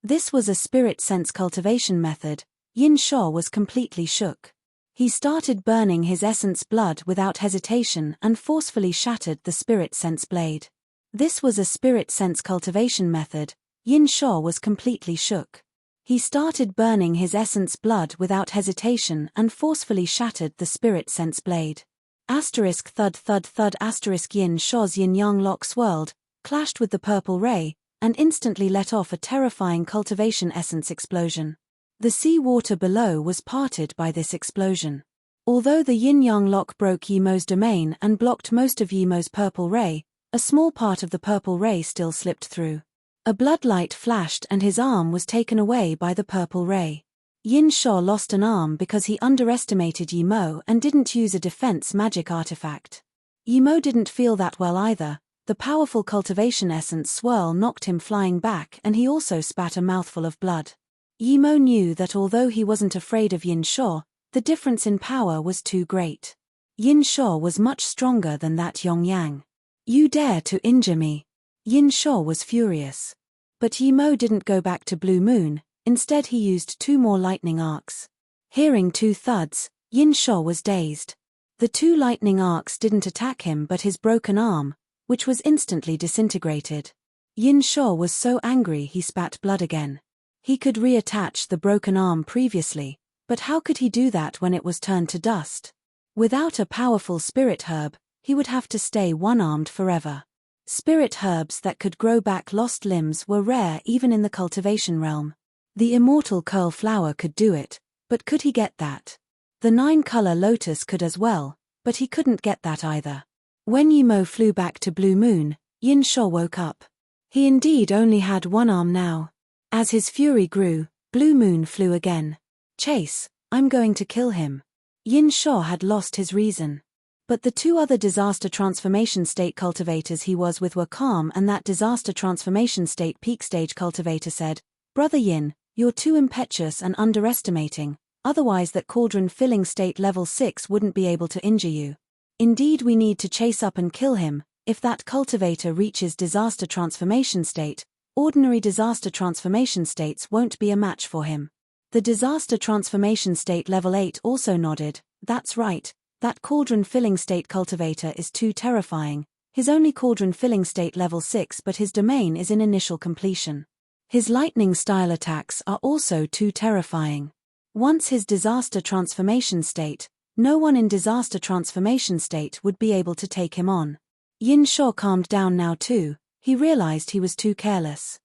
This was a spirit sense cultivation method. Yin Sha was completely shook. He started burning his essence blood without hesitation and forcefully shattered the spirit sense blade. This was a spirit sense cultivation method. Yin Sha was completely shook. He started burning his essence blood without hesitation and forcefully shattered the spirit sense blade. Asterisk thud thud thud asterisk Yin Sha's yin-yang lock swirled, clashed with the purple ray, and instantly let off a terrifying cultivation essence explosion. The sea water below was parted by this explosion. Although the yin-yang lock broke Yimo's domain and blocked most of Yimo's purple ray, a small part of the purple ray still slipped through. A bloodlight flashed and his arm was taken away by the purple ray. Yin Sha lost an arm because he underestimated Yimo and didn't use a defense magic artifact. Yimo didn't feel that well either. The powerful cultivation essence swirl knocked him flying back and he also spat a mouthful of blood. Yimo knew that although he wasn't afraid of Yin Sha, the difference in power was too great. Yin Sha was much stronger than that Yong-yang. You dare to injure me? Yin Sha was furious. But Yimo didn't go back to Blue Moon, instead he used 2 more lightning arcs. Hearing 2 thuds, Yin Sha was dazed. The 2 lightning arcs didn't attack him but his broken arm, which was instantly disintegrated. Yin Sha was so angry he spat blood again. He could reattach the broken arm previously, but how could he do that when it was turned to dust? Without a powerful spirit herb, he would have to stay one-armed forever. Spirit herbs that could grow back lost limbs were rare even in the cultivation realm. The immortal curl flower could do it, but could he get that? The 9-color lotus could as well, but he couldn't get that either. When Yimo flew back to Blue Moon, Yin Sha woke up. He indeed only had one arm now. As his fury grew, Blue Moon flew again. Chase, I'm going to kill him. Yin Sha had lost his reason. But the 2 other disaster transformation state cultivators he was with were calm and that disaster transformation state peak stage cultivator said, Brother Yin, you're too impetuous and underestimating, otherwise that cauldron filling state level 6 wouldn't be able to injure you. Indeed we need to chase up and kill him. If that cultivator reaches disaster transformation state, ordinary disaster transformation states won't be a match for him. The disaster transformation state level 8 also nodded, that's right, that cauldron filling state cultivator is too terrifying. His only cauldron filling state level 6 but his domain is in initial completion. His lightning style attacks are also too terrifying. Once his disaster transformation state, no one in disaster transformation state would be able to take him on. Yin Sha calmed down now too, he realized he was too careless.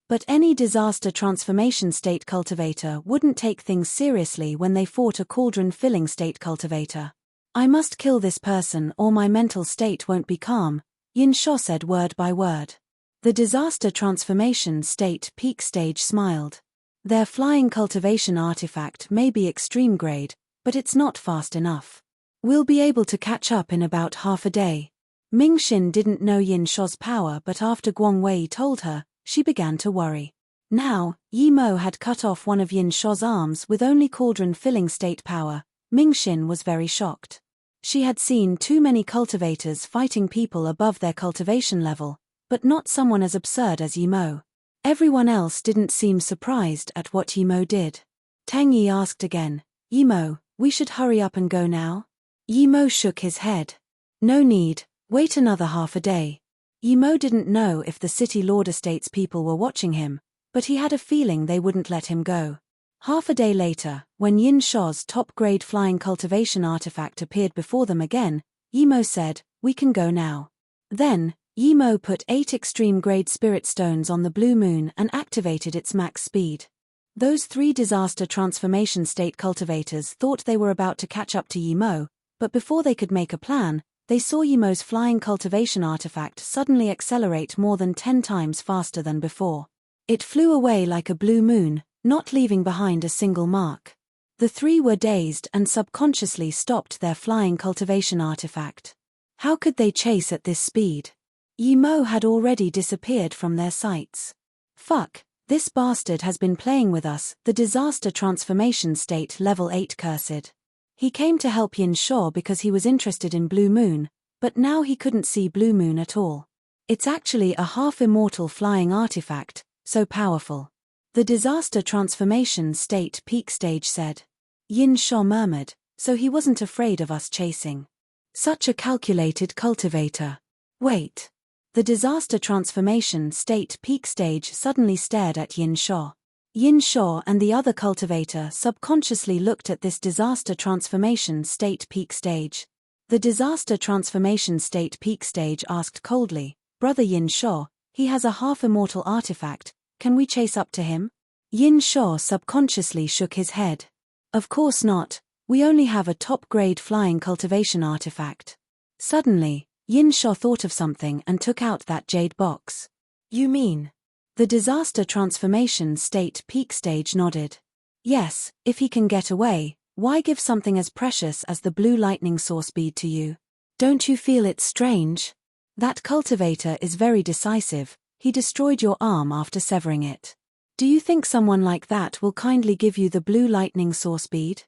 But any disaster transformation state cultivator wouldn't take things seriously when they fought a cauldron filling state cultivator. I must kill this person or my mental state won't be calm, Yin Sha said word by word. The disaster transformation state peak stage smiled. Their flying cultivation artifact may be extreme grade, but it's not fast enough. We'll be able to catch up in about half a day. Mingxin didn't know Yin Sha's power but after Guang Wei told her, she began to worry. Now, Yimo had cut off one of Yin Sha's arms with only cauldron filling state power. Mingxin was very shocked. She had seen too many cultivators fighting people above their cultivation level, but not someone as absurd as Yimo. Everyone else didn't seem surprised at what Yimo did. Tang Yi asked again, Yimo, we should hurry up and go now? Yimo shook his head. No need, wait another half a day. Yimo didn't know if the City Lord Estate's people were watching him, but he had a feeling they wouldn't let him go. Half a day later, when Yin Sha's top-grade flying cultivation artifact appeared before them again, Yimo said, we can go now. Then, Yimo put 8 extreme-grade spirit stones on the Blue Moon and activated its max speed. Those 3 disaster transformation state cultivators thought they were about to catch up to Yimo, but before they could make a plan, they saw Yimo's flying cultivation artifact suddenly accelerate more than 10 times faster than before. It flew away like a blue moon, not leaving behind a single mark. The 3 were dazed and subconsciously stopped their flying cultivation artifact. How could they chase at this speed? Yimo had already disappeared from their sights. Fuck, this bastard has been playing with us, the disaster transformation state level 8 cursed. He came to help Yin Sha because he was interested in Blue Moon, but now he couldn't see Blue Moon at all. It's actually a half-immortal flying artifact, so powerful. The disaster transformation state peak stage said. Yin Sha murmured, so he wasn't afraid of us chasing. Such a calculated cultivator. Wait. The disaster transformation state peak stage suddenly stared at Yin Sha. Yin Sha and the other cultivator subconsciously looked at this disaster transformation state peak stage. The disaster transformation state peak stage asked coldly, Brother Yin Sha, he has a half-immortal artifact, can we chase up to him? Yin Sha subconsciously shook his head. Of course not, we only have a top-grade flying cultivation artifact. Suddenly, Yin Sha thought of something and took out that jade box. You mean? The disaster transformation state peak stage nodded. Yes, if he can get away, why give something as precious as the blue lightning source bead to you? Don't you feel it's strange? That cultivator is very decisive, he destroyed your arm after severing it. Do you think someone like that will kindly give you the blue lightning source bead?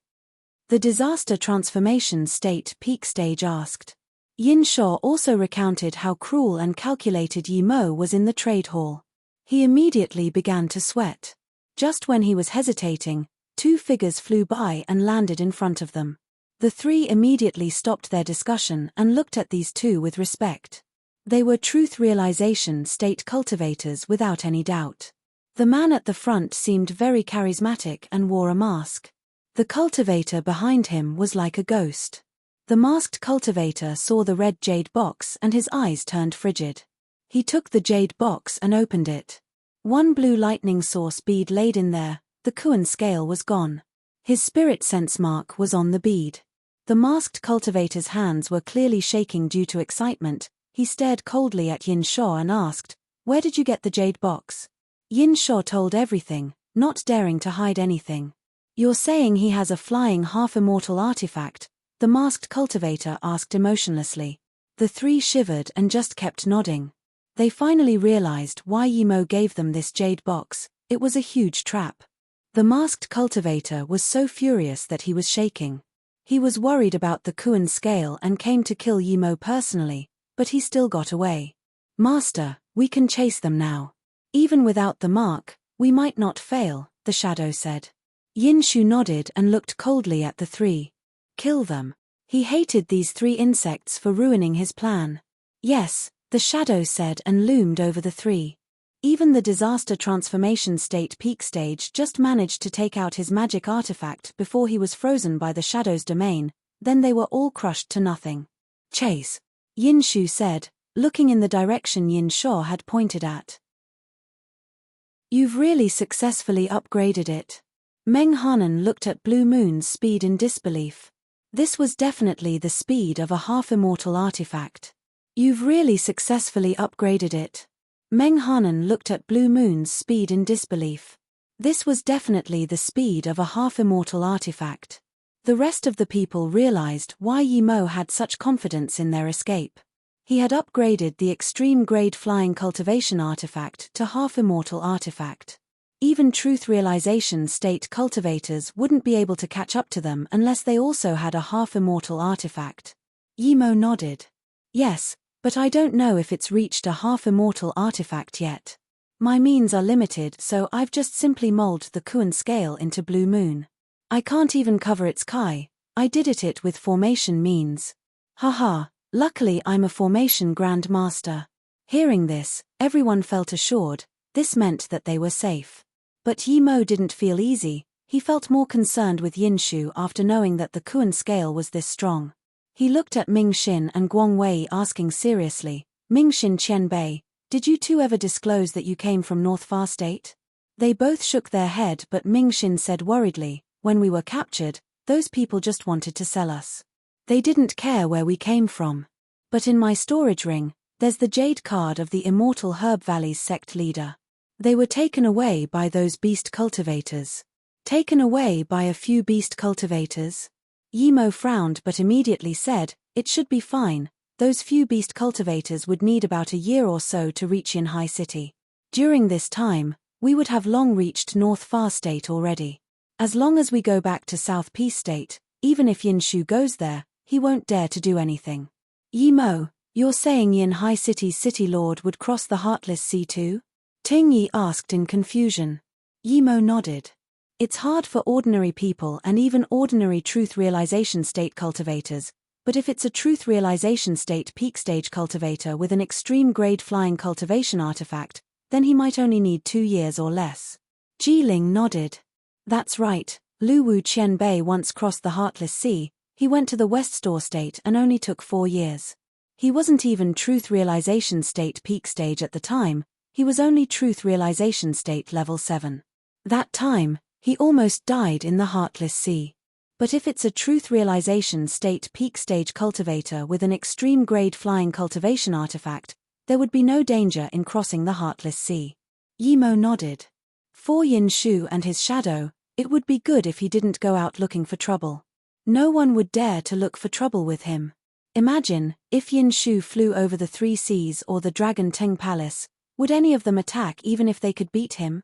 The disaster transformation state peak stage asked. Yin Sha also recounted how cruel and calculated Yi Mo was in the trade hall. He immediately began to sweat. Just when he was hesitating, two figures flew by and landed in front of them. The three immediately stopped their discussion and looked at these two with respect. They were truth realization state cultivators without any doubt. The man at the front seemed very charismatic and wore a mask. The cultivator behind him was like a ghost. The masked cultivator saw the red jade box and his eyes turned frigid. He took the jade box and opened it. One blue lightning source bead laid in there, the Kuan scale was gone. His spirit sense mark was on the bead. The masked cultivator's hands were clearly shaking due to excitement. He stared coldly at Yin Sha and asked, Where did you get the jade box? Yin Sha told everything, not daring to hide anything. You're saying he has a flying half-immortal artifact? The masked cultivator asked emotionlessly. The three shivered and just kept nodding. They finally realized why Yi Mo gave them this jade box. It was a huge trap. The masked cultivator was so furious that he was shaking. He was worried about the Kuan scale and came to kill Yi Mo personally, but he still got away. Master, we can chase them now. Even without the mark, we might not fail, the shadow said. Yin Shu nodded and looked coldly at the three. Kill them. He hated these three insects for ruining his plan. Yes, the shadow said and loomed over the three. Even the disaster transformation state peak stage just managed to take out his magic artifact before he was frozen by the shadow's domain, then they were all crushed to nothing. Chase. Yin Shu said, looking in the direction Yin Sha had pointed at. You've really successfully upgraded it. Meng Hanan looked at Blue Moon's speed in disbelief. This was definitely the speed of a half-immortal artifact. You've really successfully upgraded it. Meng Hanan looked at Blue Moon's speed in disbelief. This was definitely the speed of a half-immortal artifact. The rest of the people realized why Yi Mo had such confidence in their escape. He had upgraded the extreme-grade flying cultivation artifact to half-immortal artifact. Even truth realization state cultivators wouldn't be able to catch up to them unless they also had a half-immortal artifact. Yi Mo nodded. Yes, but I don't know if it's reached a half-immortal artifact yet. My means are limited, so I've just simply molded the Kuan scale into Blue Moon. I can't even cover its Kai, I did it with formation means. Haha, luckily I'm a formation grandmaster. Hearing this, everyone felt assured, this meant that they were safe. But Yi Mo didn't feel easy, he felt more concerned with Yin Shu after knowing that the Kuan scale was this strong. He looked at Ming Xin and Guang Wei asking seriously, Ming Xin Qianbei, did you two ever disclose that you came from North Far State? They both shook their head, but Ming Xin said worriedly, when we were captured, those people just wanted to sell us. They didn't care where we came from. But in my storage ring, there's the jade card of the immortal Herb Valley's sect leader. They were taken away by those beast cultivators. Taken away by a few beast cultivators? Yi Mo frowned but immediately said, it should be fine, those few beast cultivators would need about a year or so to reach Yinhai City. During this time, we would have long reached North Far State already. As long as we go back to South Peace State, even if Yin Shu goes there, he won't dare to do anything. Yi Mo, you're saying Yinhai City's city lord would cross the Heartless Sea too? Ting Yi asked in confusion. Yimo nodded. It's hard for ordinary people and even ordinary truth realization state cultivators, but if it's a truth realization state peak stage cultivator with an extreme grade flying cultivation artifact, then he might only need 2 years or less. Jiling nodded. That's right, Luwu Qianbei once crossed the Heartless Sea. He went to the West Store state and only took 4 years. He wasn't even truth realization state peak stage at the time, he was only truth realization state level 7. That time, he almost died in the Heartless Sea. But if it's a truth realization state peak stage cultivator with an extreme grade flying cultivation artifact, there would be no danger in crossing the Heartless Sea. Yimo nodded. For Yin Shu and his shadow, it would be good if he didn't go out looking for trouble. No one would dare to look for trouble with him. Imagine, if Yin Shu flew over the 3 seas or the Dragon Teng Palace, would any of them attack even if they could beat him?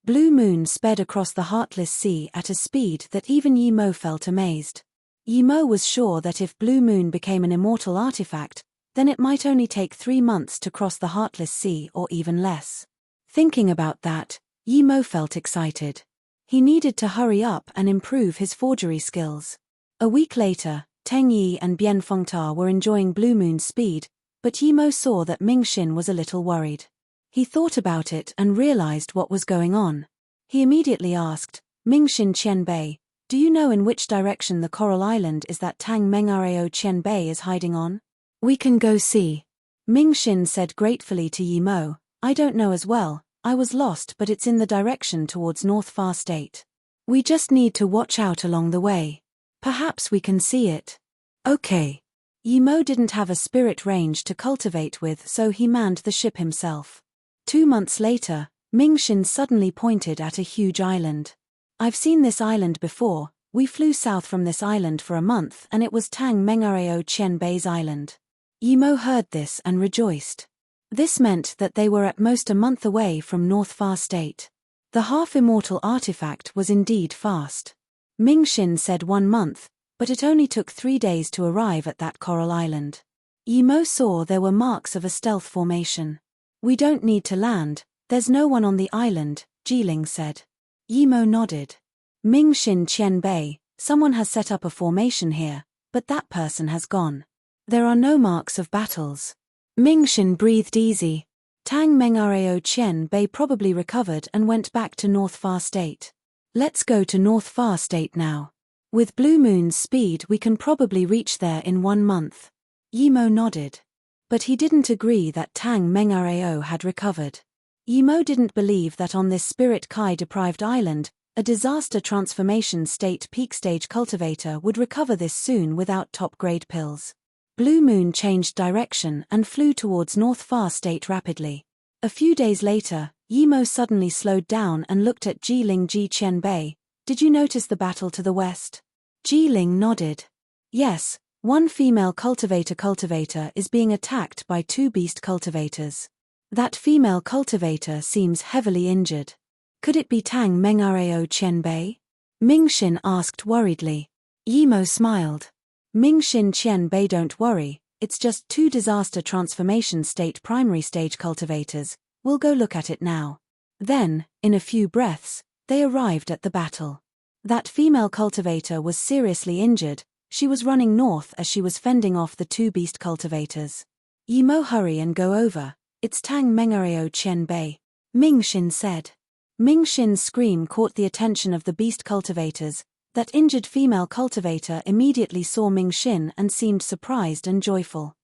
Blue Moon sped across the Heartless Sea at a speed that even Yimo felt amazed. Yimo was sure that if Blue Moon became an immortal artifact, then it might only take 3 months to cross the Heartless Sea or even less. Thinking about that, Yimo felt excited. He needed to hurry up and improve his forgery skills. A week later, Teng Yi and Bian Fengta were enjoying Blue Moon's speed, but Yimo saw that Ming Xin was a little worried. He thought about it and realized what was going on. He immediately asked, Ming Xin Qianbei, do you know in which direction the Coral Island is that Tang Mengareo Qianbei is hiding on? We can go see. Ming Xin said gratefully to Yimo, I don't know as well, I was lost but it's in the direction towards North Far State. We just need to watch out along the way. Perhaps we can see it. Okay. Yimo didn't have a spirit range to cultivate with, so he manned the ship himself. 2 months later, Ming Xin suddenly pointed at a huge island. I've seen this island before, we flew south from this island for a month and it was Tang Mengareo Qianbei's island. Yimo heard this and rejoiced. This meant that they were at most a month away from North Far State. The half-immortal artifact was indeed fast. Ming Xin said 1 month, but it only took 3 days to arrive at that Coral Island. Yimo saw there were marks of a stealth formation. We don't need to land, there's no one on the island, Jiling said. Yimo nodded. Ming Xin Qianbei, someone has set up a formation here, but that person has gone. There are no marks of battles. Ming Xin breathed easy. Tang Mengareo Qianbei probably recovered and went back to North Far State. Let's go to North Far State now. With Blue Moon's speed we can probably reach there in 1 month. Yimo nodded. But he didn't agree that Tang Mengareo had recovered. Yimo didn't believe that on this Spirit Kai-deprived island, a disaster transformation state peak stage cultivator would recover this soon without top-grade pills. Blue Moon changed direction and flew towards North Far State rapidly. A few days later, Yimo suddenly slowed down and looked at Jiling Ji Qianbei. Did you notice the battle to the west? Jiling nodded. Yes. 1 female cultivator is being attacked by 2 beast cultivators. That female cultivator seems heavily injured. Could it be Tang Mengareo Qianbei? Ming Xin asked worriedly. Yimo smiled. Ming Xin Qianbei, don't worry, it's just 2 disaster transformation state primary stage cultivators, we'll go look at it now. Then, in a few breaths, they arrived at the battle. That female cultivator was seriously injured. She was running north as she was fending off the 2 beast cultivators. Yimo, hurry and go over, it's Tang Mengareo Qianbei, Ming Xin said. Ming Xin's scream caught the attention of the beast cultivators. That injured female cultivator immediately saw Ming Xin and seemed surprised and joyful.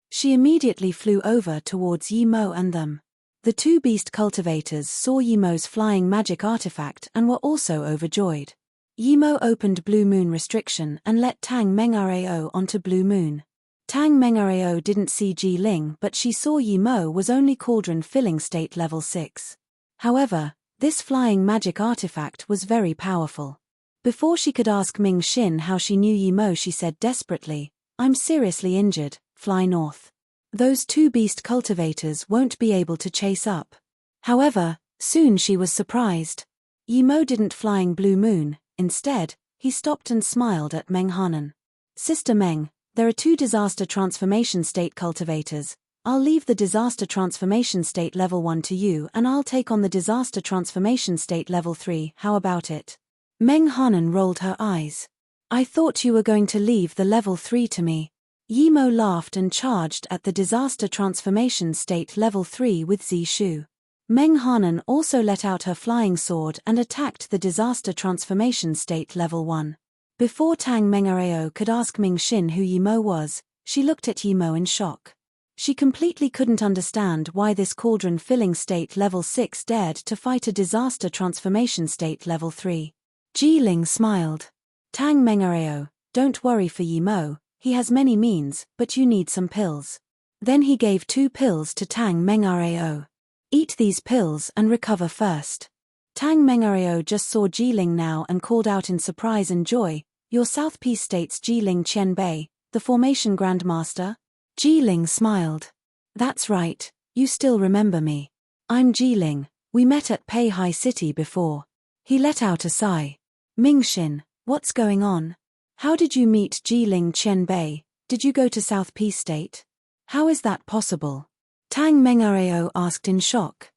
She immediately flew over towards Yimo and them. The 2 beast cultivators saw Yimo's flying magic artifact and were also overjoyed. Yimo opened Blue Moon restriction and let Tang Mengareo onto Blue Moon. Tang Mengareo didn't see Jiling, but she saw Yimo was only cauldron filling state level 6. However, this flying magic artifact was very powerful. Before she could ask Ming Xin how she knew Yimo, she said desperately, I'm seriously injured, fly north. Those 2 beast cultivators won't be able to chase up. However, soon she was surprised. Yimo didn't flying Blue Moon. Instead, he stopped and smiled at Meng Hanan. Sister Meng, there are 2 disaster transformation state cultivators. I'll leave the disaster transformation state level 1 to you and I'll take on the disaster transformation state level 3, how about it? Meng Hanan rolled her eyes. I thought you were going to leave the level 3 to me. Yimo laughed and charged at the disaster transformation state level 3 with Zishu. Meng Hanan also let out her flying sword and attacked the disaster transformation state level 1. Before Tang Mengareo could ask Ming Xin who Yimo was, she looked at Yimo in shock. She completely couldn't understand why this cauldron-filling state level 6 dared to fight a disaster transformation state level 3. Jiling smiled. Tang Mengareo, don't worry for Yimo, he has many means, but you need some pills. Then he gave 2 pills to Tang Mengareo. Eat these pills and recover first. Tang Mengareo just saw Jiling now and called out in surprise and joy, your South Peace State's Jiling Qianbei, the Formation Grandmaster? Jiling smiled. That's right, you still remember me. I'm Jiling, we met at Pei Hai City before. He let out a sigh. Mingxin, what's going on? How did you meet Jiling Qianbei? Did you go to South Peace State? How is that possible? Tang Mengareo asked in shock.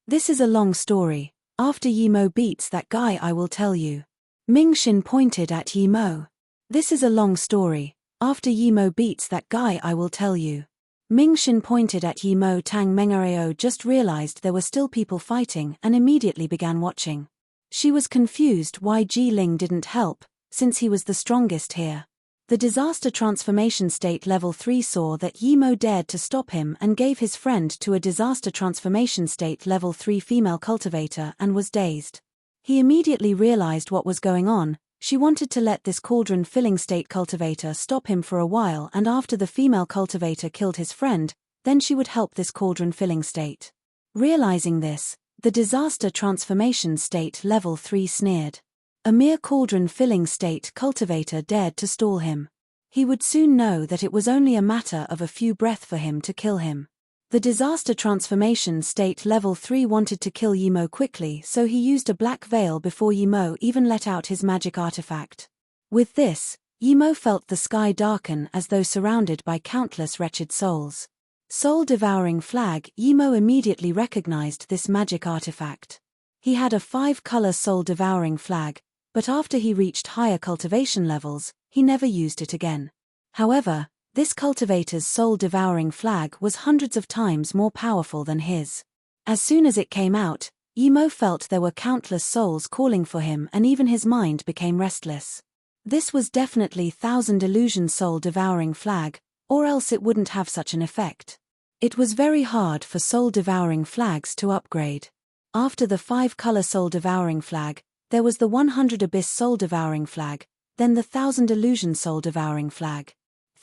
This is a long story. After Yimo beats that guy I will tell you. Mingxin pointed at Yimo. This is a long story. After Yimo beats that guy I will tell you. Mingxin pointed at Yimo. Tang Mengareo just realized there were still people fighting and immediately began watching. She was confused why Jiling didn't help, since he was the strongest here. The disaster transformation state level 3 saw that Yimo dared to stop him and gave his friend to a disaster transformation state level 3 female cultivator and was dazed. He immediately realized what was going on. She wanted to let this cauldron-filling state cultivator stop him for a while, and after the female cultivator killed his friend, then she would help this cauldron-filling state. Realizing this, the disaster transformation state level 3 sneered. A mere cauldron-filling state cultivator dared to stall him. He would soon know that it was only a matter of a few breaths for him to kill him. The disaster transformation state level 3 wanted to kill Yimo quickly, so he used a black veil before Yimo even let out his magic artifact. With this, Yimo felt the sky darken as though surrounded by countless wretched souls. Soul-devouring flag. Yimo immediately recognized this magic artifact. He had a 5-color soul-devouring flag, but after he reached higher cultivation levels, he never used it again. However, this cultivator's soul-devouring flag was hundreds of times more powerful than his. As soon as it came out, Yimo felt there were countless souls calling for him and even his mind became restless. This was definitely Thousand Illusion soul-devouring flag, or else it wouldn't have such an effect. It was very hard for soul-devouring flags to upgrade. After the 5-color soul-devouring flag, there was the 100 Abyss soul-devouring flag, then the 1000 Illusion soul-devouring flag.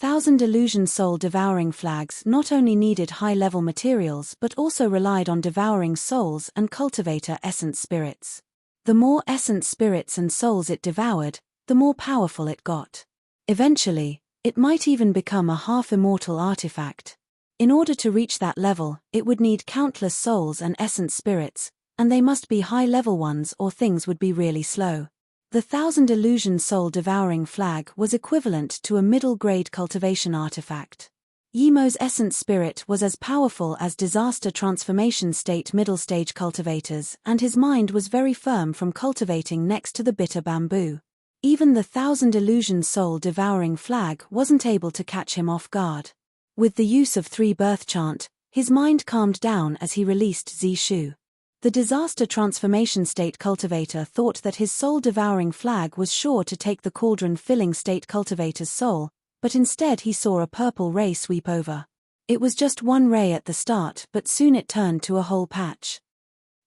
1000 Illusion soul-devouring flags not only needed high-level materials but also relied on devouring souls and cultivator essence spirits. The more essence spirits and souls it devoured, the more powerful it got. Eventually, it might even become a half-immortal artifact. In order to reach that level, it would need countless souls and essence spirits, and they must be high-level ones or things would be really slow. The 1000 Illusion soul-devouring flag was equivalent to a middle-grade cultivation artifact. Yimo's essence spirit was as powerful as disaster transformation state middle-stage cultivators, and his mind was very firm from cultivating next to the bitter bamboo. Even the 1000 Illusion soul-devouring flag wasn't able to catch him off guard. With the use of 3 birth chant, his mind calmed down as he released Zishu. The disaster transformation state cultivator thought that his soul-devouring flag was sure to take the cauldron-filling state cultivator's soul, but instead he saw a purple ray sweep over. It was just one ray at the start, but soon it turned to a whole patch.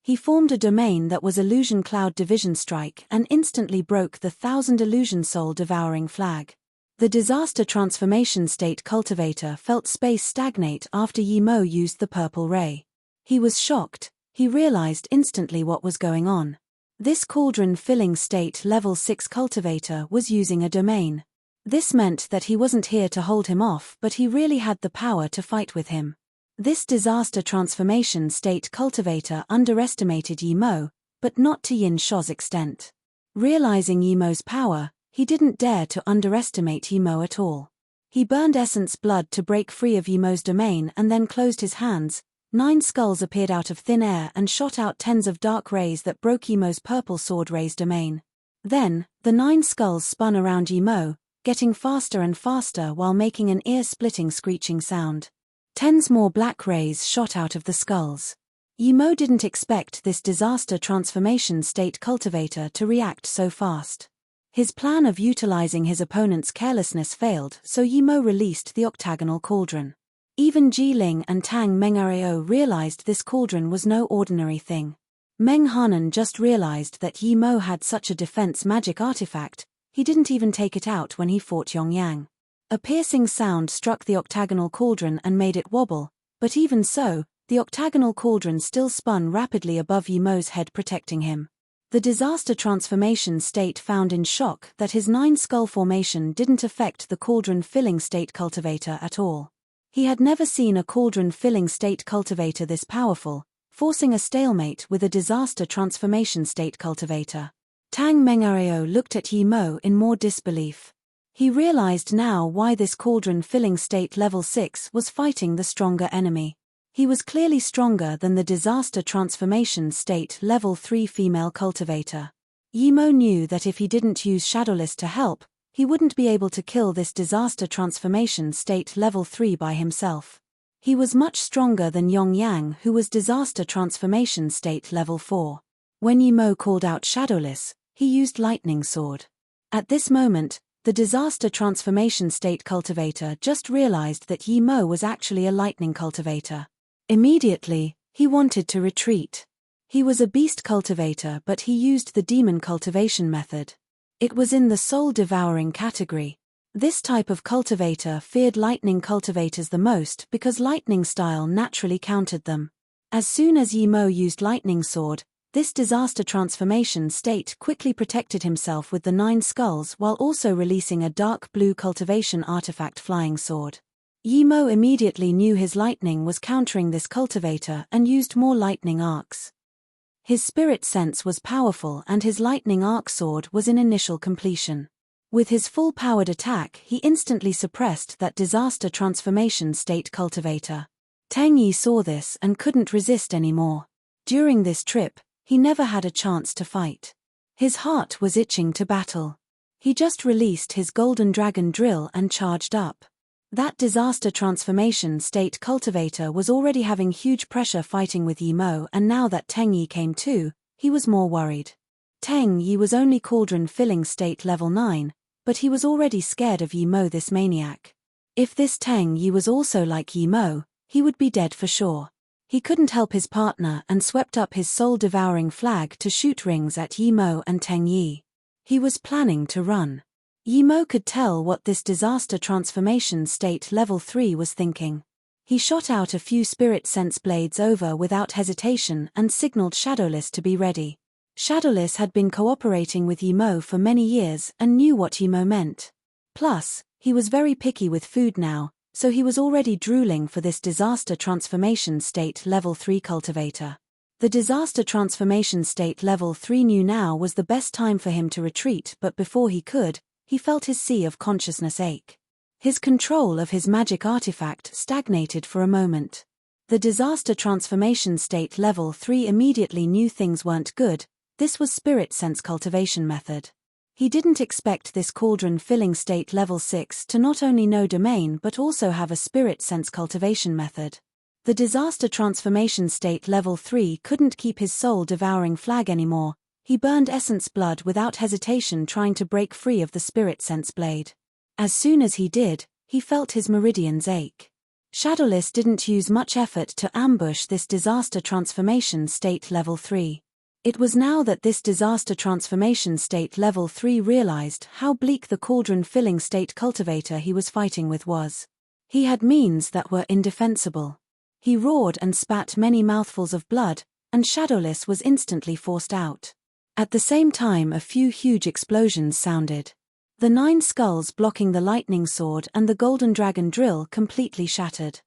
He formed a domain that was Illusion Cloud Division Strike and instantly broke the 1000 Illusion soul-devouring flag. The disaster transformation state cultivator felt space stagnate after Yimo used the purple ray. He was shocked. He realized instantly what was going on. This cauldron-filling state level 6 cultivator was using a domain. This meant that he wasn't here to hold him off, but he really had the power to fight with him. This disaster transformation state cultivator underestimated Yimo, but not to Yin Sho's extent. Realizing Yimo's power, he didn't dare to underestimate Yimo at all. He burned essence blood to break free of Yimo's domain and then closed his hands. 9 skulls appeared out of thin air and shot out tens of dark rays that broke Yimo's purple sword ray's domain. Then, the 9 skulls spun around Yimo, getting faster and faster while making an ear-splitting screeching sound. Tens more black rays shot out of the skulls. Yimo didn't expect this disaster transformation state cultivator to react so fast. His plan of utilizing his opponent's carelessness failed, so Yimo released the octagonal cauldron. Even Jiling and Tang Mengareo realized this cauldron was no ordinary thing. Meng Hanan just realized that Yimo had such a defense magic artifact, he didn't even take it out when he fought Yongyang. A piercing sound struck the octagonal cauldron and made it wobble, but even so, the octagonal cauldron still spun rapidly above Yimo's head, protecting him. The disaster transformation state found in shock that his 9-skull formation didn't affect the cauldron-filling state cultivator at all. He had never seen a cauldron-filling state cultivator this powerful, forcing a stalemate with a disaster transformation state cultivator. Tang Mengareo looked at Yimo in more disbelief. He realized now why this cauldron-filling state level 6 was fighting the stronger enemy. He was clearly stronger than the disaster transformation state level 3 female cultivator. Yimo knew that if he didn't use Shadowless to help, he wouldn't be able to kill this disaster transformation state level 3 by himself. He was much stronger than Yongyang, who was disaster transformation state level 4. When Yimo called out Shadowless, he used Lightning Sword. At this moment, the disaster transformation state cultivator just realized that Yimo was actually a lightning cultivator. Immediately, he wanted to retreat. He was a beast cultivator, but he used the demon cultivation method. It was in the soul-devouring category. This type of cultivator feared lightning cultivators the most because lightning style naturally countered them. As soon as Yimo used Lightning Sword, this disaster transformation state quickly protected himself with the 9 skulls while also releasing a dark blue cultivation artifact Flying Sword. Yimo immediately knew his lightning was countering this cultivator and used more lightning arcs. His spirit sense was powerful and his lightning arc sword was in initial completion. With his full-powered attack, he instantly suppressed that disaster transformation state cultivator. Teng Yi saw this and couldn't resist anymore. During this trip, he never had a chance to fight. His heart was itching to battle. He just released his golden dragon drill and charged up. That disaster transformation state cultivator was already having huge pressure fighting with Yimo, and now that Teng Yi came too, he was more worried. Teng Yi was only cauldron-filling state level 9, but he was already scared of Yimo, this maniac. If this Teng Yi was also like Yimo, he would be dead for sure. He couldn't help his partner and swept up his soul-devouring flag to shoot rings at Yimo and Teng Yi. He was planning to run. Yimo could tell what this disaster transformation state level 3 was thinking. He shot out a few spirit sense blades over without hesitation and signaled Shadowless to be ready. Shadowless had been cooperating with Yimo for many years and knew what Yimo meant. Plus, he was very picky with food now, so he was already drooling for this disaster transformation state level 3 cultivator. The disaster transformation state level 3 knew now was the best time for him to retreat, but before he could, he felt his sea of consciousness ache. His control of his magic artifact stagnated for a moment. The disaster transformation state level 3 immediately knew things weren't good. This was spirit sense cultivation method. He didn't expect this cauldron-filling state level 6 to not only know domain but also have a spirit sense cultivation method. The disaster transformation state level 3 couldn't keep his soul-devouring flag anymore. He burned essence blood without hesitation, trying to break free of the spirit sense blade. As soon as he did, he felt his meridians ache. Shadowless didn't use much effort to ambush this disaster transformation state level 3. It was now that this disaster transformation state level 3 realized how bleak the cauldron-filling state cultivator he was fighting with was. He had means that were indefensible. He roared and spat many mouthfuls of blood, and Shadowless was instantly forced out. At the same time, a few huge explosions sounded. The 9 skulls blocking the lightning sword and the golden dragon drill completely shattered.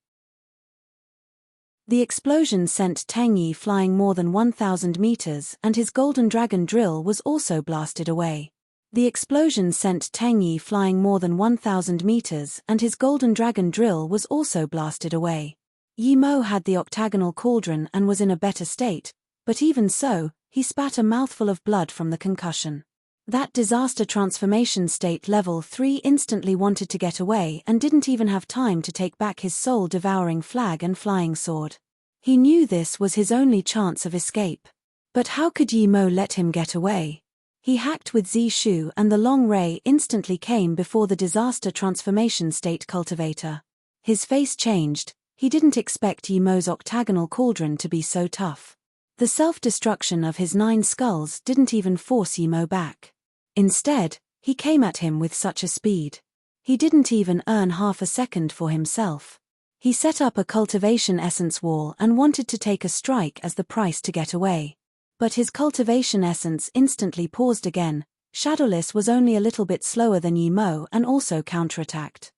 The explosion sent Teng Yi flying more than 1,000 meters, and his golden dragon drill was also blasted away. The explosion sent Teng Yi flying more than 1,000 meters, and his golden dragon drill was also blasted away. Yi Mo had the octagonal cauldron and was in a better state, but even so, he spat a mouthful of blood from the concussion. That disaster transformation state level 3 instantly wanted to get away and didn't even have time to take back his soul-devouring flag and flying sword. He knew this was his only chance of escape. But how could Yi Mo let him get away? He hacked with Zishu and the long ray instantly came before the disaster transformation state cultivator. His face changed. He didn't expect Yi Mo's octagonal cauldron to be so tough. The self-destruction of his 9 skulls didn't even force Yi Mo back. Instead, he came at him with such a speed. He didn't even earn half a second for himself. He set up a cultivation essence wall and wanted to take a strike as the price to get away. But his cultivation essence instantly paused again. Shadowless was only a little bit slower than Yi Mo and also counterattacked.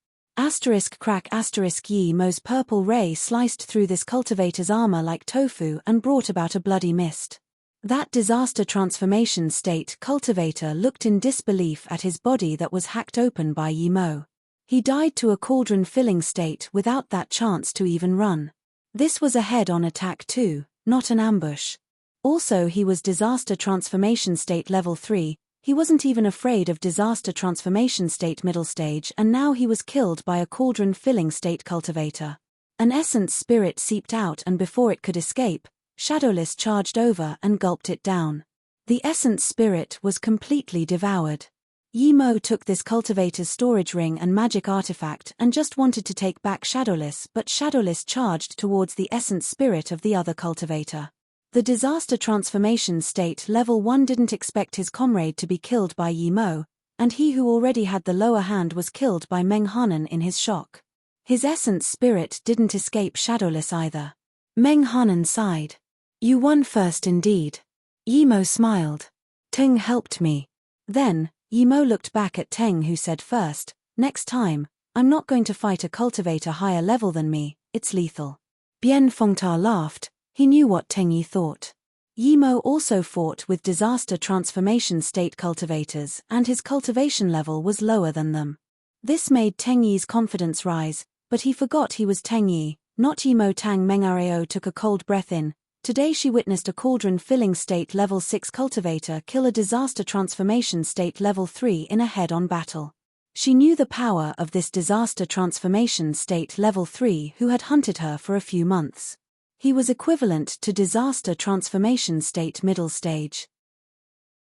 Crack Yi Mo's purple ray sliced through this cultivator's armor like tofu and brought about a bloody mist. That disaster transformation state cultivator looked in disbelief at his body that was hacked open by Yi Mo. He died to a cauldron-filling state without that chance to even run. This was a head-on attack too, not an ambush. Also, he was disaster transformation state level 3, he wasn't even afraid of disaster transformation state middle stage, and now he was killed by a cauldron-filling state cultivator. An essence spirit seeped out, and before it could escape, Shadowless charged over and gulped it down. The essence spirit was completely devoured. Yi Mo took this cultivator's storage ring and magic artifact and just wanted to take back Shadowless, but Shadowless charged towards the essence spirit of the other cultivator. The disaster transformation state level 1 didn't expect his comrade to be killed by Yi Mo, and he who already had the lower hand was killed by Meng Hanan in his shock. His essence spirit didn't escape Shadowless either. Meng Hanan sighed. You won first indeed. Yi Mo smiled. Teng helped me. Then, Yi Mo looked back at Teng, who said first, next time, I'm not going to fight a cultivator higher level than me, it's lethal. Bien Fengta laughed. He knew what Teng Yi thought. Yi Mo also fought with disaster transformation state cultivators, and his cultivation level was lower than them. This made Teng Yi's confidence rise, but he forgot he was Teng Yi, not Yi Mo. Tang Mengareo took a cold breath in. Today she witnessed a cauldron-filling state level 6 cultivator kill a disaster transformation state level 3 in a head-on battle. She knew the power of this disaster transformation state level 3 who had hunted her for a few months. He was equivalent to disaster transformation state middle stage.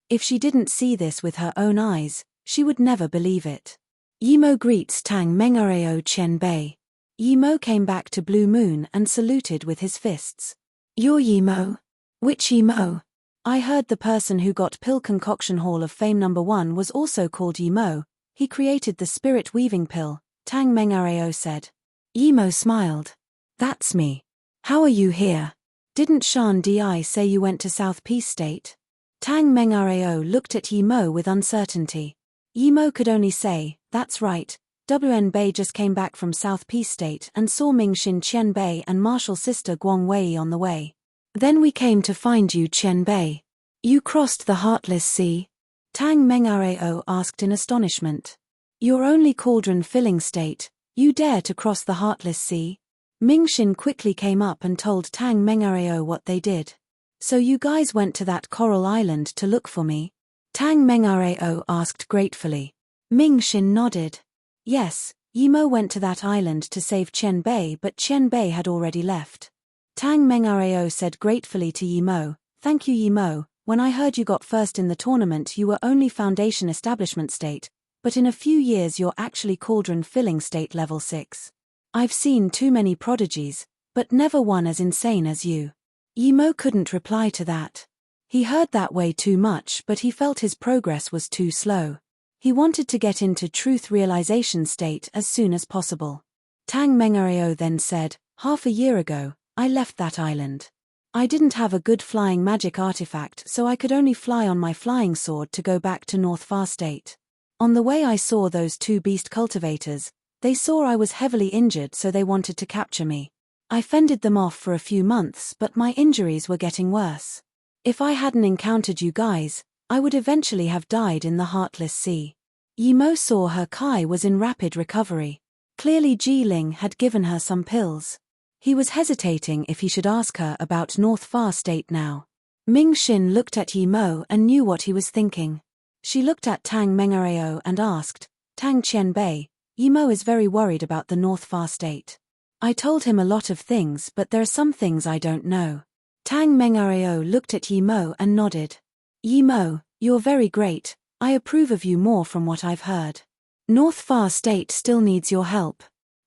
If she didn't see this with her own eyes, she would never believe it. Yi Mo greets Tang Mengareo Chen Bei. Yi Mo came back to Blue Moon and saluted with his fists. You're Yi Mo? Which Yi Mo? I heard the person who got Pill Concoction Hall of Fame #1 was also called Yi Mo. He created the spirit weaving pill, Tang Mengareo said. Yi Mo smiled. That's me. How are you here? Didn't Shan Di say you went to South Peace State? Tang Mengareo looked at Yi Mo with uncertainty. Yi Mo could only say, that's right, WN Bei just came back from South Peace State and saw Mingxin Qian Bei and martial sister Guang Wei on the way. Then we came to find you, Qian Bei. You crossed the Heartless Sea? Tang Mengareo asked in astonishment. Your only cauldron-filling state, you dare to cross the Heartless Sea? Mingxin quickly came up and told Tang Mengareo what they did. So you guys went to that coral island to look for me? Tang Mengareo asked gratefully. Mingxin nodded. Yes, Yi Mo went to that island to save Qian Bei, but Qian Bei had already left. Tang Mengareo said gratefully to Yi Mo, thank you Yi Mo, when I heard you got first in the tournament you were only foundation establishment state, but in a few years you're actually cauldron-filling state level 6. I've seen too many prodigies, but never one as insane as you. Yi Mo couldn't reply to that. He heard that way too much, but he felt his progress was too slow. He wanted to get into truth realization state as soon as possible. Tang Mengareo then said, half a year ago, I left that island. I didn't have a good flying magic artifact, so I could only fly on my flying sword to go back to North Far State. On the way I saw those 2 beast cultivators. They saw I was heavily injured, so they wanted to capture me. I fended them off for a few months, but my injuries were getting worse. If I hadn't encountered you guys, I would eventually have died in the Heartless Sea. Yi Mo saw her Kai was in rapid recovery. Clearly Ji Ling had given her some pills. He was hesitating if he should ask her about North Far State now. Ming Xin looked at Yi Mo and knew what he was thinking. She looked at Tang Mengareo and asked, Tang Qianbei, Yi Mo is very worried about the North Far State. I told him a lot of things, but there are some things I don't know. Tang Mengareo looked at Yi Mo and nodded. Yi Mo, you're very great. I approve of you more from what I've heard. North Far State still needs your help.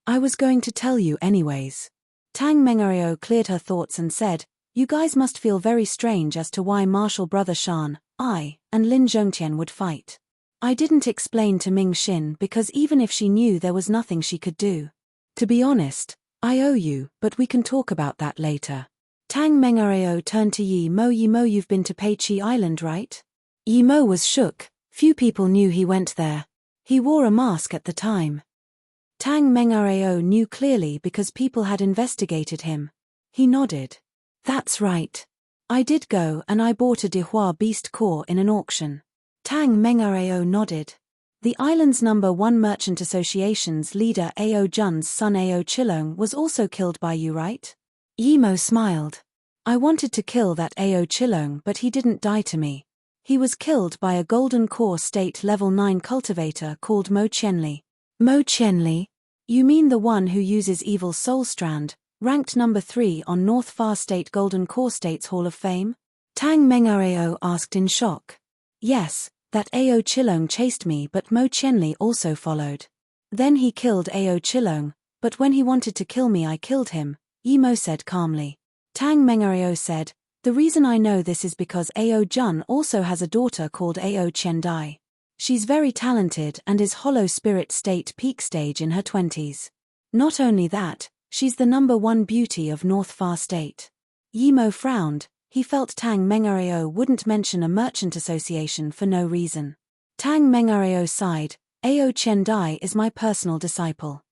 I was going to tell you anyways. Tang Mengareo cleared her thoughts and said, you guys must feel very strange as to why Marshal Brother Shan, I, and Lin Zhongtian would fight. I didn't explain to Ming Xin because even if she knew there was nothing she could do. To be honest, I owe you, but we can talk about that later. Tang Mengareo turned to Yi Mo. Yi Mo, you've been to Peiqi Island, right? Yi Mo was shook. Few people knew he went there. He wore a mask at the time. Tang Mengareo knew clearly because people had investigated him. He nodded. That's right. I did go and I bought a Dihua beast core in an auction. Tang Mengareo nodded. The island's #1 merchant association's leader Ao Jun's son Ao Chilong was also killed by you, right? Yi Mo smiled. I wanted to kill that Ao Chilong, but he didn't die to me. He was killed by a golden core state level 9 cultivator called Mo Qianli. Mo Qianli? You mean the one who uses Evil Soul Strand, ranked #3 on North Far State Golden Core States Hall of Fame? Tang Mengareo asked in shock. Yes, that Ao Chilong chased me, but Mo Qianli also followed. Then he killed Ao Chilong, but when he wanted to kill me I killed him, Yi Mo said calmly. Tang Mengareo said, the reason I know this is because Ao Jun also has a daughter called Ao Qiandai. She's very talented and is Hollow Spirit State peak stage in her 20s. Not only that, she's the #1 beauty of North Far State. Yi Mo frowned. He felt Tang Mengareo wouldn't mention a merchant association for no reason. Tang Mengareo sighed. Ao Qiandai is my personal disciple.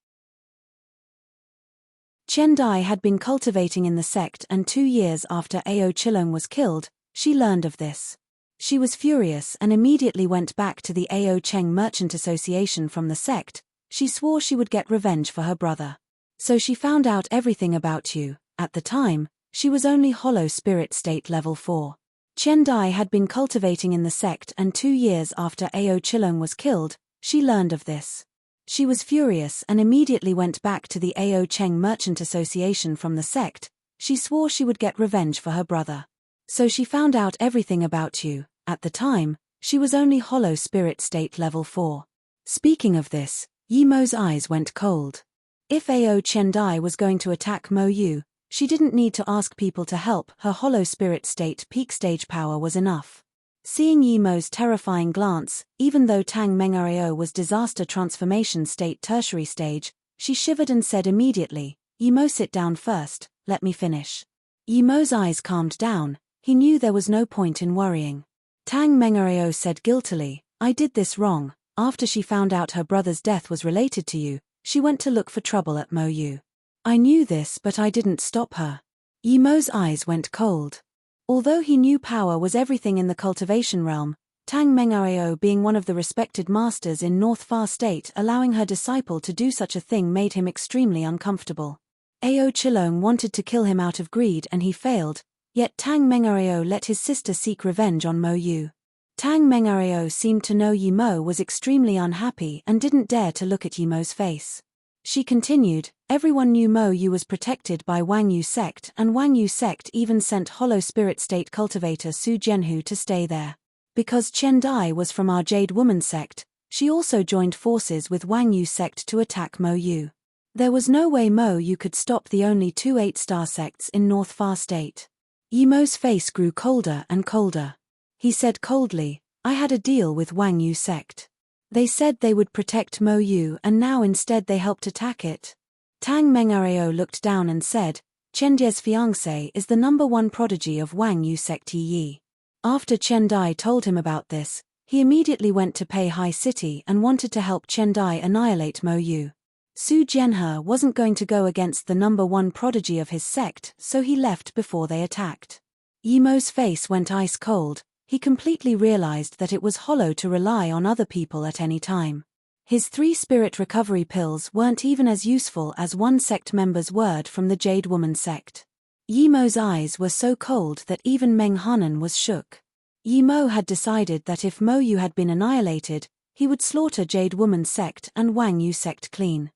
Qiandai had been cultivating in the sect, and 2 years after Ao Chilong was killed, she learned of this. She was furious and immediately went back to the Ao Cheng Merchant Association from the sect. She swore she would get revenge for her brother. So she found out everything about you. At the time, she was only Hollow Spirit State level 4. Qiandai had been cultivating in the sect, and 2 years after Ao Chilong was killed, she learned of this. She was furious and immediately went back to the Ao Cheng Merchant Association from the sect. She swore she would get revenge for her brother. So she found out everything about you. At the time, she was only Hollow Spirit State level 4. Speaking of this, Yi Mo's eyes went cold. If Ao Qiandai was going to attack Mo Yu, she didn't need to ask people to help. Her Hollow Spirit State peak stage power was enough. Seeing Yi Mo's terrifying glance, even though Tang Mengareo was Disaster Transformation State tertiary stage, she shivered and said immediately, Yi Mo, sit down first, let me finish. Yi Mo's eyes calmed down. He knew there was no point in worrying. Tang Mengareo said guiltily, I did this wrong. After she found out her brother's death was related to you, she went to look for trouble at Mo Yu. I knew this, but I didn't stop her. Yi Mo's eyes went cold. Although he knew power was everything in the cultivation realm, Tang Mengareo, being one of the respected masters in North Far State, allowing her disciple to do such a thing made him extremely uncomfortable. Ao Chilong wanted to kill him out of greed and he failed, yet Tang Mengareo let his sister seek revenge on Mo Yu. Tang Mengareo seemed to know Yi Mo was extremely unhappy and didn't dare to look at Yi Mo's face. She continued, everyone knew Mo Yu was protected by Wang Yu sect, and Wang Yu sect even sent Hollow Spirit State cultivator Su Jianhu to stay there. Because Qiandai was from our Jade Woman sect, she also joined forces with Wang Yu sect to attack Mo Yu. There was no way Mo Yu could stop the only 2 8-star sects in North Far State. Yi Mo's face grew colder and colder. He said coldly, I had a deal with Wang Yu sect. They said they would protect Mo Yu and now instead they helped attack it. Tang Mengareo looked down and said, Qiandai's fiancé is the #1 prodigy of Wang Yu sect Yi. After Qiandai told him about this, he immediately went to Pei Hai City and wanted to help Qiandai annihilate Mo Yu. Su Jianhe wasn't going to go against the #1 prodigy of his sect, so he left before they attacked. Yi Mo's face went ice cold. he completely realized that it was hollow to rely on other people at any time. His 3 spirit recovery pills weren't even as useful as one sect member's word from the Jade Woman sect. Yimo's eyes were so cold that even Meng Hanan was shook. Yimo had decided that if Mo Yu had been annihilated, he would slaughter Jade Woman sect and Wang Yu sect clean.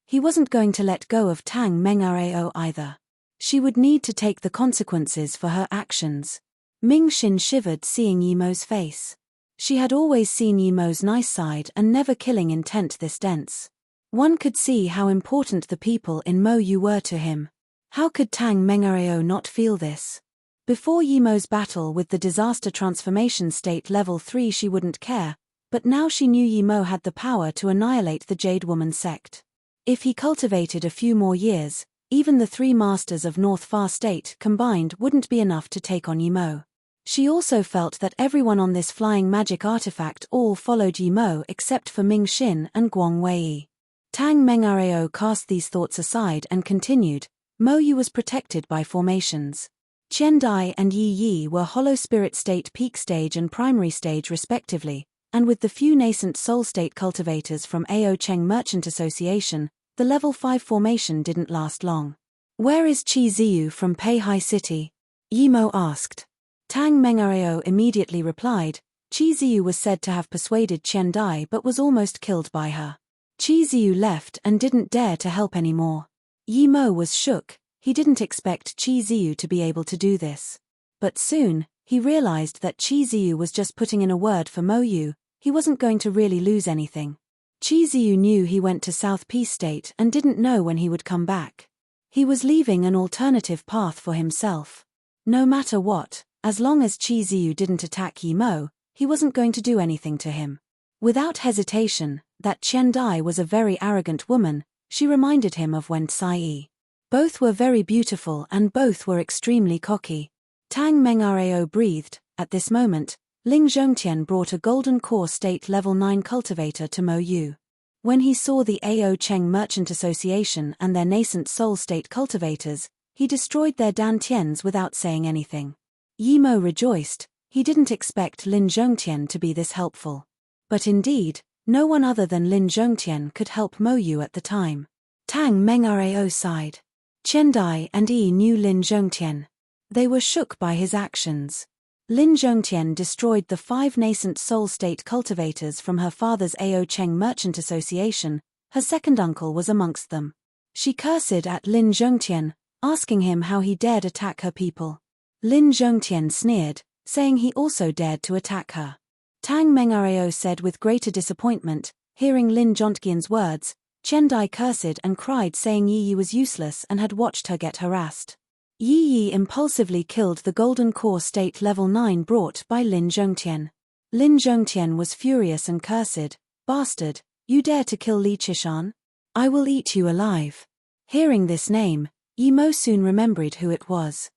He wasn't going to let go of Tang Mengareo either. She would need to take the consequences for her actions. Ming Xin shivered seeing Yimo's face. She had always seen Yimo's nice side and never killing intent this dense. One could see how important the people in Mo Yu were to him. How could Tang Mengareo not feel this? Before Yimo's battle with the disaster transformation state level 3 she wouldn't care, but now she knew Yimo had the power to annihilate the Jade Woman sect. If he cultivated a few more years, even the 3 masters of North Far State combined wouldn't be enough to take on Yimo. She also felt that everyone on this flying magic artifact all followed Yimo except for Ming Xin and Guang Wei. Tang Mengareo cast these thoughts aside and continued, Mo Yu was protected by formations. Qian Dai and Yi Yi were Hollow Spirit State Peak Stage and Primary Stage respectively, and with the few nascent Soul State cultivators from Ao Cheng Merchant Association, the level 5 formation didn't last long. Where is Qi Ziyu from Peihai City? Yimo asked. Tang Mengareo immediately replied, Qi Ziyu was said to have persuaded Qian Dai but was almost killed by her. Qi Ziyu left and didn't dare to help anymore. Yimo was shook, he didn't expect Qi Ziyu to be able to do this. But soon, he realized that Qi Ziyu was just putting in a word for Mo Yu, he wasn't going to really lose anything. Qi Ziyu knew he went to South Peace State and didn't know when he would come back. He was leaving an alternative path for himself. No matter what, as long as Qi Ziyu didn't attack Yimo, he wasn't going to do anything to him. Without hesitation, that Qian Dai was a very arrogant woman, she reminded him of Wen Tsai. Both were very beautiful and both were extremely cocky. Tang Mengareo breathed. At this moment, Ling Zhongtian brought a Golden Core State Level 9 cultivator to Mo Yu. When he saw the Ao Cheng Merchant Association and their nascent Soul State cultivators, he destroyed their dantians without saying anything. Yimo rejoiced, he didn't expect Lin Zhongtian to be this helpful. But indeed, no one other than Lin Zhongtian could help Mo Yu at the time. Tang Mengareo sighed. Qian Dai and Yi knew Lin Zhongtian. They were shook by his actions. Lin Zhongtian destroyed the 5 nascent Soul State cultivators from her father's Ao Cheng Merchant Association, her second uncle was amongst them. She cursed at Lin Zhongtian, asking him how he dared attack her people. Lin Zhongtian sneered, saying he also dared to attack her. Tang Mengareo said with greater disappointment, hearing Lin Zhongtian's words, Qian Dai cursed and cried saying Yi Yi was useless and had watched her get harassed. Yi Yi impulsively killed the Golden Core State Level 9 brought by Lin Zhongtian. Lin Zhongtian was furious and cursed, Bastard, you dare to kill Li Qishan? I will eat you alive. Hearing this name, Yimo soon remembered who it was.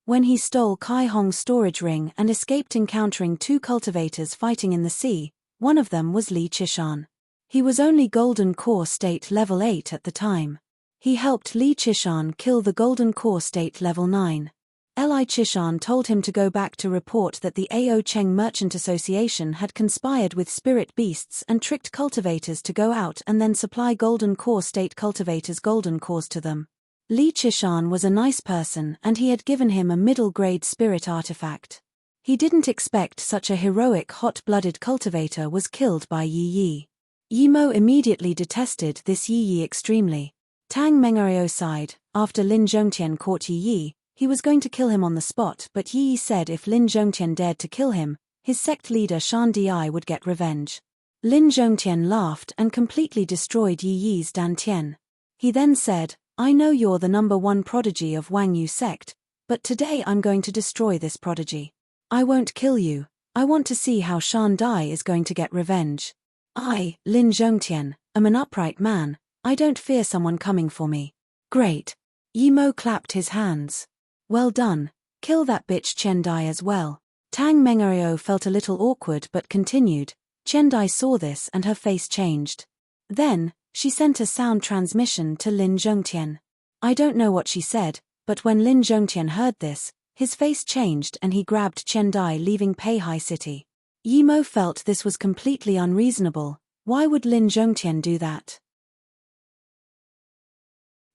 When he stole Kai Hong's storage ring and escaped encountering 2 cultivators fighting in the sea, one of them was Li Qishan. He was only Golden Core State Level 8 at the time. He helped Li Qishan kill the Golden Core State Level 9. Li Qishan told him to go back to report that the Ao Cheng Merchant Association had conspired with spirit beasts and tricked cultivators to go out and then supply Golden Core State cultivators Golden Cores to them. Li Qishan was a nice person and he had given him a middle-grade spirit artifact. He didn't expect such a heroic hot-blooded cultivator was killed by Yi Yi. Yimo immediately detested this Yi Yi extremely. Tang Mengareo sighed, after Lin Zhongtian caught Yi Yi, he was going to kill him on the spot but Yi Yi said if Lin Zhongtian dared to kill him, his sect leader Shan Di would get revenge. Lin Zhongtian laughed and completely destroyed Yi Yi's dantian. He then said, I know you're the number 1 prodigy of Wang Yu sect, but today I'm going to destroy this prodigy. I won't kill you, I want to see how Shan Di is going to get revenge. I, Lin Zhongtian, am an upright man, I don't fear someone coming for me. Great. Yimo clapped his hands. Well done, kill that bitch Qian Dai as well. Tang Mengareo felt a little awkward but continued. Qian Dai saw this and her face changed. Then, she sent a sound transmission to Lin Zhongtian. I don't know what she said, but when Lin Zhongtian heard this, His face changed and he grabbed Chen Dai, leaving Peihai City. Yi Mo felt this was completely unreasonable. Why would Lin Zhongtian do that?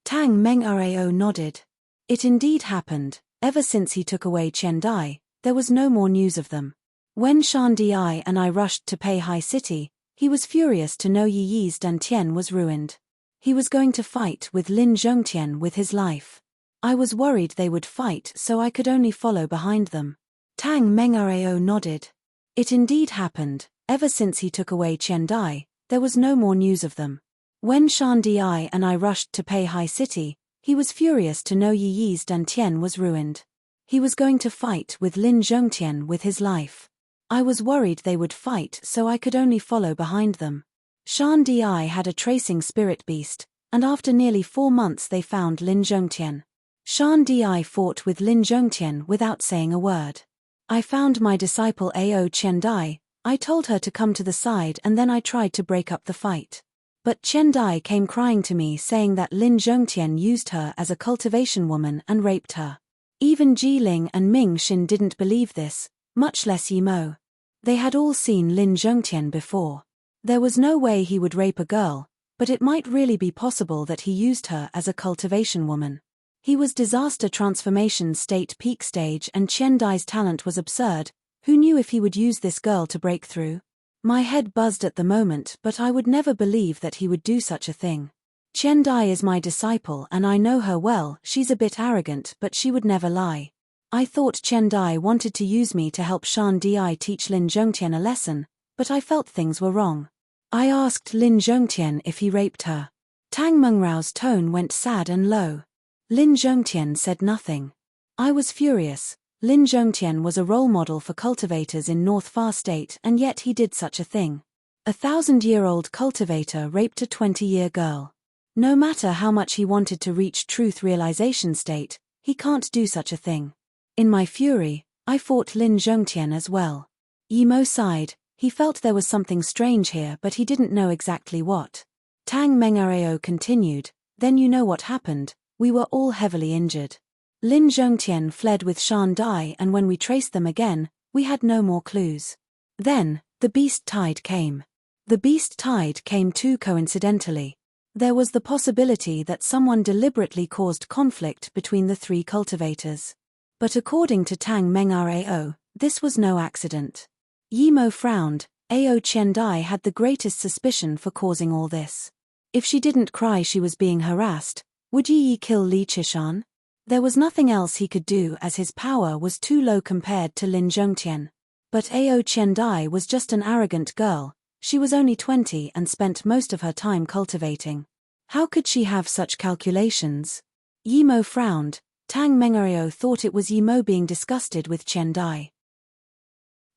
Tang Mengrao nodded. It indeed happened. Ever since he took away Chen Dai, there was no more news of them. When Shan Di and I rushed to Peihai City, he was furious to know Yi Yi's Dantian was ruined. He was going to fight with Lin Zhongtian with his life. I was worried they would fight, so I could only follow behind them. Tang Mengrao nodded. It indeed happened. Ever since he took away Chen Dai, there was no more news of them. When Shan Di and I rushed to Peihai City, he was furious to know Yi Yi's Dantian was ruined. He was going to fight with Lin Zhongtian with his life. I was worried they would fight, so I could only follow behind them. Shan Di had a tracing spirit beast, and after nearly 4 months they found Lin Zhongtian. Shan Di fought with Lin Zhongtian without saying a word. I found my disciple Ao Chen Dai. I told her to come to the side and then I tried to break up the fight. But Chen Dai came crying to me saying that Lin Zhongtian used her as a cultivation woman and raped her. Even Jiling and Ming Xin didn't believe this, much less Yi Mo. They had all seen Lin Zhongtian before. There was no way he would rape a girl, but it might really be possible that he used her as a cultivation woman. He was disaster transformation state peak stage and Chen Dai's talent was absurd. Who knew if he would use this girl to break through? My head buzzed at the moment, but I would never believe that he would do such a thing. Chen Dai is my disciple and I know her well. She's a bit arrogant, but she would never lie. I thought Chen Dai wanted to use me to help Shan Di teach Lin Zhongtian a lesson, but I felt things were wrong. I asked Lin Zhongtian if he raped her. Tang Mengrao's tone went sad and low. Lin Zhongtian said nothing. I was furious. Lin Zhongtian was a role model for cultivators in North Far State and yet he did such a thing. A 1,000-year-old cultivator raped a 20-year girl. No matter how much he wanted to reach truth realization state, he can't do such a thing. In my fury, I fought Lin Zhongtian as well. Yi Mo sighed. He felt there was something strange here but he didn't know exactly what. Tang Mengrao continued, then you know what happened, we were all heavily injured. Lin Zhongtian fled with Shan Dai and when we traced them again, we had no more clues. Then, the beast tide came. The beast tide came too coincidentally. There was the possibility that someone deliberately caused conflict between the 3 cultivators. But according to Tang Mengrao, this was no accident. Yi Mo frowned. Ao Chen Dai had the greatest suspicion for causing all this. If she didn't cry she was being harassed, would Yi kill Li Chishan? There was nothing else he could do as his power was too low compared to Lin Zhongtian. But Ao Chen Dai was just an arrogant girl. She was only 20 and spent most of her time cultivating. How could she have such calculations? Yi Mo frowned. Tang Mengrao thought it was Yi Mo being disgusted with Chen Dai.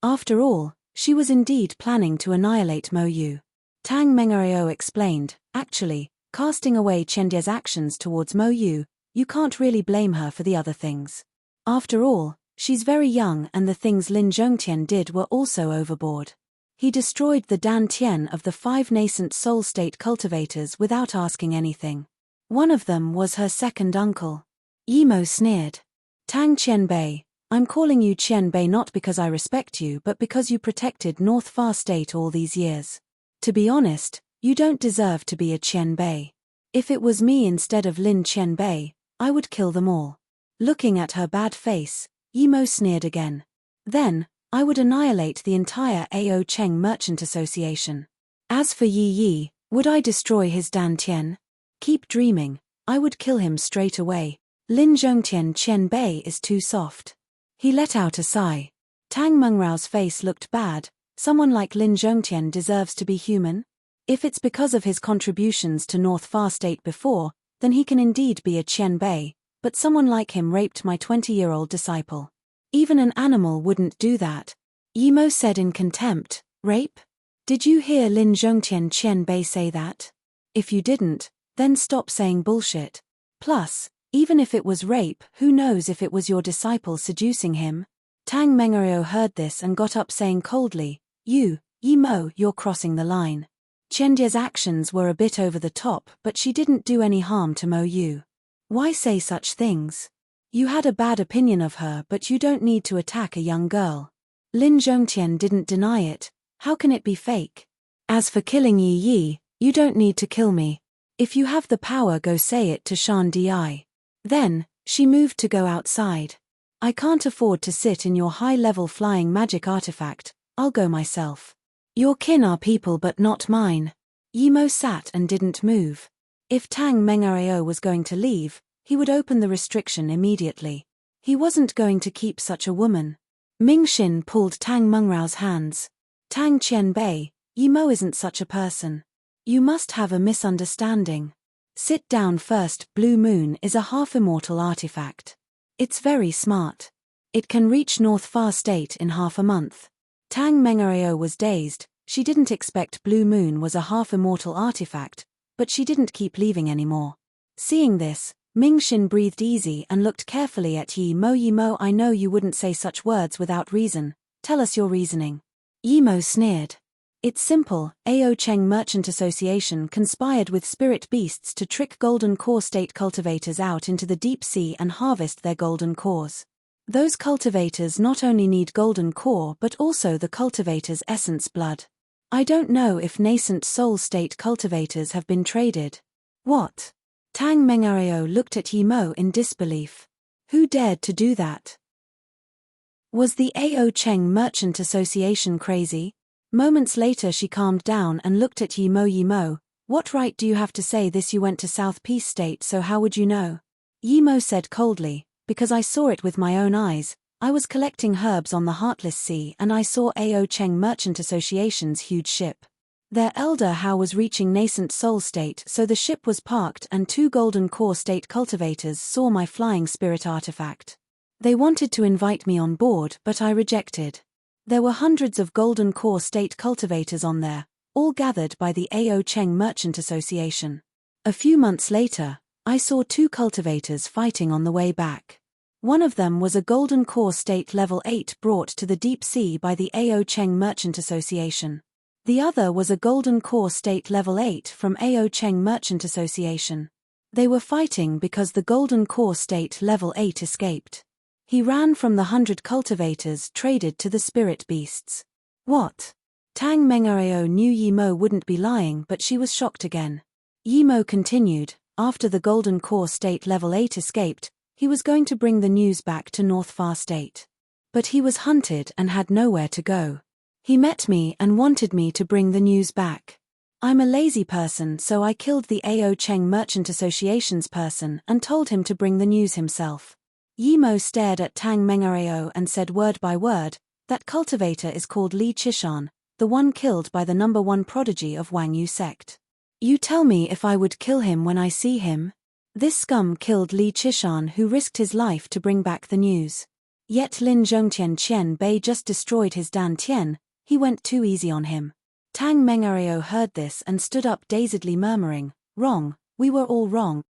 After all, she was indeed planning to annihilate Mo Yu. Tang Mengrao explained, actually, casting away Chen Dai's actions towards Mo Yu, you can't really blame her for the other things. After all, she's very young and the things Lin Zhongtian did were also overboard. He destroyed the Dantian of the 5 nascent soul state cultivators without asking anything. One of them was her second uncle. Yi Mo sneered. Tang Qianbei, I'm calling you Qianbei not because I respect you but because you protected North Far State all these years. To be honest, you don't deserve to be a Qianbei. If it was me instead of Lin Qianbei, I would kill them all. Looking at her bad face, Yi Mo sneered again. Then, I would annihilate the entire Ao Cheng Merchant Association. As for Yi Yi, would I destroy his Dantian? Keep dreaming, I would kill him straight away. Lin Zhongtian Qianbei is too soft. He let out a sigh. Tang Mengrao's face looked bad. Someone like Lin Zhongtian deserves to be human? If it's because of his contributions to North Far State before, then he can indeed be a Qianbei, but someone like him raped my 20-year-old disciple. Even an animal wouldn't do that. Yi Mo said in contempt, rape? Did you hear Lin Zhongtian Qianbei say that? If you didn't, then stop saying bullshit. Plus, even if it was rape, who knows if it was your disciple seducing him? Tang Mengrao heard this and got up saying coldly, Yi Mo, you're crossing the line. Chen Dai's actions were a bit over the top but she didn't do any harm to Mo Yu. Why say such things? You had a bad opinion of her, but you don't need to attack a young girl. Lin Zhongtian didn't deny it. How can it be fake? As for killing Yi Yi, you don't need to kill me. If you have the power, go say it to Shan Di. Then, she moved to go outside. I can't afford to sit in your high-level flying magic artifact, I'll go myself. Your kin are people but not mine. Yimo sat and didn't move. If Tang Mengareo was going to leave, he would open the restriction immediately. He wasn't going to keep such a woman. Mingxin pulled Tang Mengrao's hands. Tang Qianbei, Yimo isn't such a person. You must have a misunderstanding. Sit down first. Blue Moon is a half-immortal artifact. It's very smart. It can reach North Far State in half a month. Tang Mengareo was dazed. She didn't expect Blue Moon was a half-immortal artifact, but she didn't keep leaving anymore. Seeing this, Mingxin breathed easy and looked carefully at Yimo. Yimo, I know you wouldn't say such words without reason. Tell us your reasoning. Yimo sneered. It's simple. Ao Cheng Merchant Association conspired with spirit beasts to trick golden core state cultivators out into the deep sea and harvest their golden cores. Those cultivators not only need golden core but also the cultivator's essence blood. I don't know if nascent soul state cultivators have been traded. What? Tang Mengareo looked at Yimo in disbelief. Who dared to do that? Was the Ao Cheng Merchant Association crazy? Moments later she calmed down and looked at Yimo. Yimo, what right do you have to say this? You went to South Peace State, so how would you know? Yimo said coldly, because I saw it with my own eyes. I was collecting herbs on the Heartless Sea and I saw Ao Cheng Merchant Association's huge ship. Their elder Hao was reaching nascent soul state, so the ship was parked and 2 golden core state cultivators saw my flying spirit artifact. They wanted to invite me on board, but I rejected. There were hundreds of golden core state cultivators on there, all gathered by the Ao Cheng Merchant Association. A few months later, I saw 2 cultivators fighting on the way back. One of them was a golden core state level 8 brought to the deep sea by the Ao Cheng Merchant Association. The other was a golden core state level 8 from Ao Cheng Merchant Association. They were fighting because the golden core state level 8 escaped. He ran from the 100 cultivators traded to the spirit beasts. What? Tang Mengareo knew Yimo wouldn't be lying, but she was shocked again. Yimo continued, after the golden core state level 8 escaped, he was going to bring the news back to North Far State. But he was hunted and had nowhere to go. He met me and wanted me to bring the news back. I'm a lazy person, so I killed the Ao Cheng Merchant Association's person and told him to bring the news himself. Yimo stared at Tang Mengareo and said word by word, that cultivator is called Li Chishan, the one killed by the #1 prodigy of Wang Yu sect. You tell me if I would kill him when I see him? This scum killed Li Chishan, who risked his life to bring back the news. Yet Lin Zhongtian Qianbei just destroyed his Dan Tian, he went too easy on him. Tang Mengareo heard this and stood up dazedly murmuring, wrong, we were all wrong.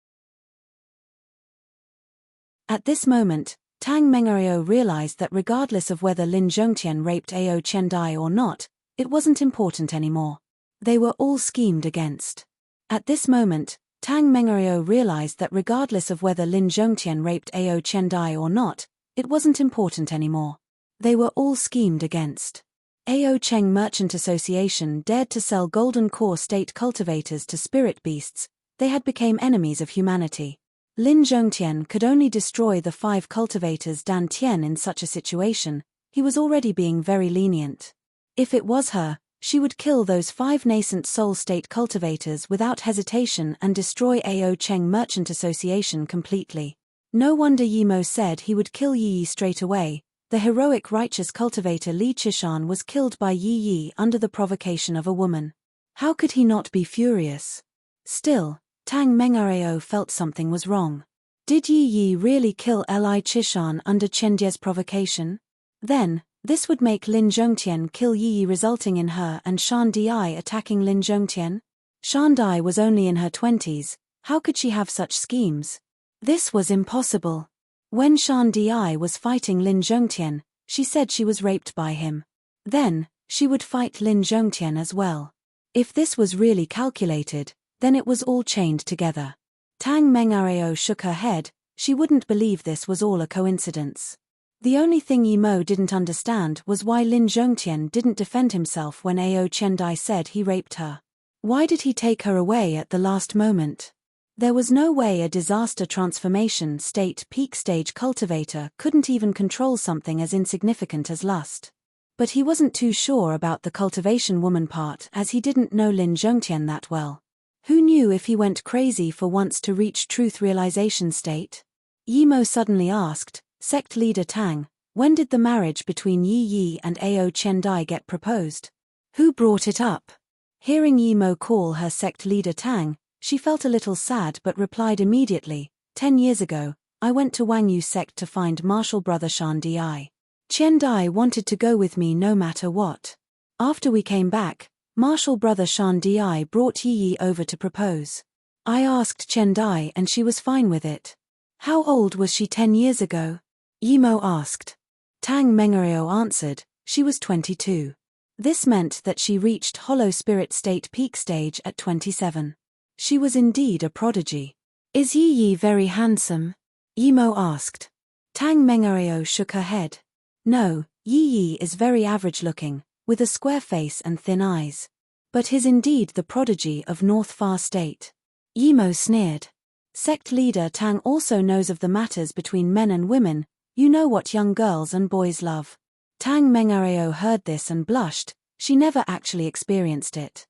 At this moment, Tang Mengareo realized that regardless of whether Lin Zhongtian raped Ao Chendai or not, it wasn't important anymore. They were all schemed against. At this moment, Tang Mengareo realized that regardless of whether Lin Zhongtian raped Ao Chendai or not, it wasn't important anymore. They were all schemed against. Ao Cheng Merchant Association dared to sell golden core state cultivators to spirit beasts. They had become enemies of humanity. Lin Zhongtian could only destroy the 5 cultivators Dan Tian in such a situation. He was already being very lenient. If it was her, she would kill those 5 nascent soul state cultivators without hesitation and destroy Ao Cheng Merchant Association completely. No wonder Yimo said he would kill Yi Yi straight away. The heroic righteous cultivator Li Chishan was killed by Yi Yi under the provocation of a woman. How could he not be furious? Still, Tang Mengareo felt something was wrong. Did Yi Yi really kill Li Chishan under Chendia's provocation? Then, this would make Lin Zhongtian kill Yi Yi, resulting in her and Shan Di attacking Lin Zhongtian. Shan Di was only in her 20s, how could she have such schemes? This was impossible. When Shan Di was fighting Lin Zhongtian, she said she was raped by him. Then, she would fight Lin Zhongtian as well. If this was really calculated, then it was all chained together. Tang Mengareo shook her head, She wouldn't believe this was all a coincidence. The only thing Yi Mo didn't understand was why Lin Zhongtian didn't defend himself when Ao Chendai said he raped her. Why did he take her away at the last moment? There was no way a disaster transformation state peak stage cultivator couldn't even control something as insignificant as lust. But he wasn't too sure about the cultivation woman part as he didn't know Lin Zhongtian that well. Who knew if he went crazy for once to reach truth realization state? Yi Mo suddenly asked, sect leader Tang, when did the marriage between Yi Yi and Ao Chendai get proposed? Who brought it up? Hearing Yi Mo call her sect leader Tang, she felt a little sad but replied immediately, 10 years ago, I went to Wang Yu sect to find martial brother Shan Di. Chendai wanted to go with me no matter what. After we came back, martial brother Shan Di brought Yi Yi over to propose. I asked Chendai and she was fine with it. How old was she 10 years ago? Yi Mo asked. Tang Mengareo answered, she was 22. This meant that she reached hollow spirit state peak stage at 27. She was indeed a prodigy. Is Yi Yi very handsome? Yi Mo asked. Tang Mengareo shook her head. No, Yi Yi is very average looking, with a square face and thin eyes. But he's indeed the prodigy of North Far State. Yi Mo sneered. Sect leader Tang also knows of the matters between men and women, you know what young girls and boys love. Tang Mengareo heard this and blushed, she never actually experienced it.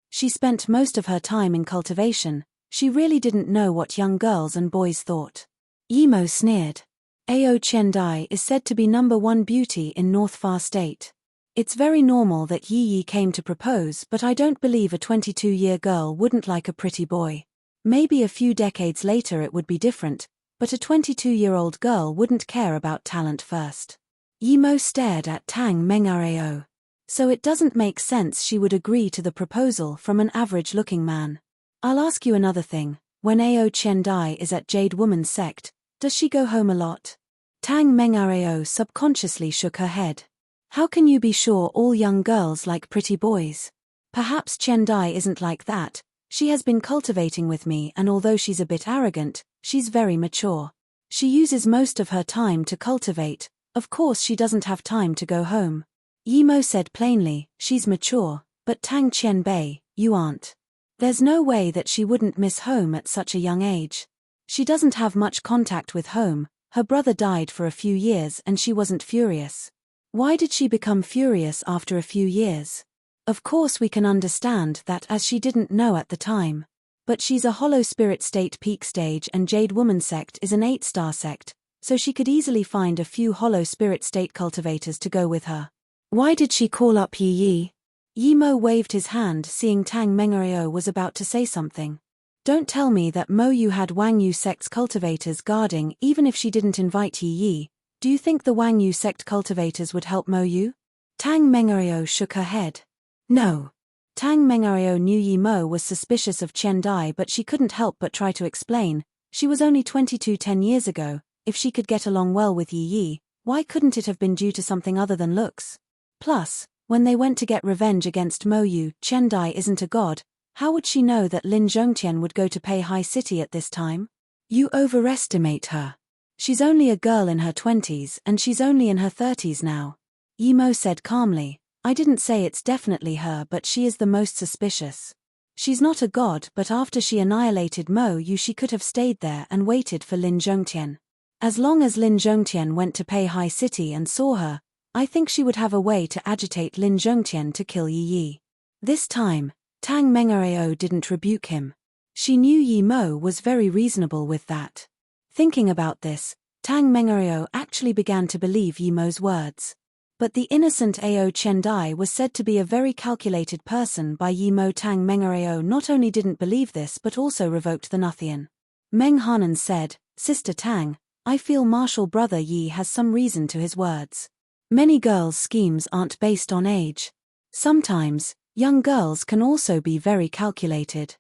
She spent most of her time in cultivation, she really didn't know what young girls and boys thought. Yi Mo sneered. Ao Chendai is said to be #1 beauty in North Far State. It's very normal that Yi Yi came to propose, but I don't believe a 22-year girl wouldn't like a pretty boy. Maybe a few decades later it would be different, but a 22-year-old girl wouldn't care about talent first. Yi Mo stared at Tang Mengareo. So it doesn't make sense she would agree to the proposal from an average-looking man. I'll ask you another thing, when Ao Chendai is at Jade Woman's sect, does she go home a lot? Tang Mengareo subconsciously shook her head. How can you be sure all young girls like pretty boys? Perhaps Chendai isn't like that, she has been cultivating with me and although she's a bit arrogant, she's very mature. She uses most of her time to cultivate, of course she doesn't have time to go home. Yi Mo said plainly, she's mature, but Tang Qianbei, you aren't. There's no way that she wouldn't miss home at such a young age. She doesn't have much contact with home, her brother died for a few years and she wasn't furious. Why did she become furious after a few years? Of course we can understand that as she didn't know at the time. But she's a hollow spirit state peak stage and Jade Woman sect is an 8-star sect, so she could easily find a few hollow spirit state cultivators to go with her. Why did she call up Yi Yi? Yi Mo waved his hand seeing Tang Mengareo was about to say something. Don't tell me that Mo Yu had Wang Yu sect's cultivators guarding even if she didn't invite Yi Yi. Do you think the Wang Yu sect cultivators would help Mo Yu? Tang Mengareo shook her head. No. Tang Mengareo knew Yi Mo was suspicious of Chendai but she couldn't help but try to explain. She was only 22 10 years ago, if she could get along well with Yi Yi, why couldn't it have been due to something other than looks? Plus, when they went to get revenge against Mo Yu, Chendai isn't a god, how would she know that Lin Zhongtian would go to Pei High City at this time? You overestimate her. She's only a girl in her 20s and she's only in her 30s now. Yi Mo said calmly, I didn't say it's definitely her but she is the most suspicious. She's not a god but after she annihilated Mo Yu she could have stayed there and waited for Lin Zhongtian. As long as Lin Zhongtian went to Pei High City and saw her, I think she would have a way to agitate Lin Zhongtian to kill Yi Yi. This time, Tang Mengareo didn't rebuke him. She knew Yi Mo was very reasonable with that. Thinking about this, Tang Mengareo actually began to believe Yi Mo's words. But the innocent Ao Chendai was said to be a very calculated person by Yi Mo. Tang Mengareo not only didn't believe this but also revoked the Nothian. Meng Hanan said, Sister Tang, I feel martial brother Yi has some reason to his words. Many girls' schemes aren't based on age. Sometimes, young girls can also be very calculated.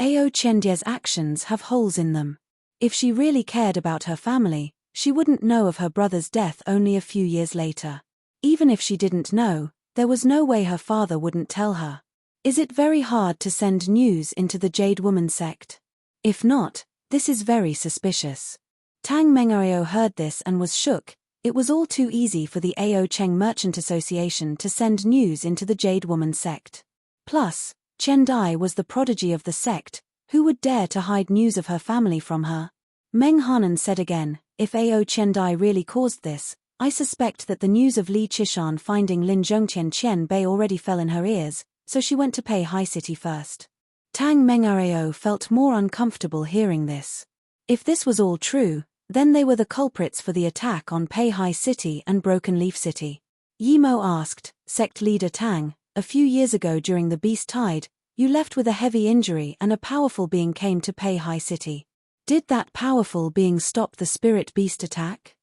Ao Chendie's actions have holes in them. If she really cared about her family, she wouldn't know of her brother's death only a few years later. Even if she didn't know, there was no way her father wouldn't tell her. Is it very hard to send news into the Jade Woman sect? If not, This is very suspicious. Tang Mengareo heard this and was shook. It was all too easy for the Ao Cheng Merchant Association to send news into the Jade Woman sect. Plus, Chen Dai was the prodigy of the sect. Who would dare to hide news of her family from her? Meng Hanan said again, if Ao Chen Dai really caused this, I suspect that the news of Li Chishan finding Lin Zhongtian Qian Bei already fell in her ears, so she went to Pei High City first. Tang Mengareo felt more uncomfortable hearing this. If this was all true, then they were the culprits for the attack on Pei High City and Broken Leaf City. Yimo asked, sect leader Tang, a few years ago during the Beast Tide, you left with a heavy injury and a powerful being came to Pei High City. Did that powerful being stop the spirit beast attack?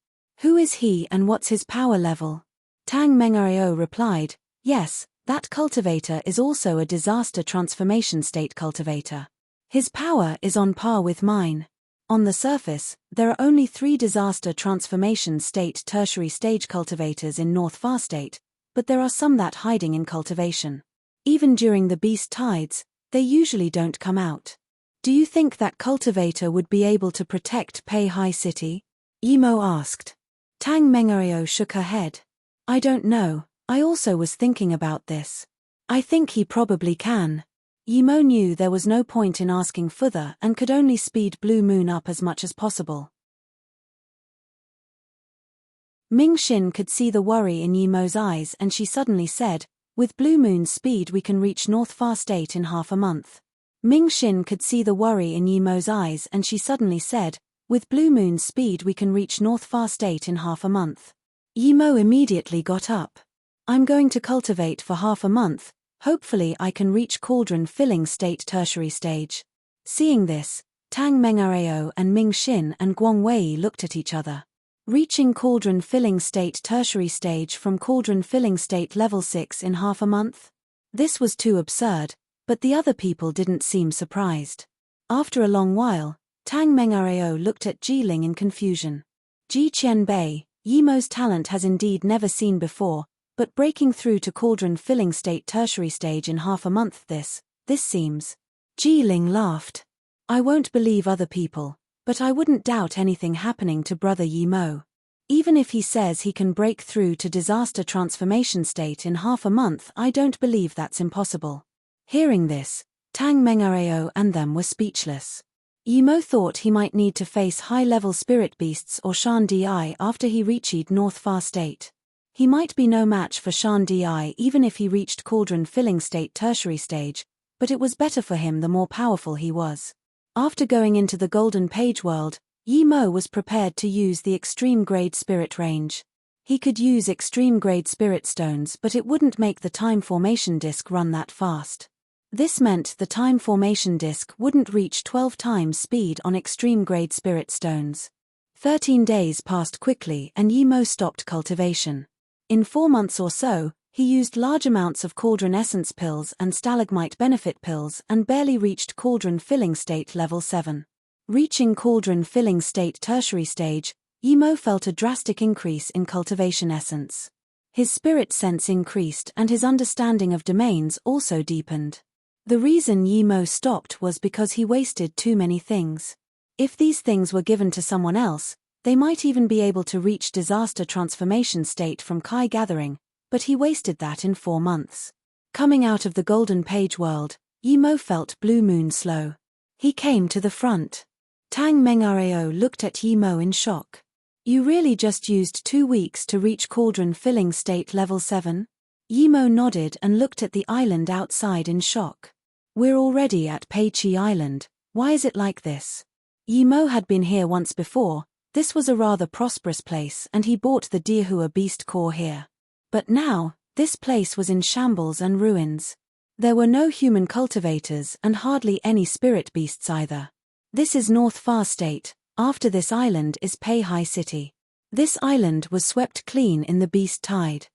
Who is he and what's his power level? Tang Mengareo replied, yes, that cultivator is also a disaster transformation state cultivator. His power is on par with mine. On the surface, there are only 3 disaster transformation state tertiary stage cultivators in North Far State, but there are some that hiding in cultivation. Even during the beast tides, they usually don't come out. Do you think that cultivator would be able to protect Pei High City? Yimo asked. Tang Mengareo shook her head. I don't know, I also was thinking about this. I think he probably can. Yimo knew there was no point in asking further and could only speed Blue Moon up as much as possible. Ming Xin could see the worry in Yimo's eyes and she suddenly said, with Blue Moon's speed we can reach North Far State in half a month. Ming Xin could see the worry in Yimo's eyes and she suddenly said, with Blue Moon's speed we can reach North Far State in half a month. Yimo immediately got up. I'm going to cultivate for half a month, hopefully I can reach Cauldron Filling State tertiary stage. Seeing this, Tang Mengareo and Ming Xin and Guang Wei looked at each other. Reaching Cauldron Filling State tertiary stage from Cauldron Filling State level 6 in half a month? This was too absurd, but the other people didn't seem surprised. After a long while, Tang Mengareo looked at Jiling in confusion. Ji Qianbei, Yimo's talent has indeed never seen before, but breaking through to Cauldron Filling State tertiary stage in half a month this seems. Jiling laughed. I won't believe other people, but I wouldn't doubt anything happening to brother Yimo. Even if he says he can break through to disaster transformation state in half a month, I don't believe that's impossible. Hearing this, Tang Mengareo and them were speechless. Yimo thought he might need to face high-level spirit beasts or Shan Di after he reached North Far State. He might be no match for Shan Di even if he reached Cauldron Filling State tertiary stage, but it was better for him the more powerful he was. After going into the Golden Page world, Yimo was prepared to use the extreme-grade spirit range. He could use extreme-grade spirit stones but it wouldn't make the time formation disk run that fast. This meant the time formation disk wouldn't reach 12 times speed on extreme-grade spirit stones. 13 days passed quickly and Yimo stopped cultivation. In 4 months or so, he used large amounts of Cauldron Essence pills and Stalagmite Benefit pills and barely reached Cauldron Filling State level 7. Reaching Cauldron Filling State tertiary stage, Yimo felt a drastic increase in cultivation essence. His spirit sense increased and his understanding of domains also deepened. The reason Yimo stopped was because he wasted too many things. If these things were given to someone else, they might even be able to reach disaster transformation state from Kai gathering, but he wasted that in 4 months. Coming out of the Golden Page world, Yimo felt Blue Moon slow. He came to the front. Tang Mengareo looked at Yimo in shock. You really just used 2 weeks to reach Cauldron Filling State level 7? Yimo nodded and looked at the island outside in shock. We're already at Peiqi Island, why is it like this? Yimo had been here once before, this was a rather prosperous place and he bought the Dihua beast core here. But now, this place was in shambles and ruins. There were no human cultivators and hardly any spirit beasts either. This is North Far State, after this island is Pei High City. This island was swept clean in the beast tide.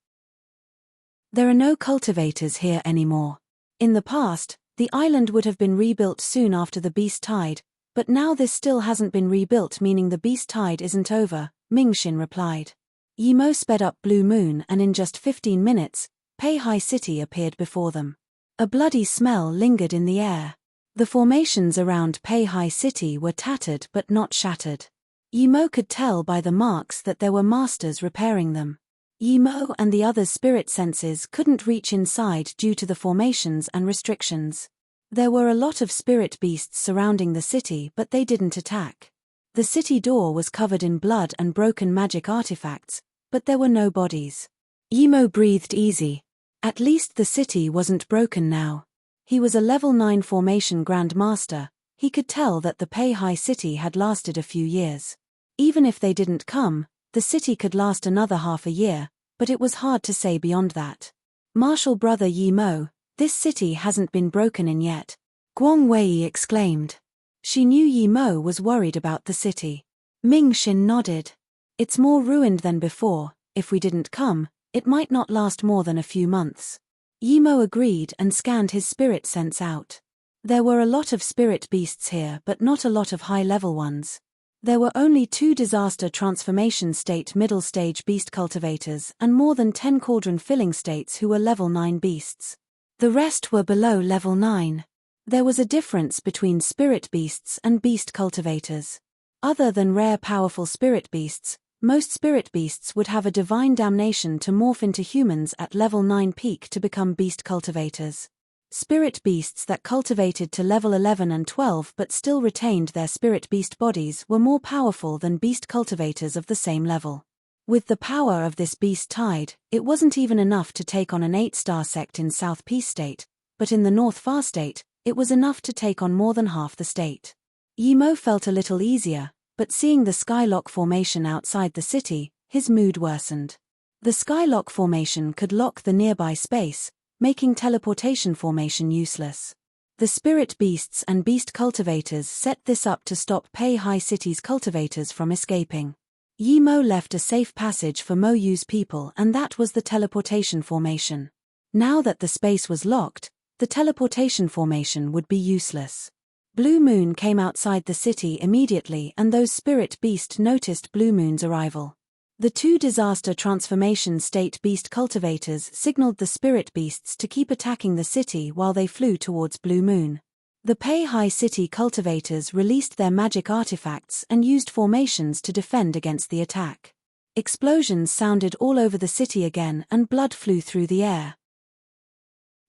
There are no cultivators here anymore. In the past, the island would have been rebuilt soon after the beast tide, but now this still hasn't been rebuilt, meaning the beast tide isn't over, Ming Xin replied. Yimo sped up Blue Moon and in just 15 minutes, Pei High City appeared before them. A bloody smell lingered in the air. The formations around Peihai City were tattered but not shattered. Yimo could tell by the marks that there were masters repairing them. Yimo and the others' spirit senses couldn't reach inside due to the formations and restrictions. There were a lot of spirit beasts surrounding the city, but they didn't attack. The city door was covered in blood and broken magic artifacts, but there were no bodies. Yimo breathed easy. At least the city wasn't broken now. He was a level 9 formation Grand Master. He could tell that the Peihai City had lasted a few years. Even if they didn't come, the city could last another half a year, but it was hard to say beyond that. Martial brother Yimo, this city hasn't been broken in yet. Guang Wei exclaimed. She knew Yimo was worried about the city. Ming Xin nodded. It's more ruined than before. If we didn't come, it might not last more than a few months. Yimo agreed and scanned his spirit sense out. There were a lot of spirit beasts here, but not a lot of high-level ones. There were only 2 disaster transformation state middle stage beast cultivators and more than 10 cauldron filling states who were level 9 beasts. The rest were below level 9. There was a difference between spirit beasts and beast cultivators. Other than rare powerful spirit beasts, most spirit beasts would have a divine damnation to morph into humans at level 9 peak to become beast cultivators. Spirit beasts that cultivated to level 11 and 12 but still retained their spirit beast bodies were more powerful than beast cultivators of the same level. With the power of this beast tide, it wasn't even enough to take on an 8-star sect in South Peace State, but in the North Far State, it was enough to take on more than half the state. Yimo felt a little easier, but seeing the Skylock formation outside the city, his mood worsened. The Skylock formation could lock the nearby space, making teleportation formation useless. The spirit beasts and beast cultivators set this up to stop Peihai City's cultivators from escaping. Yimo left a safe passage for Mo Yu's people, and that was the teleportation formation. Now that the space was locked, the teleportation formation would be useless. Blue Moon came outside the city immediately, and those spirit beasts noticed Blue Moon's arrival. The 2 disaster transformation state beast cultivators signaled the spirit beasts to keep attacking the city while they flew towards Blue Moon. The Peihai City cultivators released their magic artifacts and used formations to defend against the attack. Explosions sounded all over the city again, and blood flew through the air.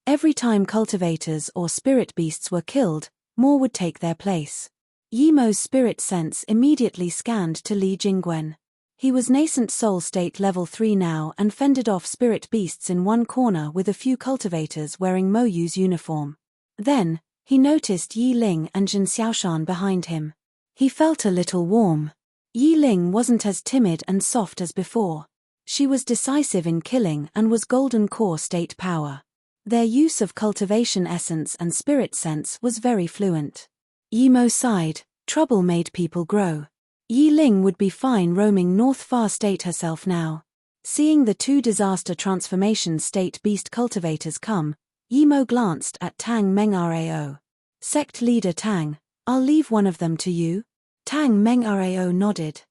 Every time cultivators or spirit beasts were killed, more would take their place. Yimo's spirit sense immediately scanned to Li Jingwen. He was nascent soul state level 3 now and fended off spirit beasts in one corner with a few cultivators wearing Mo Yu's uniform. Then, he noticed Yi Ling and Jin Xiaoshan behind him. He felt a little warm. Yi Ling wasn't as timid and soft as before. She was decisive in killing and was golden core state power. Their use of cultivation essence and spirit sense was very fluent. Yimo sighed. Trouble made people grow. Yi Ling would be fine roaming North Far State herself now. Seeing the 2 disaster transformation state beast cultivators come, Yimo glanced at Tang Meng Rao. Sect leader Tang, I'll leave one of them to you. Tang Meng Rao nodded.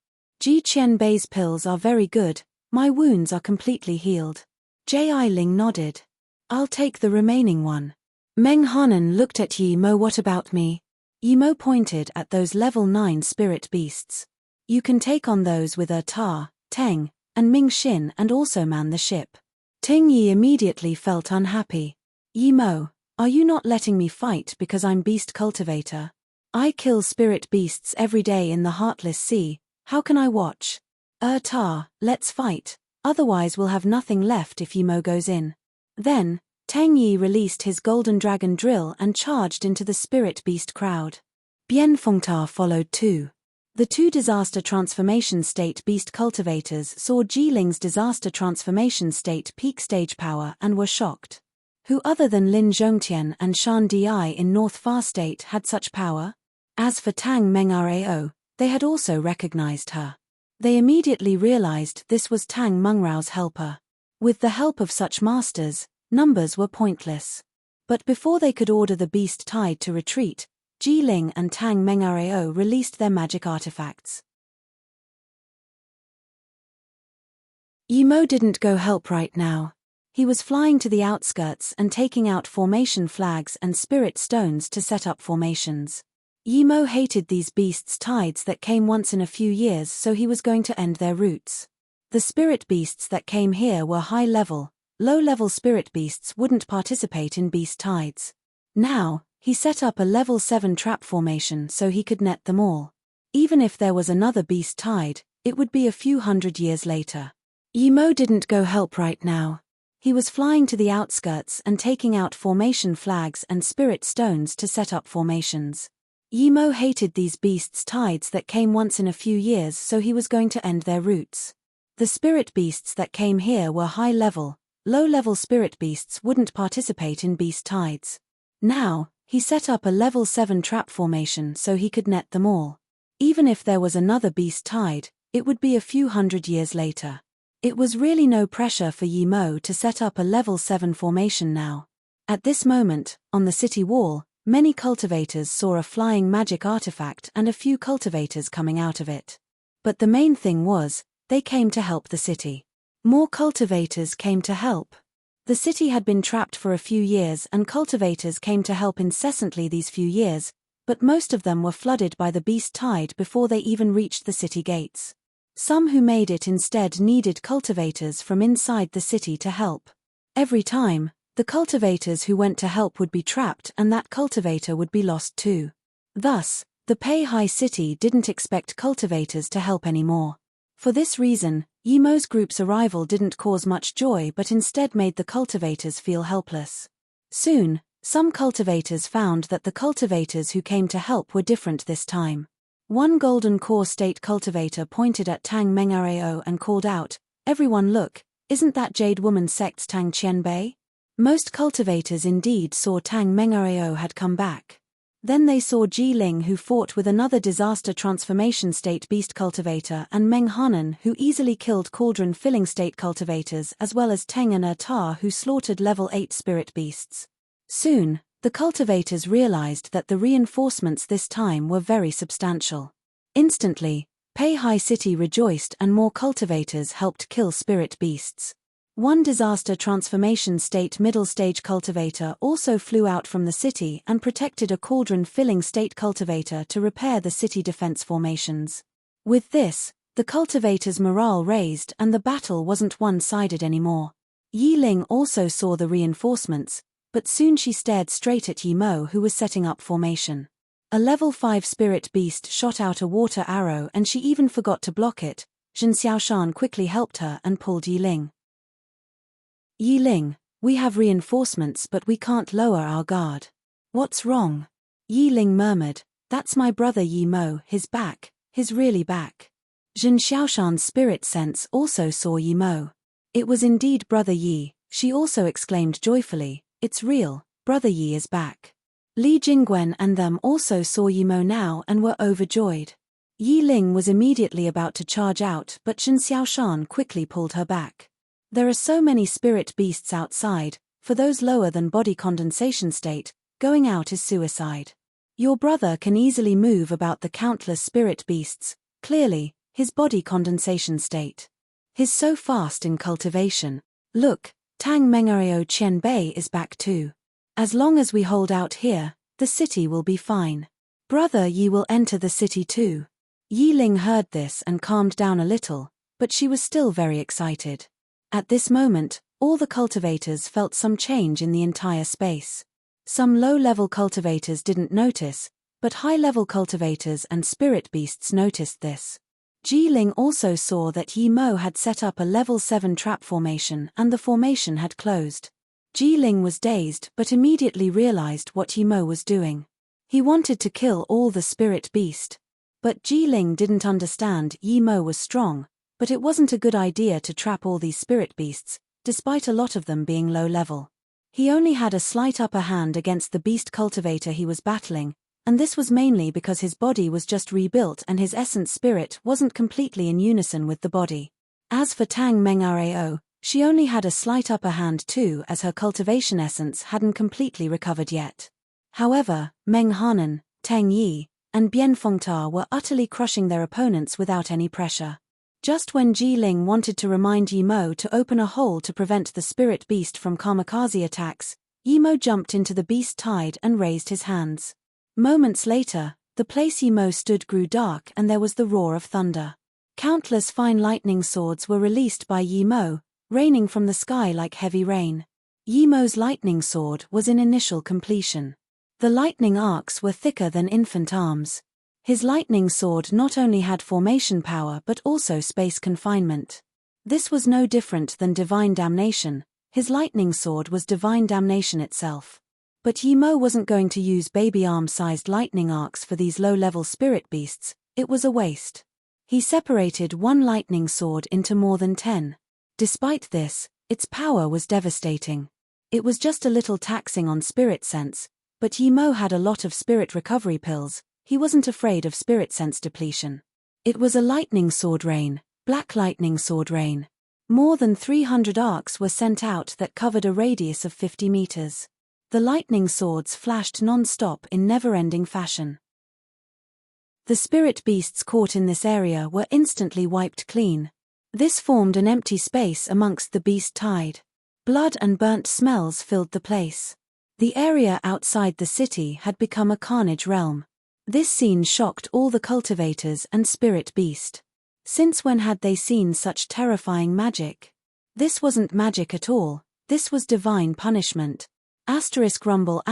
Ji Qianbei's pills are very good, my wounds are completely healed. Ji Ling nodded. I'll take the remaining one. Meng Hanan looked at Yimo. What about me? Yimo pointed at those level 9 spirit beasts. You can take on those with Ta, Teng, and Ming Xin and also man the ship. Ting Yi immediately felt unhappy. Yimo, are you not letting me fight because I'm beast cultivator? I kill spirit beasts every day in the Heartless Sea, how can I watch? Ta, let's fight, otherwise we'll have nothing left if Yimo goes in. Then, Teng Yi released his golden dragon drill and charged into the spirit beast crowd. Bian Fengta followed too. The 2 disaster transformation state beast cultivators saw Ji Ling's disaster transformation state peak stage power and were shocked. Who other than Lin Zhongtian and Shan Di in North Far State had such power? As for Tang Meng Rao, they had also recognized her. They immediately realized this was Tang Mengrao's helper. With the help of such masters, numbers were pointless. But before they could order the beast tide to retreat, Ji Ling and Tang Meng Rao released their magic artifacts. Yimo didn't go help right now. He was flying to the outskirts and taking out formation flags and spirit stones to set up formations. Yimo hated these beasts' tides that came once in a few years, so he was going to end their roots. The spirit beasts that came here were high-level. Low-level spirit beasts wouldn't participate in beast tides. Now, he set up a level 7 trap formation so he could net them all. Even if there was another beast tide, it would be a few hundred years later. Yimo didn't go help right now. He was flying to the outskirts and taking out formation flags and spirit stones to set up formations. Yimo hated these beasts' tides that came once in a few years, so he was going to end their roots. The spirit beasts that came here were high-level. Low-level spirit beasts wouldn't participate in beast tides. Now, he set up a level 7 trap formation so he could net them all. Even if there was another beast tide, it would be a few hundred years later. It was really no pressure for Yimo to set up a level 7 formation now. At this moment, on the city wall, many cultivators saw a flying magic artifact and a few cultivators coming out of it. But the main thing was, they came to help the city. More cultivators came to help. The city had been trapped for a few years and cultivators came to help incessantly these few years, but most of them were flooded by the beast tide before they even reached the city gates. Some who made it instead needed cultivators from inside the city to help. Every time, the cultivators who went to help would be trapped and that cultivator would be lost too. Thus, the Peihai city didn't expect cultivators to help anymore. For this reason, Yimo's group's arrival didn't cause much joy but instead made the cultivators feel helpless. Soon, some cultivators found that the cultivators who came to help were different this time. One golden core state cultivator pointed at Tang Mengareo and called out, "Everyone look, isn't that Jade Woman sect's Tang Qianbei?" Most cultivators indeed saw Tang Mengareo had come back. Then they saw Ji Ling, who fought with another disaster transformation state beast cultivator, and Meng Hanan, who easily killed cauldron filling state cultivators, as well as Teng and Ertar, who slaughtered level 8 spirit beasts. Soon, the cultivators realized that the reinforcements this time were very substantial. Instantly, Peihai City rejoiced and more cultivators helped kill spirit beasts. One disaster transformation state middle stage cultivator also flew out from the city and protected a cauldron filling state cultivator to repair the city defense formations. With this, the cultivators' morale raised and the battle wasn't one-sided anymore. Yi Ling also saw the reinforcements, but soon she stared straight at Yimo, who was setting up formation. A level 5 spirit beast shot out a water arrow and she even forgot to block it. Zhen Xiaoshan quickly helped her and pulled Yi Ling. "Yi Ling, we have reinforcements but we can't lower our guard." "What's wrong?" Yi Ling murmured. "That's my brother Yimo, his back, he's really back." Zhen Xiaoshan's spirit sense also saw Yimo. It was indeed Brother Yi, she also exclaimed joyfully. "It's real, Brother Yi is back." Li Jingwen and them also saw Yimo now and were overjoyed. Yi Ling was immediately about to charge out but Zhen Xiaoshan quickly pulled her back. There are so many spirit beasts outside, for those lower than body condensation state, going out is suicide. Your brother can easily move about the countless spirit beasts, clearly, his body condensation state. He's so fast in cultivation. Look, Tang Mengareo Qianbei is back too. As long as we hold out here, the city will be fine. Brother Yi will enter the city too. Yi Ling heard this and calmed down a little, but she was still very excited. At this moment, all the cultivators felt some change in the entire space. Some low-level cultivators didn't notice, but high-level cultivators and spirit beasts noticed this. Ji Ling also saw that Yimo had set up a level 7 trap formation and the formation had closed. Ji Ling was dazed but immediately realized what Yimo was doing. He wanted to kill all the spirit beast. But Ji Ling didn't understand Yimo was strong, but it wasn't a good idea to trap all these spirit beasts, despite a lot of them being low level. He only had a slight upper hand against the beast cultivator he was battling, and this was mainly because his body was just rebuilt and his essence spirit wasn't completely in unison with the body. As for Tang Mengareo, she only had a slight upper hand too, as her cultivation essence hadn't completely recovered yet. However, Meng Hanan, Teng Yi, and Bian Fengta were utterly crushing their opponents without any pressure. Just when Ji Ling wanted to remind Yimo to open a hole to prevent the spirit beast from kamikaze attacks, Yimo jumped into the beast tide and raised his hands. Moments later, the place Yimo stood grew dark and there was the roar of thunder. Countless fine lightning swords were released by Yimo, raining from the sky like heavy rain. Yimo's lightning sword was in initial completion. The lightning arcs were thicker than infant arms. His lightning sword not only had formation power but also space confinement. This was no different than divine damnation. His lightning sword was divine damnation itself. But Yimo wasn't going to use baby arm-sized lightning arcs for these low-level spirit beasts. It was a waste. He separated one lightning sword into more than 10. Despite this, its power was devastating. It was just a little taxing on spirit sense, but Yimo had a lot of spirit recovery pills. He wasn't afraid of spirit sense depletion. It was a lightning sword rain, black lightning sword rain. More than 300 arcs were sent out that covered a radius of 50 meters. The lightning swords flashed non-stop in never-ending fashion. The spirit beasts caught in this area were instantly wiped clean. This formed an empty space amongst the beast tide. Blood and burnt smells filled the place. The area outside the city had become a carnage realm. This scene shocked all the cultivators and spirit beast. Since when had they seen such terrifying magic? This wasn't magic at all, this was divine punishment. Rumble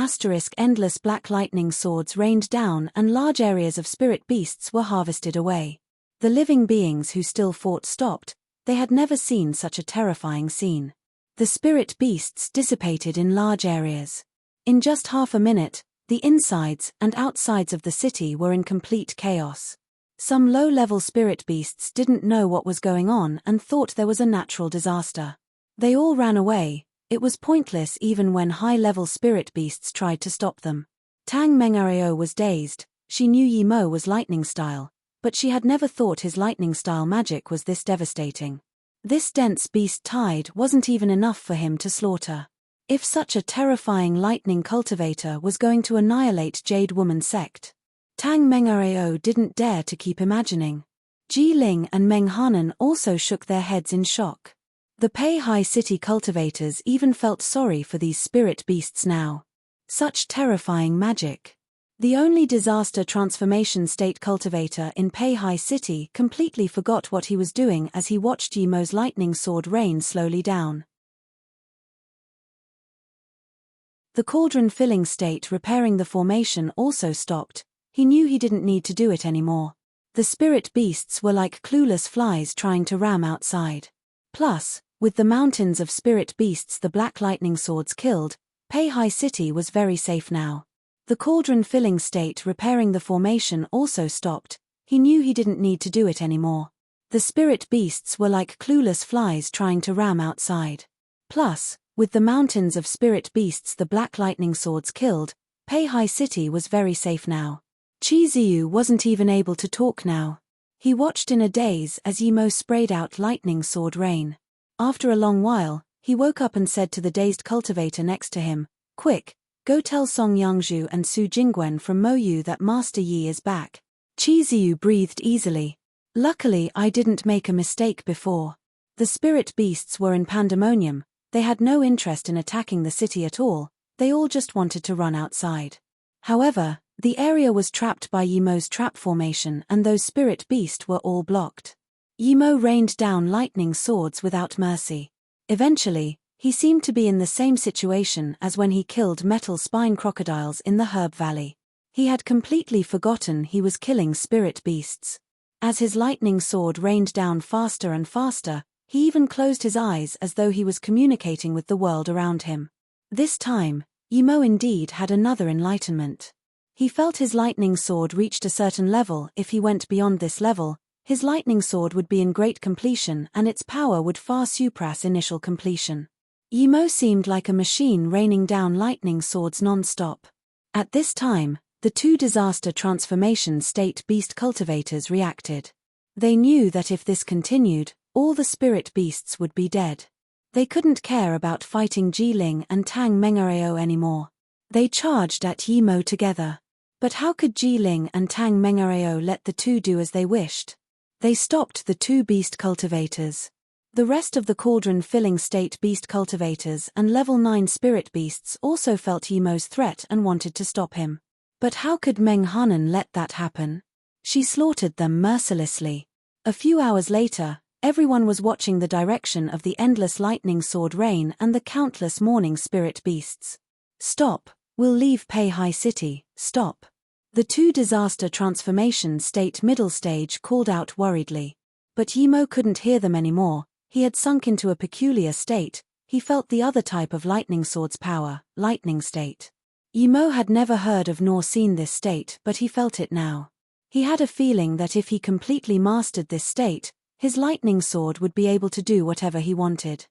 endless black lightning swords rained down and large areas of spirit beasts were harvested away. The living beings who still fought stopped. They had never seen such a terrifying scene. The spirit beasts dissipated in large areas. In just half a minute, the insides and outsides of the city were in complete chaos. Some low-level spirit beasts didn't know what was going on and thought there was a natural disaster. They all ran away. It was pointless even when high-level spirit beasts tried to stop them. Tang Mengareo was dazed. She knew Yimo was lightning style, but she had never thought his lightning style magic was this devastating. This dense beast tide wasn't even enough for him to slaughter. If such a terrifying lightning cultivator was going to annihilate Jade Woman sect, Tang Mengareo didn't dare to keep imagining. Ji Ling and Meng Hanan also shook their heads in shock. The Peihai city cultivators even felt sorry for these spirit beasts now. Such terrifying magic. The only disaster transformation state cultivator in Peihai city completely forgot what he was doing as he watched Yimo's lightning sword rain slowly down. The cauldron filling state repairing the formation also stopped. He knew he didn't need to do it anymore. The spirit beasts were like clueless flies trying to ram outside. Plus, with the mountains of spirit beasts the black lightning swords killed, Peihai city was very safe now. The cauldron filling state repairing the formation also stopped. He knew he didn't need to do it anymore. The spirit beasts were like clueless flies trying to ram outside. Plus, with the mountains of spirit beasts the black lightning swords killed, Peihai city was very safe now. Chi Ziyu wasn't even able to talk now. He watched in a daze as Yimo sprayed out lightning sword rain. After a long while, he woke up and said to the dazed cultivator next to him, "Quick, go tell Song Yangzhu and Su Jingwen from Mo Yu that Master Yi is back." Chi Ziyu breathed easily. "Luckily I didn't make a mistake before." The spirit beasts were in pandemonium. They had no interest in attacking the city at all, they all just wanted to run outside. However, the area was trapped by Yimo's trap formation and those spirit beasts were all blocked. Yimo rained down lightning swords without mercy. Eventually, he seemed to be in the same situation as when he killed metal spine crocodiles in the Herb Valley. He had completely forgotten he was killing spirit beasts. As his lightning sword rained down faster and faster, he even closed his eyes as though he was communicating with the world around him. This time, Yimo indeed had another enlightenment. He felt his lightning sword reached a certain level. If he went beyond this level, his lightning sword would be in great completion and its power would far surpass initial completion. Yimo seemed like a machine raining down lightning swords non-stop. At this time, the two disaster transformation state beast cultivators reacted. They knew that if this continued, all the spirit beasts would be dead. They couldn't care about fighting Ji Ling and Tang Mengareo anymore. They charged at Yimo together. But how could Ji Ling and Tang Mengareo let the two do as they wished? They stopped the two beast cultivators. The rest of the cauldron-filling state beast cultivators and level 9 spirit beasts also felt Yimo's threat and wanted to stop him. But how could Meng Hanan let that happen? She slaughtered them mercilessly. A few hours later, everyone was watching the direction of the endless lightning sword rain and the countless morning spirit beasts. Stop, we'll leave Peihai City, stop. The two disaster transformation state middle stage called out worriedly. But Yimo couldn't hear them anymore. He had sunk into a peculiar state. He felt the other type of lightning sword's power, lightning state. Yimo had never heard of nor seen this state, but he felt it now. He had a feeling that if he completely mastered this state, his lightning sword would be able to do whatever he wanted.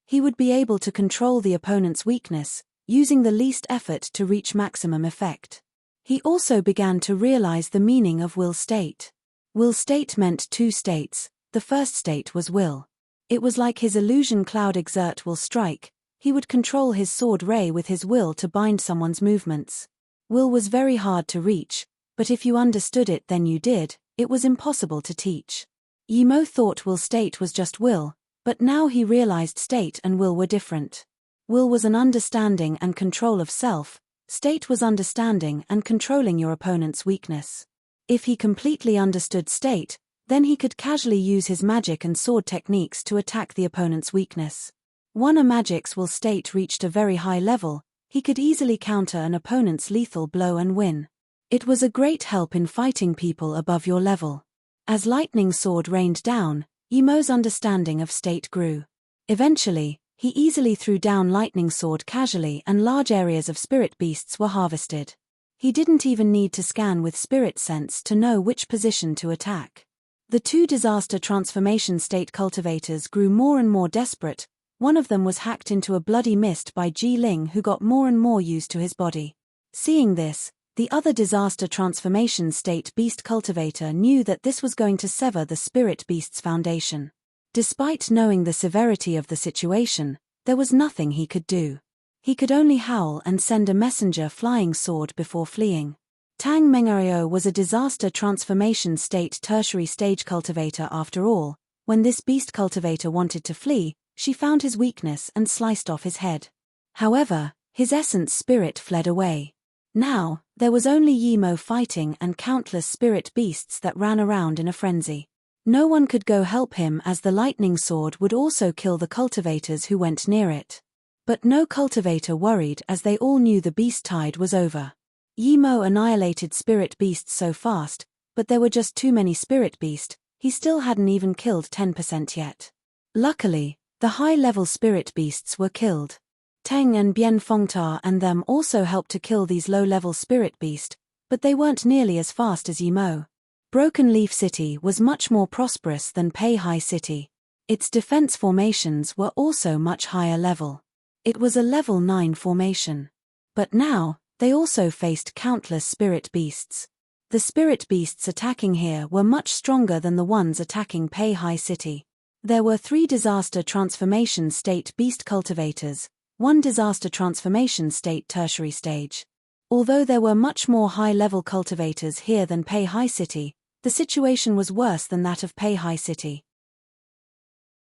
He would be able to control the opponent's weakness, using the least effort to reach maximum effect. He also began to realize the meaning of will state. Will state meant two states. The first state was will. It was like his illusion cloud exert will strike. He would control his sword ray with his will to bind someone's movements. Will was very hard to reach, but if you understood it then you did. It was impossible to teach. Yimo thought will state was just will, but now he realized state and will were different. Will was an understanding and control of self. State was understanding and controlling your opponent's weakness. If he completely understood state, then he could casually use his magic and sword techniques to attack the opponent's weakness. Once a magic's will state reached a very high level, he could easily counter an opponent's lethal blow and win. It was a great help in fighting people above your level. As lightning sword rained down, Yimo's understanding of state grew. Eventually, he easily threw down lightning sword casually and large areas of spirit beasts were harvested. He didn't even need to scan with spirit sense to know which position to attack. The two disaster transformation state cultivators grew more and more desperate. One of them was hacked into a bloody mist by Ji Ling, who got more and more used to his body. Seeing this, the other disaster transformation state beast cultivator knew that this was going to sever the spirit beast's foundation. Despite knowing the severity of the situation, there was nothing he could do. He could only howl and send a messenger flying sword before fleeing. Tang Mengario was a disaster transformation state tertiary stage cultivator after all. When this beast cultivator wanted to flee, she found his weakness and sliced off his head. However, his essence spirit fled away. Now, there was only Yimo fighting and countless spirit beasts that ran around in a frenzy. No one could go help him as the lightning sword would also kill the cultivators who went near it. But no cultivator worried as they all knew the beast tide was over. Yimo annihilated spirit beasts so fast, but there were just too many spirit beasts. He still hadn't even killed 10% yet. Luckily, the high-level spirit beasts were killed. Teng and Bien Fengta and them also helped to kill these low-level spirit beasts, but they weren't nearly as fast as Yimo. Broken Leaf City was much more prosperous than Peihai City. Its defense formations were also much higher level. It was a level 9 formation. But now, they also faced countless spirit beasts. The spirit beasts attacking here were much stronger than the ones attacking Peihai City. There were 3 disaster transformation state beast cultivators, 1 disaster transformation state tertiary stage. Although there were much more high-level cultivators here than Peihai City, the situation was worse than that of Peihai City.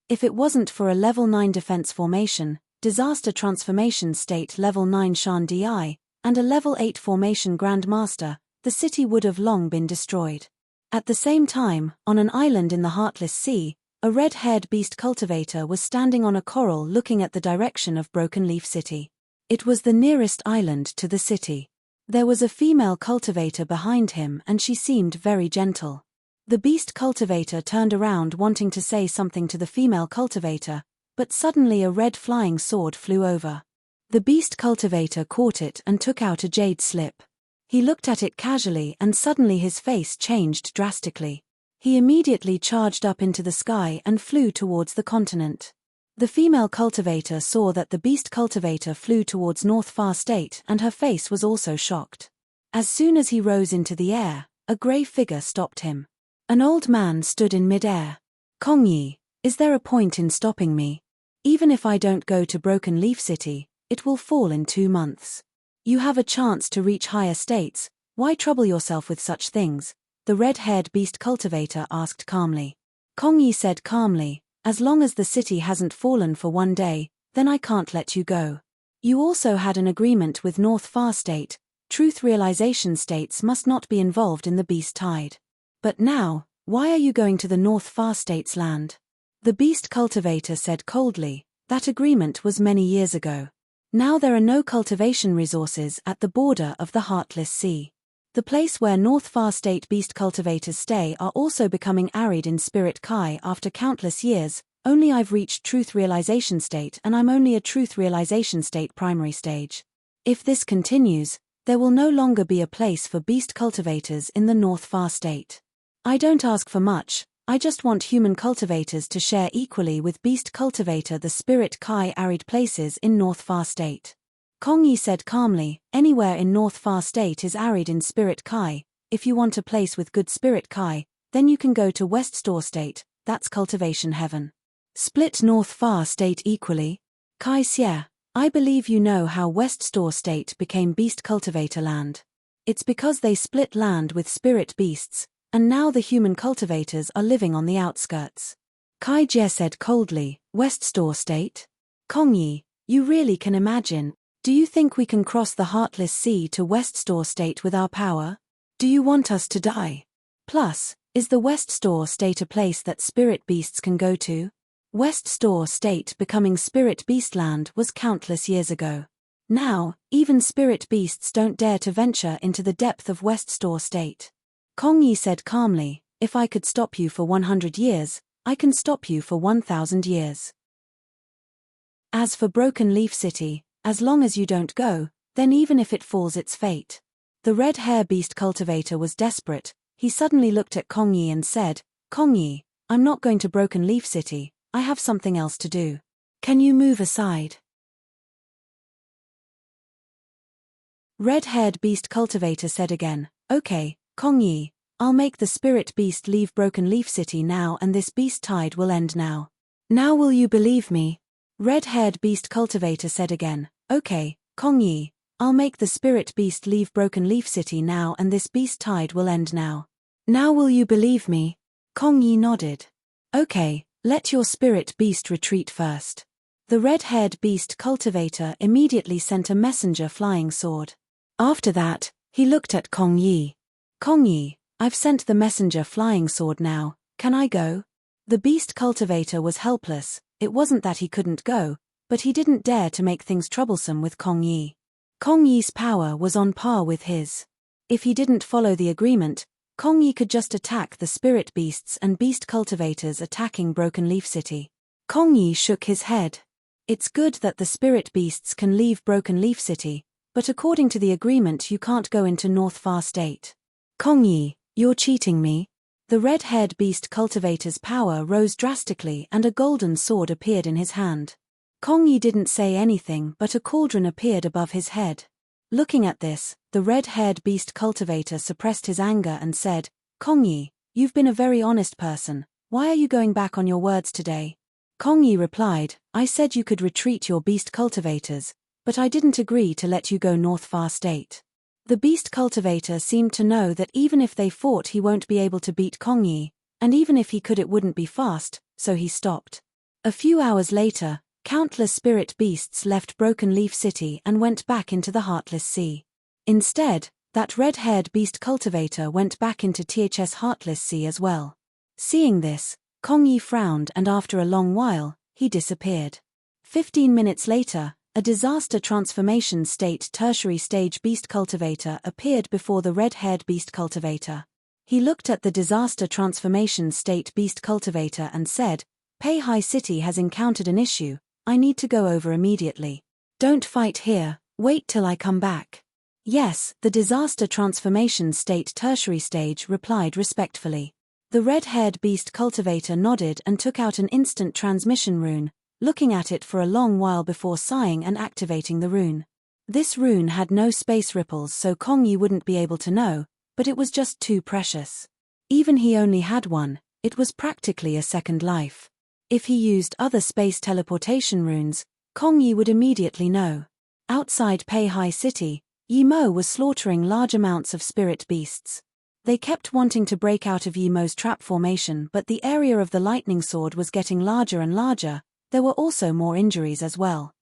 If it wasn't for a level 9 defense formation, disaster transformation state level 9 Shan Di, and a level 8 formation Grandmaster, the city would have long been destroyed. At the same time, on an island in the Heartless Sea, a red-haired beast cultivator was standing on a coral looking at the direction of Broken Leaf City. It was the nearest island to the city. There was a female cultivator behind him and she seemed very gentle. The beast cultivator turned around wanting to say something to the female cultivator, but suddenly a red flying sword flew over. The beast cultivator caught it and took out a jade slip. He looked at it casually and suddenly his face changed drastically. He immediately charged up into the sky and flew towards the continent. The female cultivator saw that the beast cultivator flew towards North Far State and her face was also shocked. As soon as he rose into the air, a grey figure stopped him. An old man stood in mid-air. Kongyi, is there a point in stopping me? Even if I don't go to Broken Leaf City, it will fall in 2 months. You have a chance to reach higher states, why trouble yourself with such things? the red-haired beast cultivator asked calmly. Kong Yi said calmly, as long as the city hasn't fallen for one day, then I can't let you go. You also had an agreement with North Far State. Truth realization states must not be involved in the beast tide. But now, why are you going to the North Far State's land? The beast cultivator said coldly, that agreement was many years ago. Now there are no cultivation resources at the border of the Heartless Sea. The place where North Far State beast cultivators stay are also becoming arid in Spirit Kai after countless years. Only I've reached Truth Realization State and I'm only a Truth Realization State primary stage. If this continues, there will no longer be a place for beast cultivators in the North Far State. I don't ask for much, I just want human cultivators to share equally with beast cultivator the Spirit Kai arid places in North Far State. Kong Yi said calmly, anywhere in North Far State is arid in Spirit Kai. If you want a place with good Spirit Kai, then you can go to West Store State, that's cultivation heaven. Split North Far State equally? Kai Xie, I believe you know how West Store State became beast cultivator land. It's because they split land with spirit beasts, and now the human cultivators are living on the outskirts. Kai Jie said coldly, West Store State? Kong Yi, you really can imagine. Do you think we can cross the Heartless Sea to West Store State with our power? Do you want us to die? Plus, is the West Store State a place that spirit beasts can go to? West Store State becoming Spirit Beast land was countless years ago. Now, even spirit beasts don't dare to venture into the depth of West Store State. Kong Yi said calmly, if I could stop you for 100 years, I can stop you for 1,000 years. As for Broken Leaf City, as long as you don't go, then even if it falls its fate. The red hair beast cultivator was desperate. He suddenly looked at Kong Yi and said, Kong Yi, I'm not going to Broken Leaf City, I have something else to do. Can you move aside? Red-haired beast cultivator said again, okay, Kong Yi, I'll make the spirit beast leave Broken Leaf City now and this beast tide will end now. Now will you believe me? Red-haired beast cultivator said again, okay, Kong Yi, I'll make the spirit beast leave Broken Leaf City now and this beast tide will end now. Now will you believe me? Kong Yi nodded. Okay, let your spirit beast retreat first. The red-haired beast cultivator immediately sent a messenger flying sword. After that, he looked at Kong Yi. Kong Yi, I've sent the messenger flying sword now, can I go? The beast cultivator was helpless. It wasn't that he couldn't go, but he didn't dare to make things troublesome with Kong Yi. Kong Yi's power was on par with his. If he didn't follow the agreement, Kong Yi could just attack the spirit beasts and beast cultivators attacking Broken Leaf City. Kong Yi shook his head. It's good that the spirit beasts can leave Broken Leaf City, but according to the agreement you can't go into North Far State. Kong Yi, you're cheating me? The red-haired beast cultivator's power rose drastically and a golden sword appeared in his hand. Kong Yi didn't say anything but a cauldron appeared above his head. Looking at this, the red-haired beast cultivator suppressed his anger and said, Kong Yi, you've been a very honest person, why are you going back on your words today? Kong Yi replied, I said you could retreat your beast cultivators, but I didn't agree to let you go North Far State. The beast cultivator seemed to know that even if they fought he won't be able to beat Kong Yi, and even if he could it wouldn't be fast, so he stopped. A few hours later, countless spirit beasts left Broken Leaf City and went back into the Heartless Sea. Instead, that red-haired beast cultivator went back into THS Heartless Sea as well. Seeing this, Kong Yi frowned and after a long while, he disappeared. 15 minutes later, a disaster transformation state tertiary stage beast cultivator appeared before the red-haired beast cultivator. He looked at the disaster transformation state beast cultivator and said, Peihai City has encountered an issue, I need to go over immediately. Don't fight here, wait till I come back. Yes, the disaster transformation state tertiary stage replied respectfully. The red-haired beast cultivator nodded and took out an instant transmission rune, looking at it for a long while before sighing and activating the rune. This rune had no space ripples so Kong Yi wouldn't be able to know, but it was just too precious. Even he only had one, it was practically a second life. If he used other space teleportation runes, Kong Yi would immediately know. Outside Peihai City, Yi Mo was slaughtering large amounts of spirit beasts. They kept wanting to break out of Yimo's trap formation, but the area of the lightning sword was getting larger and larger. There were also more injuries as well.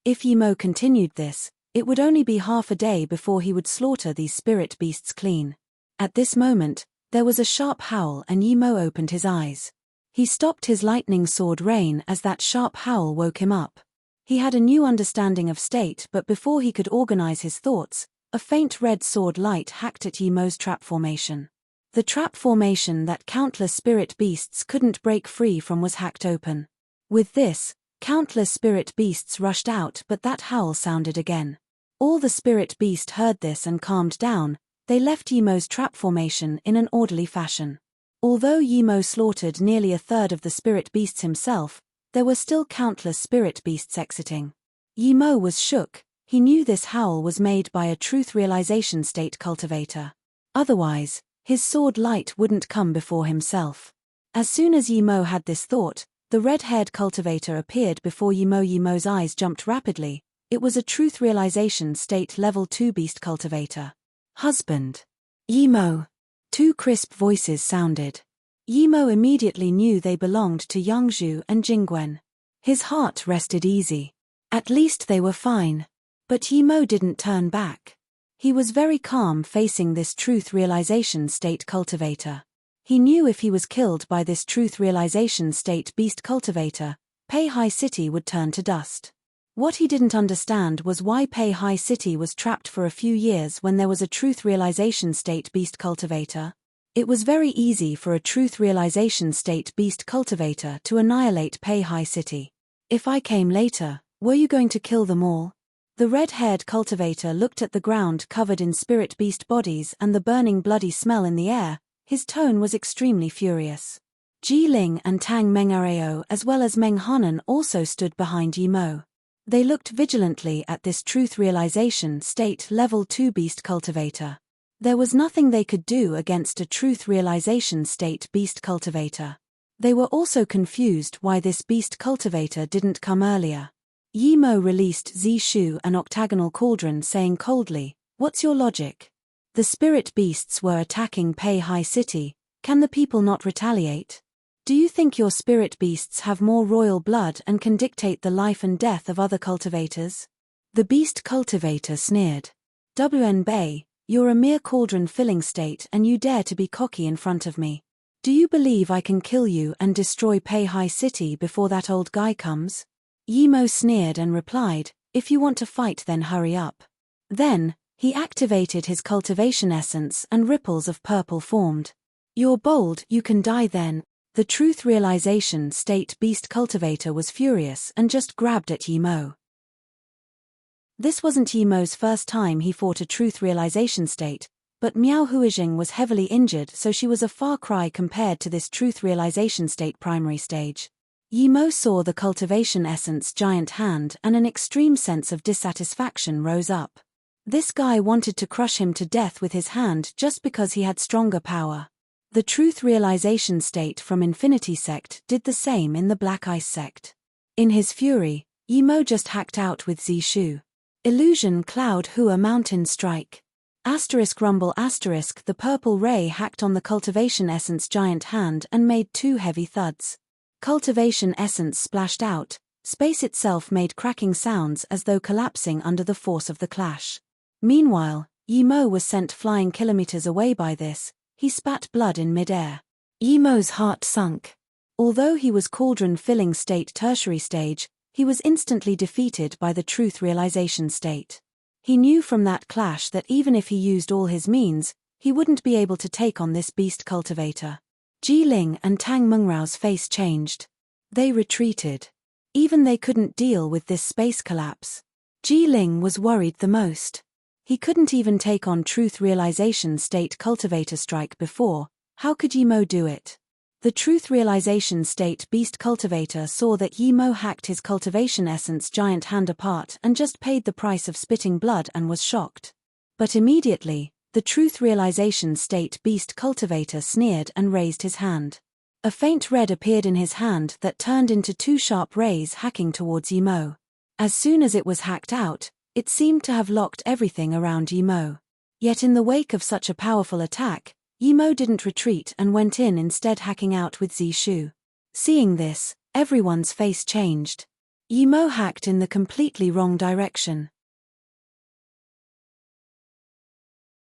If Yimo continued this, it would only be half a day before he would slaughter these spirit beasts clean. At this moment, there was a sharp howl and Yimo opened his eyes. He stopped his lightning sword rain as that sharp howl woke him up. He had a new understanding of state, but before he could organize his thoughts, a faint red sword light hacked at Yimo's trap formation. The trap formation that countless spirit beasts couldn't break free from was hacked open. With this, countless spirit beasts rushed out, but that howl sounded again. All the spirit beast heard this and calmed down. They left Yimo's trap formation in an orderly fashion. Although Yimo slaughtered nearly a third of the spirit beasts himself, there were still countless spirit beasts exiting. Yimo was shook. He knew this howl was made by a truth realization state cultivator. Otherwise, his sword light wouldn't come before himself. As soon as Yimo had this thought, the red-haired cultivator appeared before Yimo. Yimo's eyes jumped rapidly. It was a truth realization state level 2 beast cultivator. Husband. Yimo. Two crisp voices sounded. Yimo immediately knew they belonged to Yangzhu and Jingwen. His heart rested easy. At least they were fine. But Yimo didn't turn back. He was very calm facing this truth realization state cultivator. He knew if he was killed by this truth realization state beast cultivator, Peihai City would turn to dust. What he didn't understand was why Peihai City was trapped for a few years when there was a truth realization state beast cultivator. It was very easy for a truth realization state beast cultivator to annihilate Peihai City. If I came later, were you going to kill them all? The red-haired cultivator looked at the ground covered in spirit beast bodies and the burning bloody smell in the air. His tone was extremely furious. Ji Ling and Tang Mengareo as well as Meng Hanan also stood behind Yimo. They looked vigilantly at this truth realization state level 2 beast cultivator. There was nothing they could do against a truth realization state beast cultivator. They were also confused why this beast cultivator didn't come earlier. Yimo released Zishu an octagonal cauldron saying coldly, "What's your logic? The spirit beasts were attacking Peihai City, can the people not retaliate? Do you think your spirit beasts have more royal blood and can dictate the life and death of other cultivators?" The beast cultivator sneered. "WN Bay, you're a mere cauldron-filling state and you dare to be cocky in front of me. Do you believe I can kill you and destroy Peihai City before that old guy comes?" Yimo sneered and replied, "If you want to fight then hurry up." Then, he activated his cultivation essence and ripples of purple formed. "You're bold, you can die then." The truth realization state beast cultivator was furious and just grabbed at Yimo. This wasn't Yimo's first time he fought a truth realization state, but Miao Huijing was heavily injured, so she was a far cry compared to this truth realization state primary stage. Yimo saw the cultivation essence giant hand and an extreme sense of dissatisfaction rose up. This guy wanted to crush him to death with his hand just because he had stronger power. The truth realization state from Infinity Sect did the same in the Black Ice Sect. In his fury, Yimo just hacked out with Zishu. Illusion Cloud Hua Mountain Strike. Rumble the purple ray hacked on the cultivation essence giant hand and made two heavy thuds. Cultivation essence splashed out, space itself made cracking sounds as though collapsing under the force of the clash. Meanwhile, Yimo was sent flying kilometers away by this. He spat blood in midair. Yimo's heart sunk. Although he was cauldron-filling state tertiary stage, he was instantly defeated by the truth realization state. He knew from that clash that even if he used all his means, he wouldn't be able to take on this beast cultivator. Ji Ling and Tang Mengrao's face changed. They retreated. Even they couldn't deal with this space collapse. Ji Ling was worried the most. He couldn't even take on truth realization state cultivator strike before. How could Yimo do it? The truth realization state beast cultivator saw that Yimo hacked his cultivation essence giant hand apart and just paid the price of spitting blood and was shocked. But immediately, the truth realization state beast cultivator sneered and raised his hand. A faint red appeared in his hand that turned into two sharp rays hacking towards Yimo. As soon as it was hacked out, it seemed to have locked everything around Yimo. Yet in the wake of such a powerful attack, Yimo didn't retreat and went in instead, hacking out with Zishu. Seeing this, everyone's face changed. Yimo hacked in the completely wrong direction.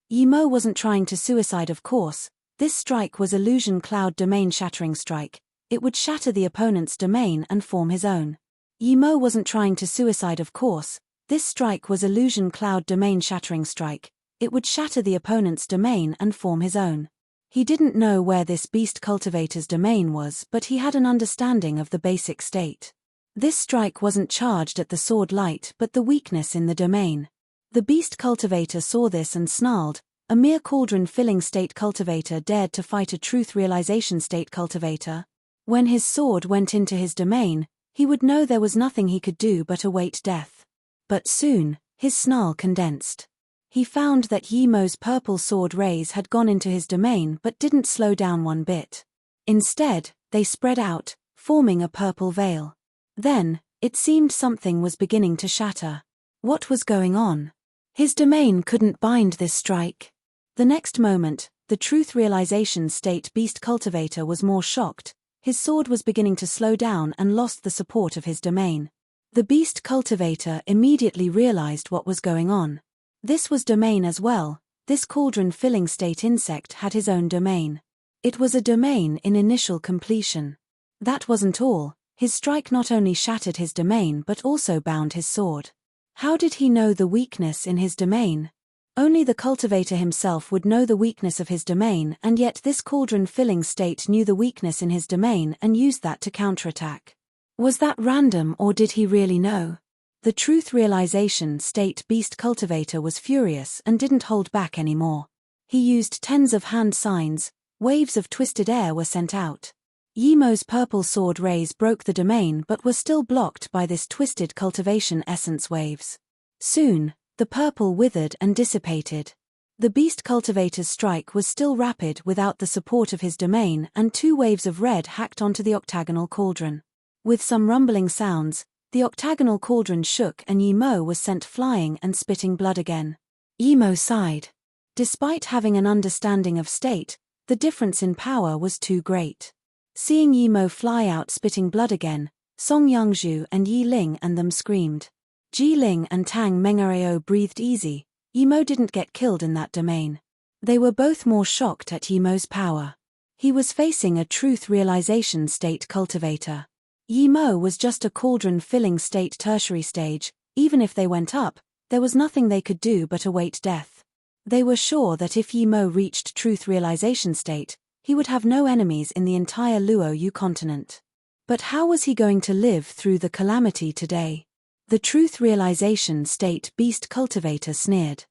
Yimo wasn't trying to suicide, of course. This strike was illusion cloud domain shattering strike. It would shatter the opponent's domain and form his own. Yimo wasn't trying to suicide, of course. This strike was illusion cloud domain shattering strike. It would shatter the opponent's domain and form his own. He didn't know where this beast cultivator's domain was, but he had an understanding of the basic state. This strike wasn't charged at the sword light but the weakness in the domain. The beast cultivator saw this and snarled. A mere cauldron-filling state cultivator dared to fight a truth realization state cultivator. When his sword went into his domain, he would know there was nothing he could do but await death. But soon, his snarl condensed. He found that Yimo's purple sword rays had gone into his domain but didn't slow down one bit. Instead, they spread out, forming a purple veil. Then, it seemed something was beginning to shatter. What was going on? His domain couldn't bind this strike. The next moment, the truth realization state beast cultivator was more shocked. His sword was beginning to slow down and lost the support of his domain. The beast cultivator immediately realized what was going on. This was domain as well. This cauldron-filling state insect had his own domain. It was a domain in initial completion. That wasn't all. His strike not only shattered his domain but also bound his sword. How did he know the weakness in his domain? Only the cultivator himself would know the weakness of his domain, and yet this cauldron-filling state knew the weakness in his domain and used that to counterattack. Was that random, or did he really know? The truth realization state beast cultivator was furious and didn't hold back anymore. He used tens of hand signs. Waves of twisted air were sent out. Yimo's purple sword rays broke the domain but were still blocked by this twisted cultivation essence waves. Soon, the purple withered and dissipated. The beast cultivator's strike was still rapid without the support of his domain, and two waves of red hacked onto the octagonal cauldron. With some rumbling sounds, the octagonal cauldron shook and Yimo was sent flying and spitting blood again. Yimo sighed. Despite having an understanding of state, the difference in power was too great. Seeing Yimo fly out spitting blood again, Song Yangzhu and Yi Ling and them screamed. Ji Ling and Tang Mengareo breathed easy. Yimo didn't get killed in that domain. They were both more shocked at Yimo's power. He was facing a truth realization state cultivator. Yimo was just a cauldron-filling state tertiary stage. Even if they went up, there was nothing they could do but await death. They were sure that if Yimo reached truth realization state, he would have no enemies in the entire Luo Yu continent. But how was he going to live through the calamity today? The truth realization state beast cultivator sneered.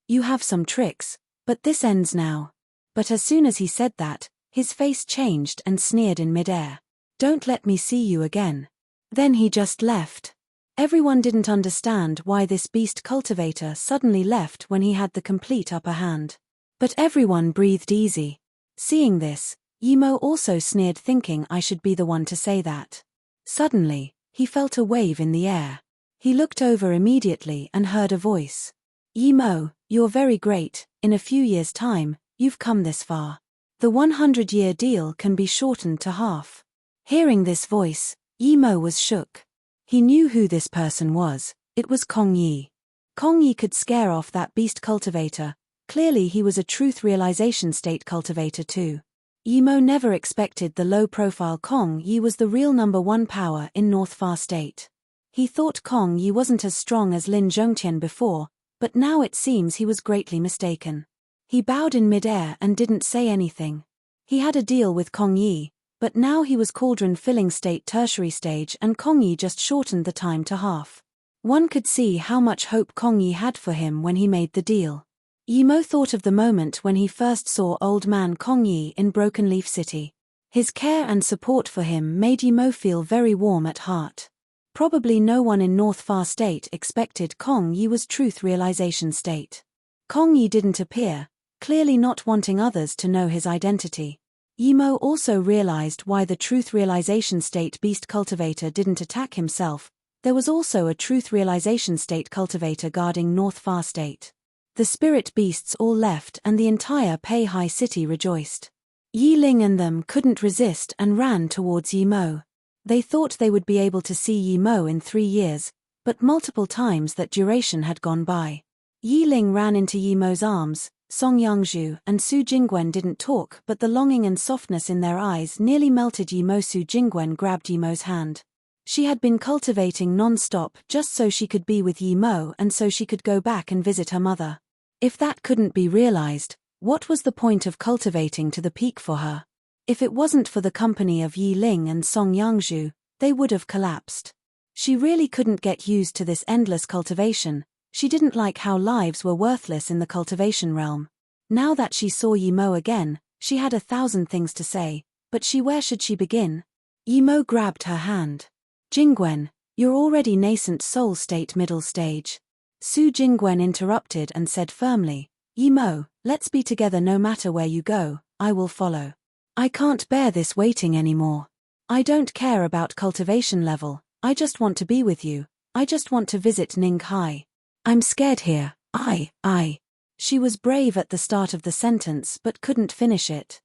You have some tricks, but this ends now. But as soon as he said that, his face changed and sneered in midair. Don't let me see you again. Then he just left. Everyone didn't understand why this beast cultivator suddenly left when he had the complete upper hand. But everyone breathed easy. Seeing this, Yimo also sneered, thinking I should be the one to say that. Suddenly, he felt a wave in the air. He looked over immediately and heard a voice. Yimo, you're very great. In a few years' time, you've come this far. The 100-year deal can be shortened to half. Hearing this voice, Yimo was shook. He knew who this person was. It was Kong Yi. Kong Yi could scare off that beast cultivator. Clearly he was a truth realization state cultivator too. Yimo never expected the low-profile Kong Yi was the real #1 power in North Far State. He thought Kong Yi wasn't as strong as Lin Zhongtian before, but now it seems he was greatly mistaken. He bowed in midair and didn't say anything. He had a deal with Kong Yi, but now he was cauldron-filling state tertiary stage and Kong Yi just shortened the time to half. One could see how much hope Kong Yi had for him when he made the deal. Yimo thought of the moment when he first saw old man Kong Yi in Broken Leaf City. His care and support for him made Yimo feel very warm at heart. Probably no one in North Far State expected Kong Yi was truth realization state. Kong Yi didn't appear, clearly not wanting others to know his identity. Yimo also realized why the truth realization state beast cultivator didn't attack himself. There was also a truth realization state cultivator guarding North Far State. The spirit beasts all left and the entire Peihai city rejoiced. Yi Ling and them couldn't resist and ran towards Yi Mo. They thought they would be able to see Yi Mo in 3 years, but multiple times that duration had gone by. Yi Ling ran into Yi Mo's arms. Song Yangzhu and Su Jingwen didn't talk, but the longing and softness in their eyes nearly melted Yi Mo. Su Jingwen grabbed Yi Mo's hand. She had been cultivating non-stop just so she could be with Yi Mo and so she could go back and visit her mother. If that couldn't be realized, what was the point of cultivating to the peak for her? If it wasn't for the company of Yi Ling and Song Yangzhu, they would have collapsed. She really couldn't get used to this endless cultivation. She didn't like how lives were worthless in the cultivation realm. Now that she saw Yi Mo again, she had 1,000 things to say, but where should she begin? Yi Mo grabbed her hand. Jingwen, you're already nascent soul state middle stage. Su Jingwen interrupted and said firmly, Yi Mo, let's be together no matter where you go, I will follow. I can't bear this waiting anymore. I don't care about cultivation level, I just want to be with you, I just want to visit Ninghai. I'm scared here, I. She was brave at the start of the sentence but couldn't finish it.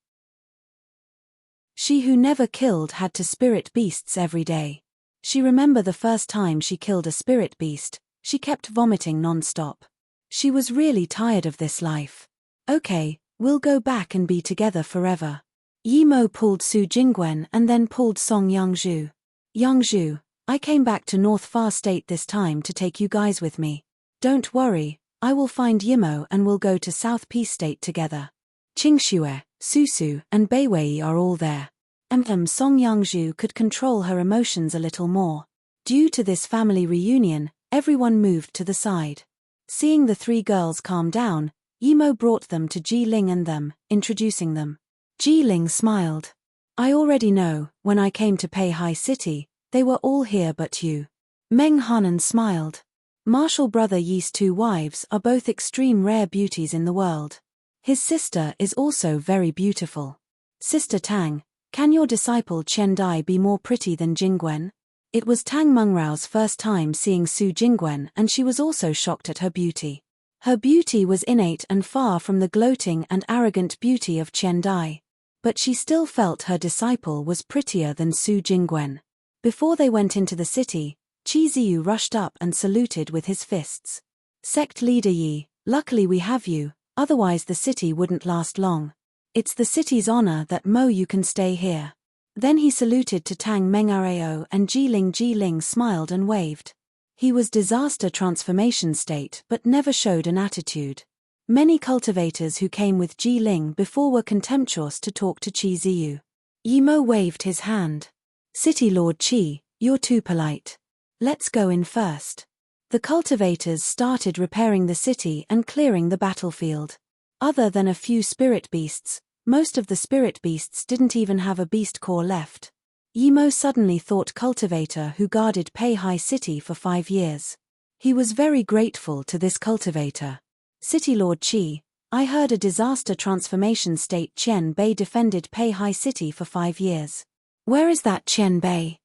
She who never killed had to spirit beasts every day. She remembered the first time she killed a spirit beast, she kept vomiting non-stop. She was really tired of this life. Okay, we'll go back and be together forever. Yi Mo pulled Su Jingwen and then pulled Song Yangzhu. Yangzhu, I came back to North Far State this time to take you guys with me. Don't worry, I will find Yi Mo and we'll go to South Peace State together. Qingxue, Susu, and Beiwei are all there. Song Yangzhu could control her emotions a little more. Due to this family reunion, everyone moved to the side. Seeing the 3 girls calm down, Yi Mo brought them to Ji Ling and them, introducing them. Ji Ling smiled. I already know, when I came to Peihai City, they were all here but you. Meng Hanan smiled. Martial brother Yi's 2 wives are both extreme rare beauties in the world. His sister is also very beautiful. Sister Tang, can your disciple Chen Dai be more pretty than Jingwen? It was Tang Mengrao's first time seeing Su Jingwen and she was also shocked at her beauty. Her beauty was innate and far from the gloating and arrogant beauty of Chen Dai. But she still felt her disciple was prettier than Su Jingwen. Before they went into the city, Qi Ziyu rushed up and saluted with his fists. Sect leader Yi, luckily we have you, otherwise the city wouldn't last long. It's the city's honor that Mo you can stay here. Then he saluted to Tang Mengarao and Ji Ling smiled and waved. He was disaster transformation state but never showed an attitude. Many cultivators who came with Ji Ling before were contemptuous to talk to Qi Ziyu. Yi Mo waved his hand. City Lord Qi, you're too polite. Let's go in first. The cultivators started repairing the city and clearing the battlefield. Other than a few spirit beasts, most of the spirit beasts didn't even have a beast core left. Yi Mo suddenly thought cultivator who guarded Peihai City for 5 years. He was very grateful to this cultivator. City Lord Qi, I heard a disaster transformation state Qian Bei defended Peihai City for 5 years. Where is that Qian Bei?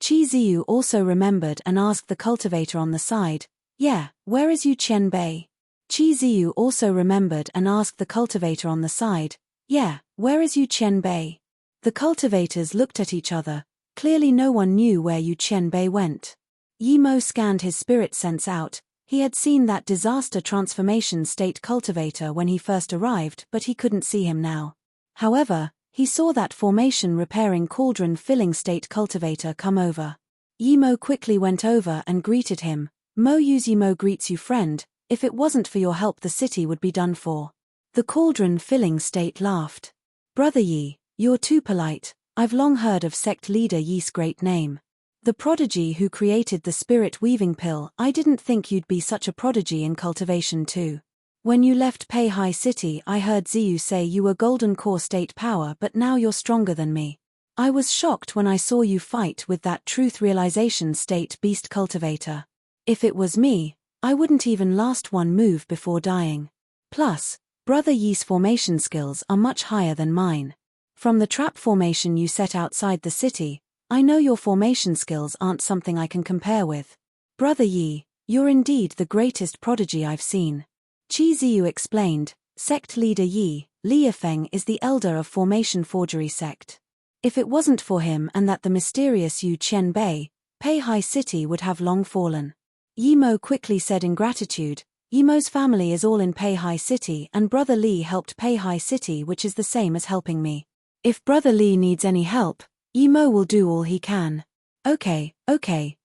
Qi Ziyu also remembered and asked the cultivator on the side, yeah, where is you Qian Bei? Qi Ziyu also remembered and asked the cultivator on the side, yeah, where is you Qian Bei? The cultivators looked at each other, clearly no one knew where Yu Qian Bei went. Yi Mo scanned his spirit sense out, he had seen that disaster transformation state cultivator when he first arrived but he couldn't see him now. However, he saw that formation repairing cauldron filling state cultivator come over. Yi Mo quickly went over and greeted him. Mo Yu's Yi Mo greets you friend, if it wasn't for your help the city would be done for. The cauldron filling state laughed. Brother Yi, you're too polite, I've long heard of sect leader Yi's great name. The prodigy who created the spirit weaving pill, I didn't think you'd be such a prodigy in cultivation too. When you left Peihai City I heard Ziyu say you were golden core state power but now you're stronger than me. I was shocked when I saw you fight with that truth realization state beast cultivator. If it was me, I wouldn't even last one move before dying. Plus, Brother Yi's formation skills are much higher than mine. From the trap formation you set outside the city, I know your formation skills aren't something I can compare with. Brother Yi, You're indeed the greatest prodigy I've seen. Qi Ziyu explained, sect leader Yi, Liafeng is the elder of Formation Forgery sect. If it wasn't for him and that the mysterious Yu Qianbei, Peihai City would have long fallen. Yimo quickly said in gratitude, Yimo's family is all in Peihai City and Brother Li helped Peihai City, which is the same as helping me. If Brother Li needs any help, Yimo will do all he can. Okay,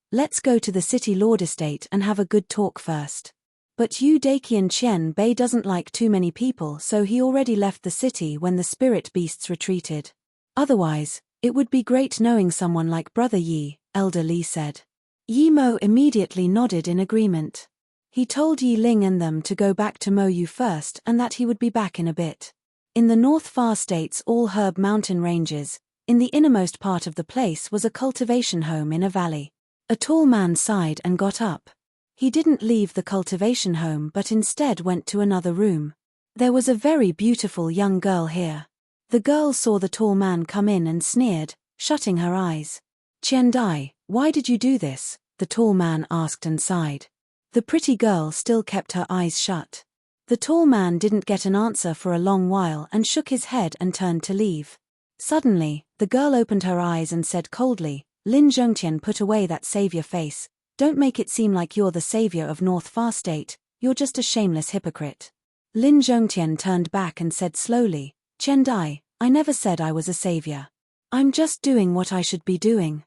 let's go to the City Lord Estate and have a good talk first. But Yu Daqian Qian Bei doesn't like too many people, so he already left the city when the spirit beasts retreated. Otherwise, it would be great knowing someone like Brother Yi, Elder Li said. Yimo immediately nodded in agreement. He told Yi Ling and them to go back to Mo Yu first and that he would be back in a bit. In the North Far State's all-herb mountain ranges, in the innermost part of the place was a cultivation home in a valley. A tall man sighed and got up. He didn't leave the cultivation home but instead went to another room. There was a very beautiful young girl here. The girl saw the tall man come in and sneered, shutting her eyes. Qian Dai, why did you do this? The tall man asked and sighed. The pretty girl still kept her eyes shut. The tall man didn't get an answer for a long while and shook his head and turned to leave. Suddenly, the girl opened her eyes and said coldly, Lin Zhongtian, put away that savior face. Don't make it seem like you're the savior of North Far State, you're just a shameless hypocrite. Lin Zhongtian turned back and said slowly, Qian Dai, I never said I was a savior. I'm just doing what I should be doing.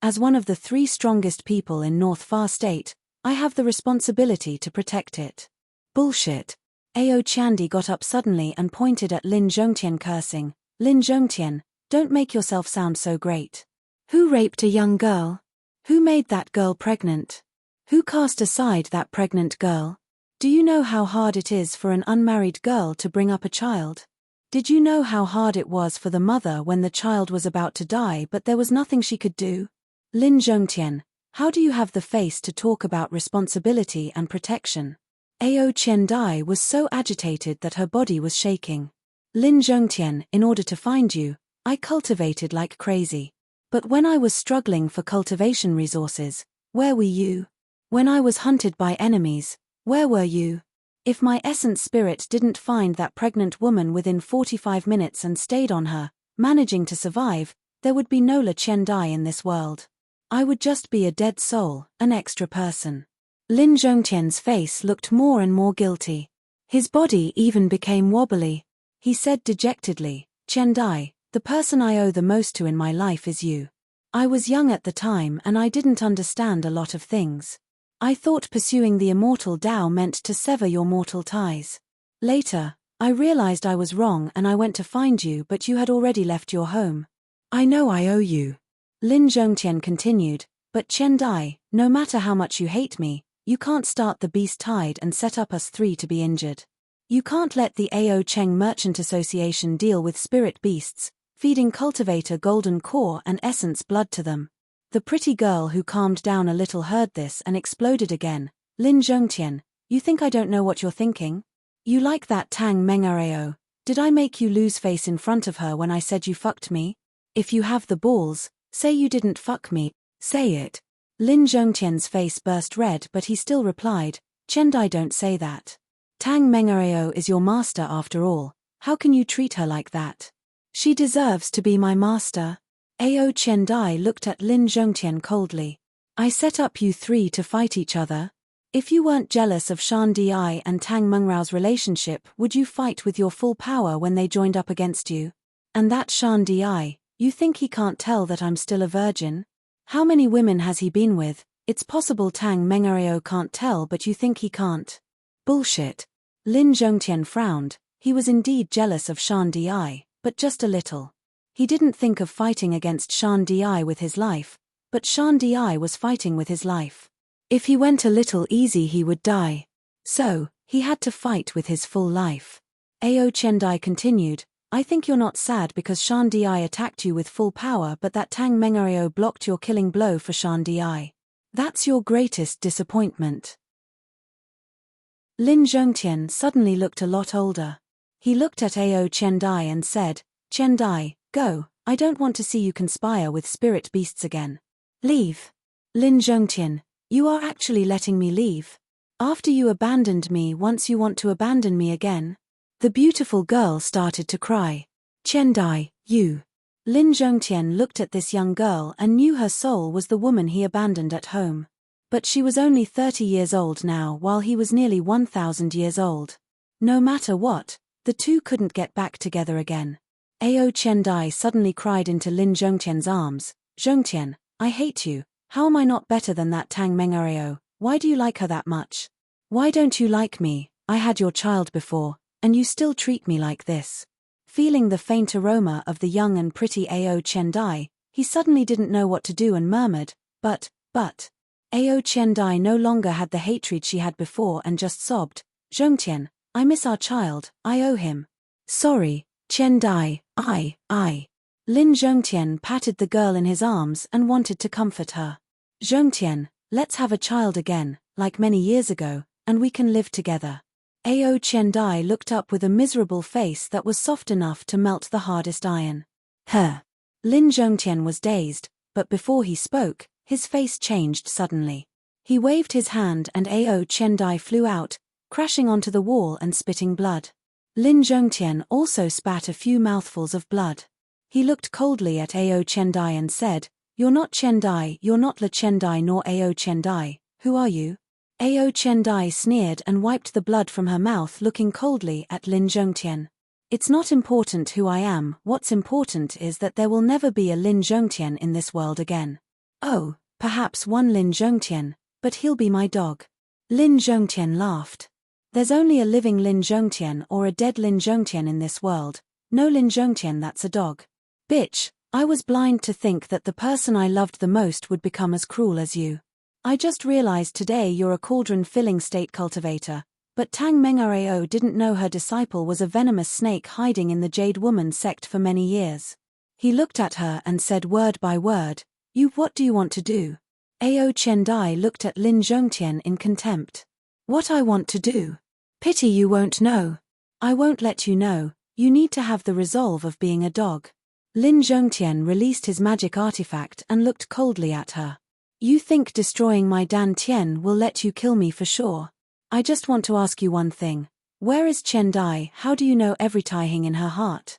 As one of the 3 strongest people in North Far State, I have the responsibility to protect it. Bullshit. Ao Chandi got up suddenly and pointed at Lin Zhongtian, cursing, Lin Zhongtian, don't make yourself sound so great. Who raped a young girl? Who made that girl pregnant? Who cast aside that pregnant girl? Do you know how hard it is for an unmarried girl to bring up a child? Did you know how hard it was for the mother when the child was about to die but there was nothing she could do? Lin Zhongtian, how do you have the face to talk about responsibility and protection? Ao Qian Dai was so agitated that her body was shaking. Lin Zhongtian, in order to find you, I cultivated like crazy. But when I was struggling for cultivation resources, where were you? When I was hunted by enemies, where were you? If my essence spirit didn't find that pregnant woman within 45 minutes and stayed on her, managing to survive, there would be no La Qian Dai in this world. I would just be a dead soul, an extra person. Lin Zhongtian's face looked more and more guilty. His body even became wobbly. He said dejectedly, Qian Dai, the person I owe the most to in my life is you. I was young at the time and I didn't understand a lot of things. I thought pursuing the immortal Tao meant to sever your mortal ties. Later, I realized I was wrong and I went to find you, but you had already left your home. I know I owe you. Lin Zhongtian continued, but Qian Dai, no matter how much you hate me, you can't start the beast tide and set up us 3 to be injured. You can't let the Ao Cheng Merchant Association deal with spirit beasts, feeding cultivator golden core and essence blood to them. The pretty girl who calmed down a little heard this and exploded again. Lin Zhongtian, you think I don't know what you're thinking? You like that Tang Mengareo? Did I make you lose face in front of her when I said you fucked me? If you have the balls, say you didn't fuck me, say it. Lin Zhongtian's face burst red but he still replied, Qian Dai, don't say that. Tang Mengareo is your master after all, how can you treat her like that? She deserves to be my master. Ao Qian Dai looked at Lin Zhongtian coldly. I set up you 3 to fight each other. If you weren't jealous of Shan Di and Tang Mengrao's relationship, would you fight with your full power when they joined up against you? And that Shan Di, you think he can't tell that I'm still a virgin? How many women has he been with? It's possible Tang Mengareo can't tell, but you think he can't? Bullshit. Lin Zhongtian frowned. He was indeed jealous of Shan Di, but just a little. He didn't think of fighting against Shan Di with his life, but Shan Di was fighting with his life. If he went a little easy he would die. So, he had to fight with his full life. Ao Qian Dai continued, I think you're not sad because Shan Di attacked you with full power but that Tang Mengareo blocked your killing blow for Shan Di. That's your greatest disappointment. Lin Zhongtian suddenly looked a lot older. He looked at Ao Qian Dai and said, Qian Dai, go, I don't want to see you conspire with spirit beasts again. Leave. Lin Zhongtian, You are actually letting me leave? After you abandoned me once, you want to abandon me again? The beautiful girl started to cry. Qiandai, you. Lin Zhongtian looked at this young girl and knew her soul was the woman he abandoned at home. But she was only 30 years old now, while he was nearly 1,000 years old. No matter what, the two couldn't get back together again. Ao Qiandai suddenly cried into Lin Zhongtian's arms. Zhongtian, I hate you. How am I not better than that Tang Mengareo? Why do you like her that much? Why don't you like me? I had your child before, and you still treat me like this. Feeling the faint aroma of the young and pretty Ao Qiandai, he suddenly didn't know what to do and murmured, but. Ao Qiandai no longer had the hatred she had before and just sobbed. Zhongtian, I miss our child, I owe him. Sorry, Qiandai, I. Lin Zhongtian patted the girl in his arms and wanted to comfort her. Zhongtian, let's have a child again, like many years ago, and we can live together. Ao Qiandai looked up with a miserable face that was soft enough to melt the hardest iron. Lin Zhongtian was dazed, but before he spoke, his face changed suddenly. He waved his hand and Ao Qiandai flew out, crashing onto the wall and spitting blood. Lin Zhongtian also spat a few mouthfuls of blood. He looked coldly at Ao Qiandai and said, You're not Qiandai, you're not La Qiandai nor Ao Qiandai, who are you? Ao Qiandai sneered and wiped the blood from her mouth, looking coldly at Lin Zhongtian. It's not important who I am, what's important is that there will never be a Lin Zhongtian in this world again. Oh, perhaps one Lin Zhongtian, but he'll be my dog. Lin Zhongtian laughed. There's only a living Lin Zhongtian or a dead Lin Zhongtian in this world, no Lin Zhongtian that's a dog. Bitch, I was blind to think that the person I loved the most would become as cruel as you. I just realized today you're a cauldron-filling state cultivator, but Tang Mengareo didn't know her disciple was a venomous snake hiding in the Jade Woman sect for many years. He looked at her and said word by word, What do you want to do? Ao Qiandai looked at Lin Zhongtian in contempt. What I want to do? Pity you won't know. I won't let you know, you need to have the resolve of being a dog. Lin Zhongtian released his magic artifact and looked coldly at her. You think destroying my Dan Tian will let you kill me for sure? I just want to ask you one thing. Where is Qiandai? How do you know every tying in her heart?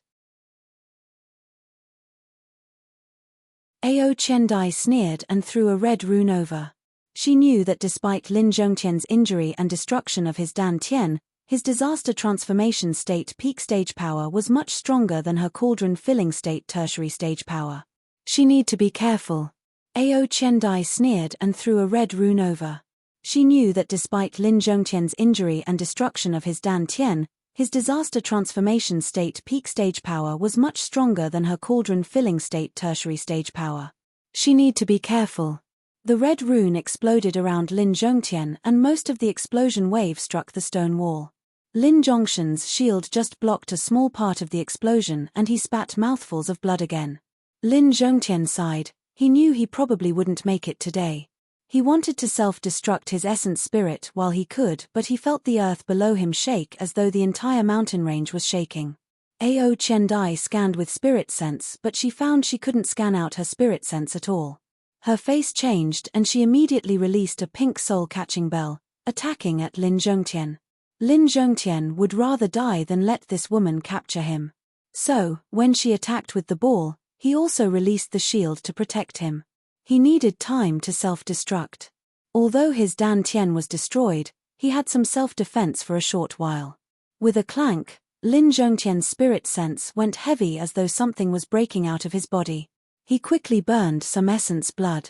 Ao Qiandai sneered and threw a red rune over. She knew that despite Lin Zhongtian's injury and destruction of his Dan Tian, his disaster transformation state peak stage power was much stronger than her cauldron-filling state tertiary stage power. She need to be careful. Ao Qiandai sneered and threw a red rune over. She knew that despite Lin Zhongtian's injury and destruction of his Dan Tian, his disaster transformation state peak stage power was much stronger than her cauldron-filling state tertiary stage power. She need to be careful. The red rune exploded around Lin Zhongtian and most of the explosion wave struck the stone wall. Lin Zhongtian's shield just blocked a small part of the explosion and he spat mouthfuls of blood again. Lin Zhongtian sighed. He knew he probably wouldn't make it today. He wanted to self-destruct his essence spirit while he could, but he felt the earth below him shake as though the entire mountain range was shaking. Ao Qiandai scanned with spirit sense, but she found she couldn't scan out her spirit sense at all. Her face changed and she immediately released a pink soul-catching bell, attacking at Lin Zhongtian. Lin Zhongtian would rather die than let this woman capture him. So, when she attacked with the ball, he also released the shield to protect him. He needed time to self-destruct. Although his Dan Tian was destroyed, he had some self-defense for a short while. With a clank, Lin Zhongtian's spirit sense went heavy as though something was breaking out of his body. He quickly burned some essence blood.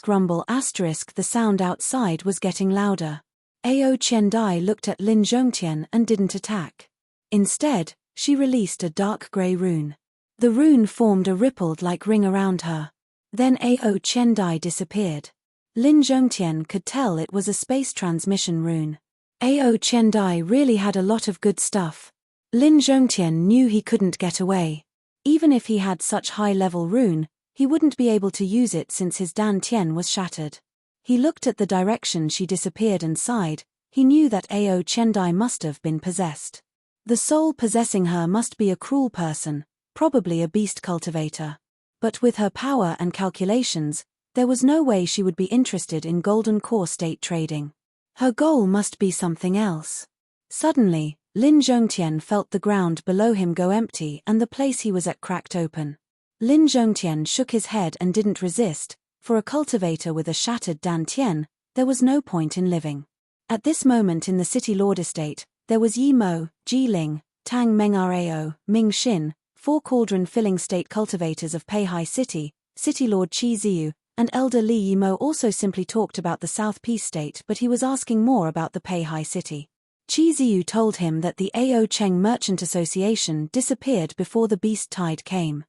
Rumble the sound outside was getting louder. Ao Qiandai looked at Lin Zhongtian and didn't attack. Instead, she released a dark grey rune. The rune formed a rippled-like ring around her. Then Ao Qiandai disappeared. Lin Zhongtian could tell it was a space transmission rune. Ao Qiandai really had a lot of good stuff. Lin Zhongtian knew he couldn't get away. Even if he had such high-level rune, he wouldn't be able to use it since his Dan Tian was shattered. He looked at the direction she disappeared and sighed. He knew that Ao Qiandai must have been possessed. The soul possessing her must be a cruel person, probably a beast cultivator. But with her power and calculations, There was no way she would be interested in golden core state trading. Her goal must be something else. Suddenly, Lin Zhongtian felt the ground below him go empty and the place he was at cracked open. Lin Zhongtian shook his head and didn't resist. For a cultivator with a shattered dantian, there was no point in living. At this moment in the city lord estate, there was Yi Mo, Ji Ling, Tang Mengrao, Ming Xin, 4 cauldron-filling state cultivators of Peihai City, City Lord Qi Ziyu, and Elder Li Yi Mo also simply talked about the South Peace State, but he was asking more about the Peihai City. Qi Ziyu told him that the Ao Cheng Merchant Association disappeared before the beast tide came.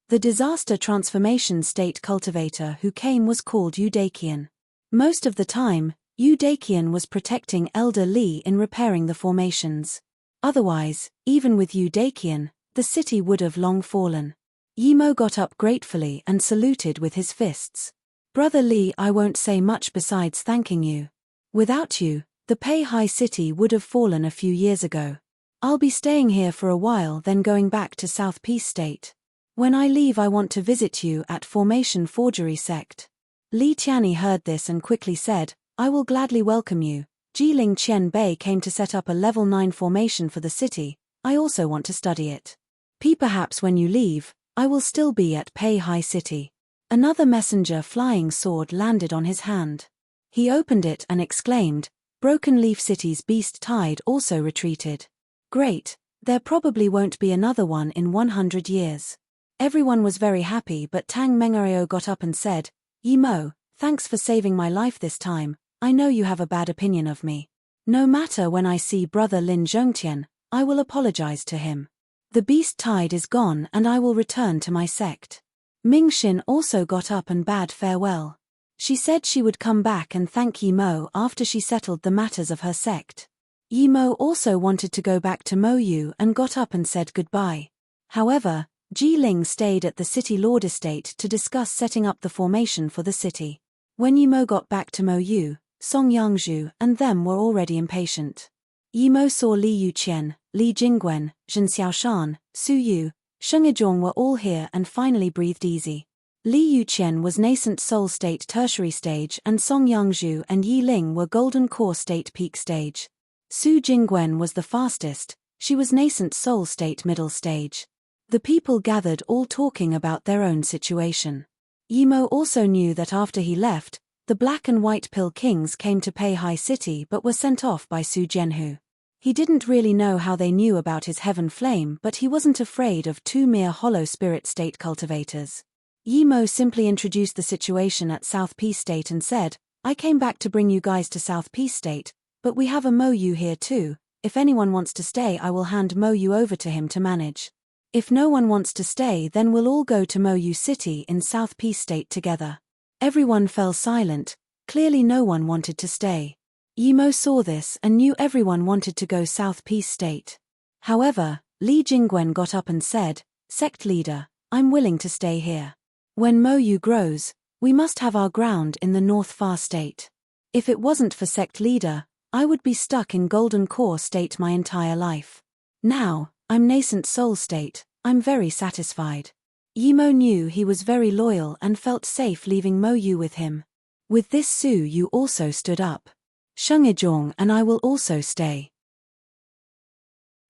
The disaster transformation state cultivator who came was called Eudakian. Most of the time, Eudakian was protecting Elder Li in repairing the formations. Otherwise, even with Eudakian, the city would have long fallen. Yi Mo got up gratefully and saluted with his fists. Brother Li, I won't say much besides thanking you. Without you, the Peihai City would have fallen a few years ago. I'll be staying here for a while, then going back to South Peace State. When I leave, I want to visit you at Formation Forgery Sect. Li Tianyi heard this and quickly said, I will gladly welcome you. Jiling Qian Bei came to set up a level 9 formation for the city. I also want to study it. Perhaps when you leave, I will still be at Peihai City. Another messenger flying sword landed on his hand. He opened it and exclaimed, Broken Leaf City's beast tide also retreated. Great, there probably won't be another one in 100 years. Everyone was very happy, but Tang Mengrao got up and said, Yi Mo, thanks for saving my life this time. I know you have a bad opinion of me. No matter, when I see brother Lin Zhongtian, I will apologize to him. The beast tide is gone and I will return to my sect. Ming Xin also got up and bade farewell. She said she would come back and thank Yi Mo after she settled the matters of her sect. Yi Mo also wanted to go back to Mo Yu and got up and said goodbye. However, Ji Ling stayed at the city lord estate to discuss setting up the formation for the city. When Yi Mo got back to Mo Yu, Song Yangzhu and them were already impatient. Yi Mo saw Li Yuqian, Li Jingwen, Zhen Xiaoshan, Su Yu, Sheng Yizhong were all here and finally breathed easy. Li Yuqian was nascent soul state tertiary stage and Song Yangzhu and Yi Ling were golden core state peak stage. Su Jingwen was the fastest, she was nascent soul state middle stage. The people gathered all talking about their own situation. Yi Mo also knew that after he left, the Black and White Pill Kings came to Peihai City but were sent off by Su Jianhu. He didn't really know how they knew about his heaven flame, but he wasn't afraid of 2 mere hollow spirit state cultivators. Yi Mo simply introduced the situation at South Peace State and said, I came back to bring you guys to South Peace State, but we have a Mo Yu here too. If anyone wants to stay, I will hand Mo Yu over to him to manage. If no one wants to stay, then we'll all go to Mo Yu City in South Peace State together. Everyone fell silent, clearly no one wanted to stay. Yi Mo saw this and knew everyone wanted to go South Peace State. However, Li Jingwen got up and said, Sect leader, I'm willing to stay here. When Mo Yu grows, we must have our ground in the North Far State. If it wasn't for sect leader, I would be stuck in Golden Core State my entire life. Now, I'm nascent soul state, I'm very satisfied. Yi Mo knew he was very loyal and felt safe leaving Mo Yu with him. With this, Su Yu also stood up. Sheng Yizhong and I will also stay.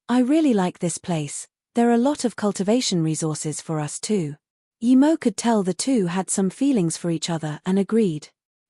I really like this place, there are a lot of cultivation resources for us too. Yi Mo could tell the two had some feelings for each other and agreed.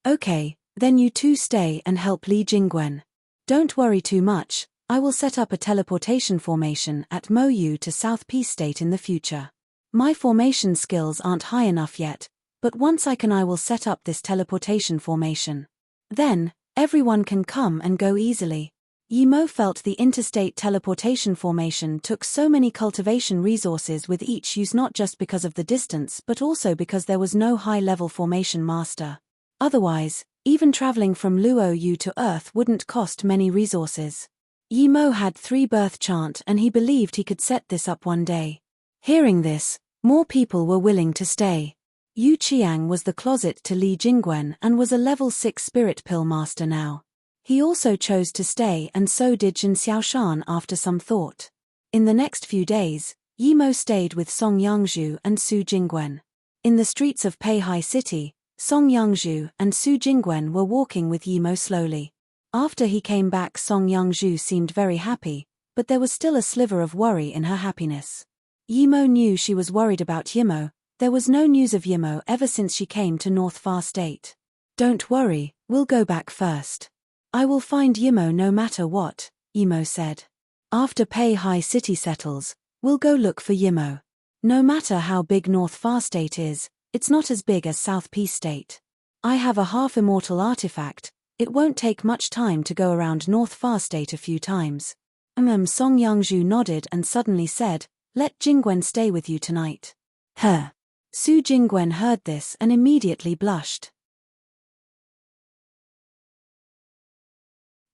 Okay, then you two stay and help Li Jingwen. Don't worry too much, I will set up a teleportation formation at Mo Yu to South Peace State in the future. My formation skills aren't high enough yet, but once I will set up this teleportation formation. Then, everyone can come and go easily. Yi Mo felt the interstate teleportation formation took so many cultivation resources with each use, not just because of the distance but also because there was no high-level formation master. Otherwise, even traveling from Luo Yu to Earth wouldn't cost many resources. Yi Mo had 3 birth chant and he believed he could set this up one day. Hearing this, more people were willing to stay. Yu Qiang was the closet to Li Jingwen and was a level 6 spirit pill master now. He also chose to stay and so did Zhen Xiaoshan after some thought. In the next few days, Yi Mo stayed with Song Yangzhu and Su Jingwen. In the streets of Peihai City, Song Yangzhu and Su Jingwen were walking with Yimo slowly. After he came back, Song Yangzhu seemed very happy, but there was still a sliver of worry in her happiness. Yimo knew she was worried about Yimo. There was no news of Yimo ever since she came to North Far State. "Don't worry, we'll go back first. I will find Yimo no matter what," Yimo said. "After Peihai City settles, we'll go look for Yimo. No matter how big North Far State is, it's not as big as South Peace State. I have a half-immortal artifact. It won't take much time to go around North Far State a few times." Song Yangzhu nodded and suddenly said, "Let Jingwen stay with you tonight." Her. Su Jingwen heard this and immediately blushed.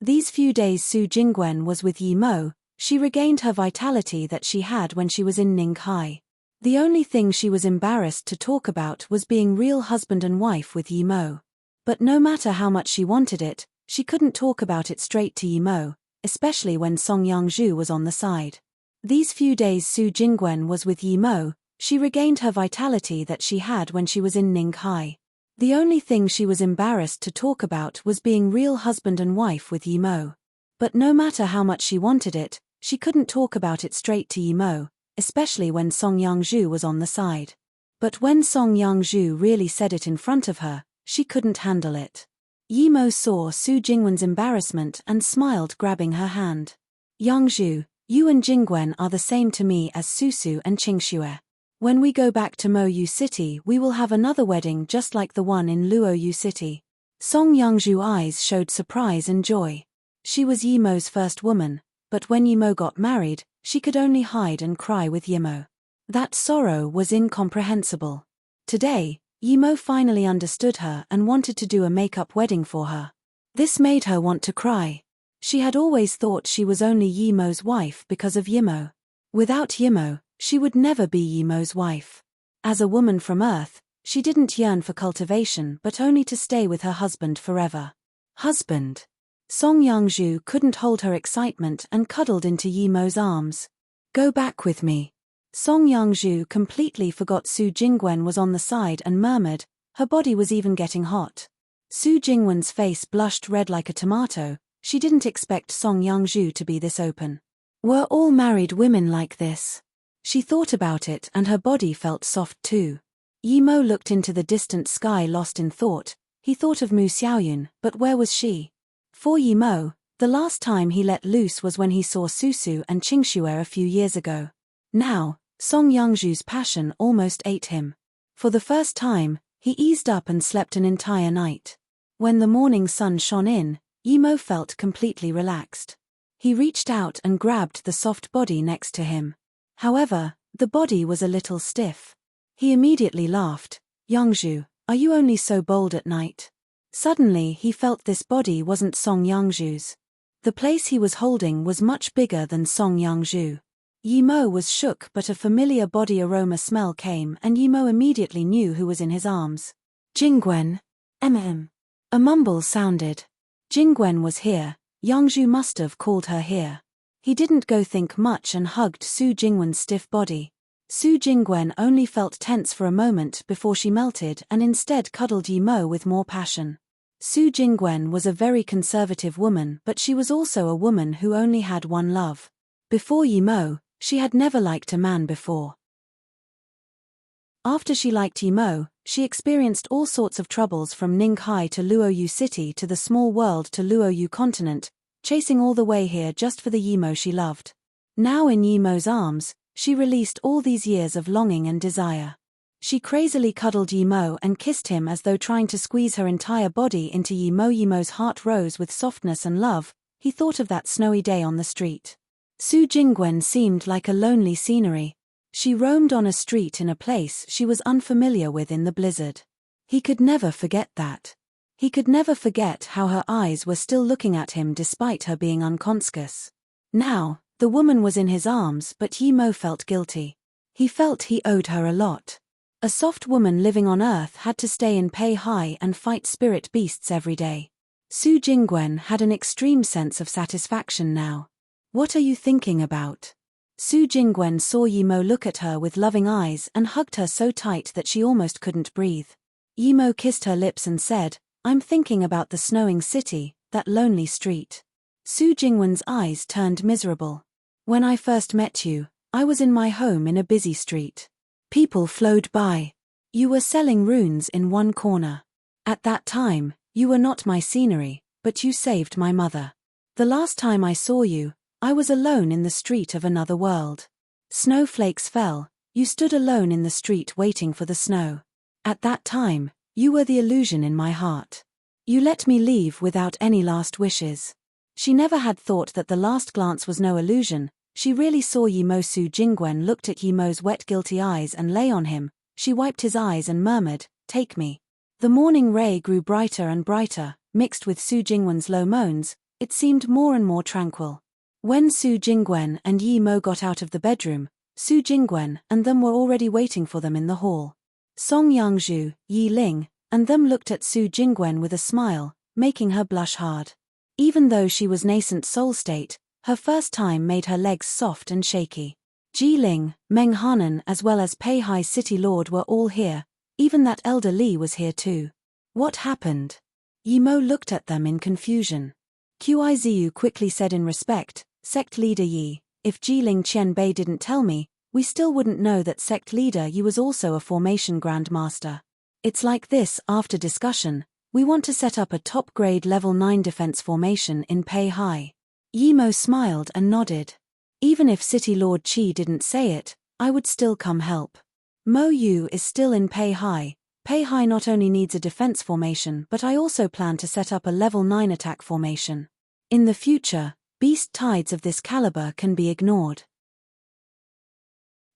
These few days Su Jingwen was with Yimo. She regained her vitality that she had when she was in Ninghai. The only thing she was embarrassed to talk about was being real husband and wife with Yimo. But no matter how much she wanted it, she couldn't talk about it straight to Yimo, especially when Song Yangzhu was on the side. These few days Su Jingwen was with Yimo. She regained her vitality that she had when she was in Ninghai. The only thing she was embarrassed to talk about was being real husband and wife with Yimo. But no matter how much she wanted it, she couldn't talk about it straight to Yimo, especially when Song Yangzhu was on the side. But when Song Yangzhu really said it in front of her, she couldn't handle it. Yimo saw Su Jingwen's embarrassment and smiled, grabbing her hand. "Yangzhu, you and Jingwen are the same to me as Susu and Qingxue. When we go back to Moyu City, we will have another wedding just like the one in Luoyu City." Song Yangzhu's eyes showed surprise and joy. She was Yimo's first woman, but when Yimo got married, she could only hide and cry with Yimo. That sorrow was incomprehensible. Today, Yimo finally understood her and wanted to do a make-up wedding for her. This made her want to cry. She had always thought she was only Yimo's wife because of Yimo. Without Yimo, she would never be Yimo's wife. As a woman from Earth, she didn't yearn for cultivation but only to stay with her husband forever. Husband. Song Yangzhu couldn't hold her excitement and cuddled into Yimo's arms. "Go back with me." Song Yangzhu completely forgot Su Jingwen was on the side and murmured. Her body was even getting hot. Su Jingwen's face blushed red like a tomato. She didn't expect Song Yangzhu to be this open. Were all married women like this? She thought about it and her body felt soft too. Yimo looked into the distant sky, lost in thought. He thought of Mu Xiaoyun, but where was she? For Yimo, the last time he let loose was when he saw Susu and Qingxue a few years ago. Now, Song Yangzhu's passion almost ate him. For the first time, he eased up and slept an entire night. When the morning sun shone in, Yimo felt completely relaxed. He reached out and grabbed the soft body next to him. However, the body was a little stiff. He immediately laughed. "Yangzhu, are you only so bold at night?" Suddenly he felt this body wasn't Song Yangzhu's. The place he was holding was much bigger than Song Yangzhu. Yimo was shook, but a familiar body aroma smell came and Yimo immediately knew who was in his arms. "Jingwen." A mumble sounded. Jingwen was here. Yangzhu must have called her here. He didn't go think much and hugged Su Jingwen's stiff body. Su Jingwen only felt tense for a moment before she melted and instead cuddled Yimo with more passion. Su Jingwen was a very conservative woman, but she was also a woman who only had one love. Before Yimo, she had never liked a man before. After she liked Yimo, she experienced all sorts of troubles from Ninghai to Luoyu City to the small world to Luoyu continent, chasing all the way here just for the Yimo she loved. Now in Yimo's arms, she released all these years of longing and desire. She crazily cuddled Yimo and kissed him as though trying to squeeze her entire body into Yimo. Yimo's heart rose with softness and love. He thought of that snowy day on the street. Su Jingwen seemed like a lonely scenery. She roamed on a street in a place she was unfamiliar with in the blizzard. He could never forget that. He could never forget how her eyes were still looking at him despite her being unconscious. Now, the woman was in his arms, but Yimo felt guilty. He felt he owed her a lot. A soft woman living on Earth had to stay in Peihai and fight spirit beasts every day. Su Jingwen had an extreme sense of satisfaction now. "What are you thinking about?" Su Jingwen saw Yimo look at her with loving eyes and hugged her so tight that she almost couldn't breathe. Yimo kissed her lips and said, "I'm thinking about the snowing city, that lonely street." Su Jingwen's eyes turned miserable. "When I first met you, I was in my home in a busy street. People flowed by. You were selling runes in one corner. At that time, you were not my scenery, but you saved my mother. The last time I saw you, I was alone in the street of another world. Snowflakes fell, you stood alone in the street waiting for the snow. At that time, you were the illusion in my heart. You let me leave without any last wishes." She never had thought that the last glance was no illusion. She really saw Yimo. Su Jingwen looked at Yimo's wet guilty eyes and lay on him. She wiped his eyes and murmured, "Take me." The morning ray grew brighter and brighter, mixed with Su Jingwen's low moans. It seemed more and more tranquil. When Su Jingwen and Yimo got out of the bedroom, Su Jingwen and them were already waiting for them in the hall. Song Yangzhu, Yi Ling, and them looked at Su Jingwen with a smile, making her blush hard. Even though she was nascent soul state, her first time made her legs soft and shaky. Ji Ling, Meng Hanan as well as Peihai's city lord were all here. Even that elder Li was here too. What happened? Yimo looked at them in confusion. Qiziu quickly said in respect, "Sect leader Yi, if Jiling Qianbei didn't tell me, we still wouldn't know that sect leader Yi was also a formation grandmaster. It's like this, after discussion, we want to set up a top-grade level 9 defense formation in Peihai." Yimo smiled and nodded. "Even if City Lord Qi didn't say it, I would still come help. Mo Yu is still in Peihai. Peihai not only needs a defense formation but I also plan to set up a level 9 attack formation. In the future, beast tides of this caliber can be ignored."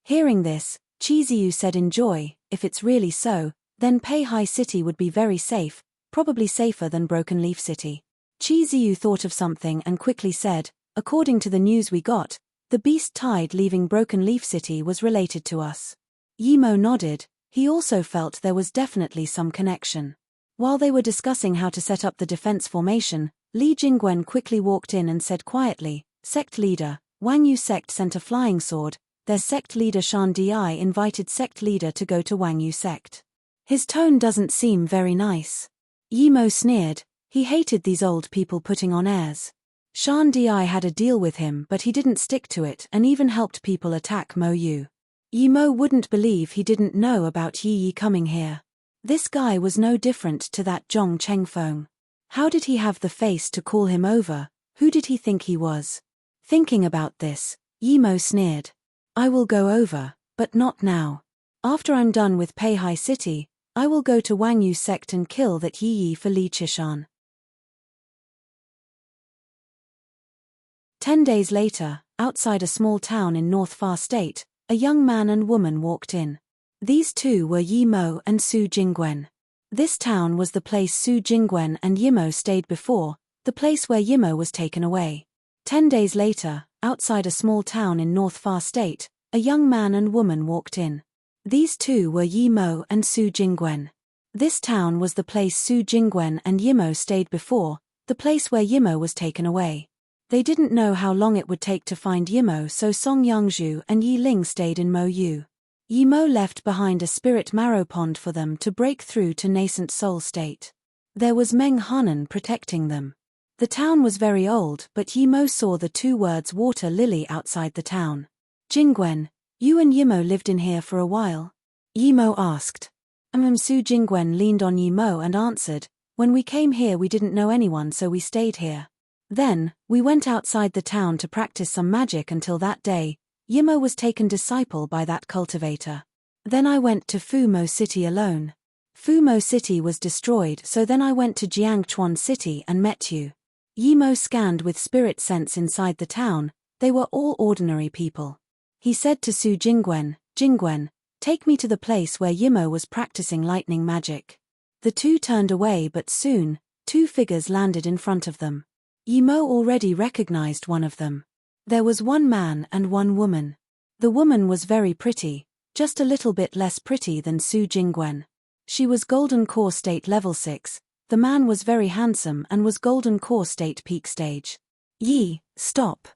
Hearing this, Qiziu said in joy, "If it's really so, then Peihai City would be very safe, probably safer than Broken Leaf City." Qiziu thought of something and quickly said, "According to the news we got, the beast tide leaving Broken Leaf City was related to us." Yimo nodded. He also felt there was definitely some connection. While they were discussing how to set up the defense formation, Li Jingwen quickly walked in and said quietly, "Sect leader, Wang Yu sect sent a flying sword. Their sect leader Shan Di invited sect leader to go to Wang Yu sect. His tone doesn't seem very nice." Yimo sneered. He hated these old people putting on airs. Shan Di had a deal with him but he didn't stick to it and even helped people attack Mo Yu. Yimo wouldn't believe he didn't know about Yi coming here. This guy was no different to that Zhong Chengfeng. How did he have the face to call him over? Who did he think he was? Thinking about this, Yimo sneered. "I will go over, but not now. After I'm done with Peihai City, I will go to Wang Yu sect and kill that Yi for Li Chishan." 10 days later, outside a small town in North Far State, a young man and woman walked in. These two were Yimo and Su Jingwen. This town was the place Su Jingwen and Yimo stayed before, the place where Yimo was taken away. 10 days later, outside a small town in North Far State, a young man and woman walked in. These two were Yimo and Su Jingwen. This town was the place Su Jingwen and Yimo stayed before, the place where Yimo was taken away. They didn't know how long it would take to find Yimo, so Song Yangzhu and Yi Ling stayed in Mo Yu. Yimo left behind a spirit marrow pond for them to break through to nascent soul state. There was Meng Hanan protecting them. The town was very old but Yimo saw the 2 words water lily outside the town. "Jingwen, you and Yimo lived in here for a while?" Yimo asked. Su Jingwen leaned on Yimo and answered, "When we came here we didn't know anyone so we stayed here. Then, we went outside the town to practice some magic until that day, Yimo was taken disciple by that cultivator. Then I went to Fumo City alone. Fumo City was destroyed so then I went to Jiangchuan City and met you." Yimo scanned with spirit sense inside the town. They were all ordinary people. He said to Su Jingwen, "Jingwen, take me to the place where Yimo was practicing lightning magic." The two turned away but soon, 2 figures landed in front of them. Yimo already recognized one of them. There was 1 man and 1 woman. The woman was very pretty, just a little bit less pretty than Su Jingwen. She was Golden Core State Level 6, the man was very handsome and was Golden Core State Peak Stage. "Yi, stop.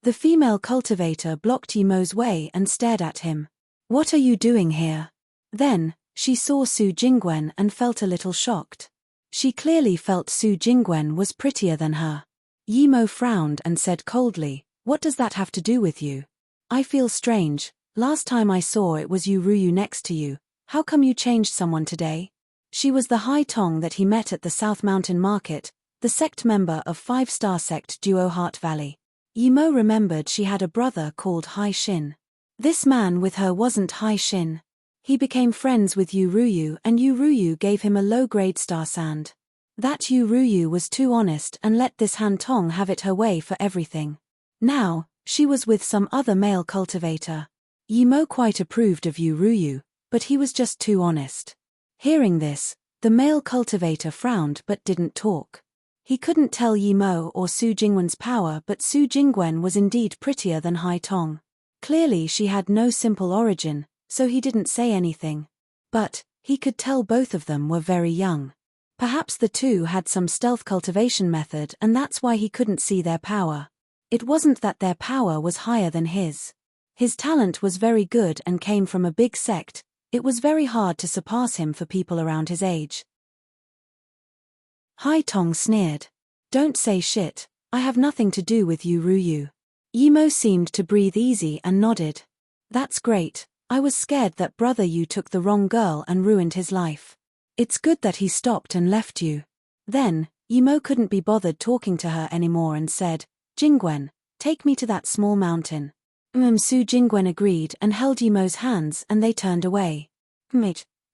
The female cultivator blocked Yimo's way and stared at him. "What are you doing here?" Then, she saw Su Jingwen and felt a little shocked. She clearly felt Su Jingwen was prettier than her. Yimo frowned and said coldly, "What does that have to do with you? I feel strange. Last time I saw it was Yu Ruyu next to you. How come you changed someone today?" She was the Hai Tong that he met at the South Mountain Market, the sect member of 5-star sect Duo Heart Valley. Yimo remembered she had a brother called Hai Shin. This man with her wasn't Hai Shin. He became friends with Yu Ruyu and Yu Ruyu gave him a low-grade star sand. That Yu Ruyu was too honest and let this Han Tong have it her way for everything. Now, she was with some other male cultivator. Yimo quite approved of Yu Ruyu, but he was just too honest. Hearing this, the male cultivator frowned but didn't talk. He couldn't tell Yimo or Su Jingwen's power, but Su Jingwen was indeed prettier than Hai Tong. Clearly she had no simple origin, so he didn't say anything. But, he could tell both of them were very young. Perhaps the two had some stealth cultivation method and that's why he couldn't see their power. It wasn't that their power was higher than his. His talent was very good and came from a big sect. It was very hard to surpass him for people around his age. Hai Tong sneered. "Don't say shit, I have nothing to do with Yu Ruyu." Yimo seemed to breathe easy and nodded. "That's great, I was scared that brother Yu took the wrong girl and ruined his life. It's good that he stopped and left you." Then, Yimo couldn't be bothered talking to her anymore and said, "Jingwen, take me to that small mountain." Su Jingwen agreed and held Yimo's hands and they turned away.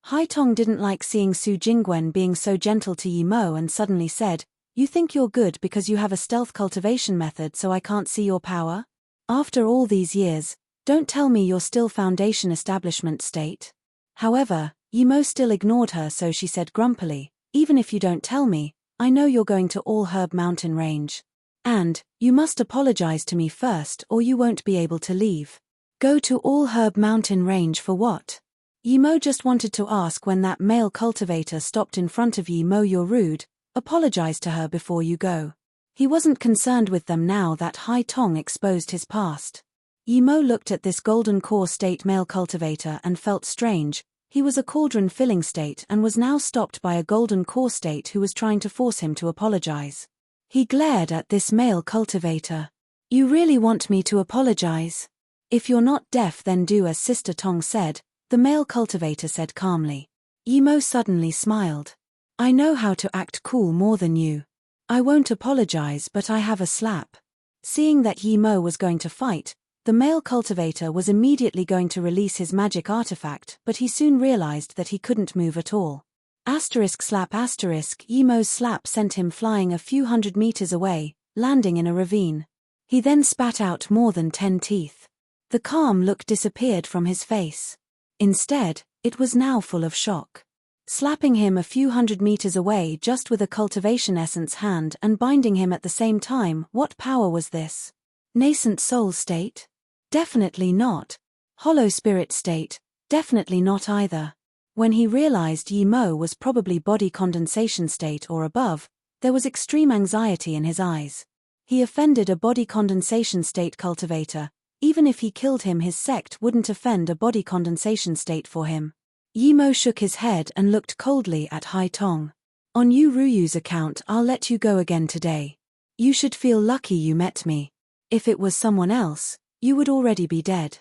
Hai Tong didn't like seeing Su Jingwen being so gentle to Yimo and suddenly said, "You think you're good because you have a stealth cultivation method so I can't see your power? After all these years, don't tell me you're still Foundation Establishment State." However, Yimo still ignored her so she said grumpily, "Even if you don't tell me, I know you're going to All Herb Mountain Range. And, you must apologize to me first or you won't be able to leave." "Go to All Herb Mountain Range for what?" Yimo just wanted to ask when that male cultivator stopped in front of Yimo. "You're rude, apologize to her before you go." He wasn't concerned with them now that Hai Tong exposed his past. Yimo looked at this golden core state male cultivator and felt strange. He was a cauldron filling state and was now stopped by a golden core state who was trying to force him to apologize. He glared at this male cultivator. "You really want me to apologize? If you're not deaf then do as Sister Tong said," the male cultivator said calmly. Yimo suddenly smiled. "I know how to act cool more than you. I won't apologize but I have a slap." Seeing that Yimo was going to fight, the male cultivator was immediately going to release his magic artifact but he soon realized that he couldn't move at all. Slap Yimo's slap sent him flying a few hundred meters away, landing in a ravine. He then spat out more than 10 teeth. The calm look disappeared from his face. Instead, it was now full of shock. Slapping him a few hundred meters away just with a cultivation essence hand and binding him at the same time, what power was this? Nascent soul state? Definitely not. Hollow spirit state? Definitely not either. When he realized Yimo was probably body condensation state or above, there was extreme anxiety in his eyes. He offended a body condensation state cultivator. Even if he killed him, his sect wouldn't offend a body condensation state for him. Yimo shook his head and looked coldly at Hai Tong. "On Yu Ruyu's account I'll let you go again today. You should feel lucky you met me. If it was someone else, you would already be dead.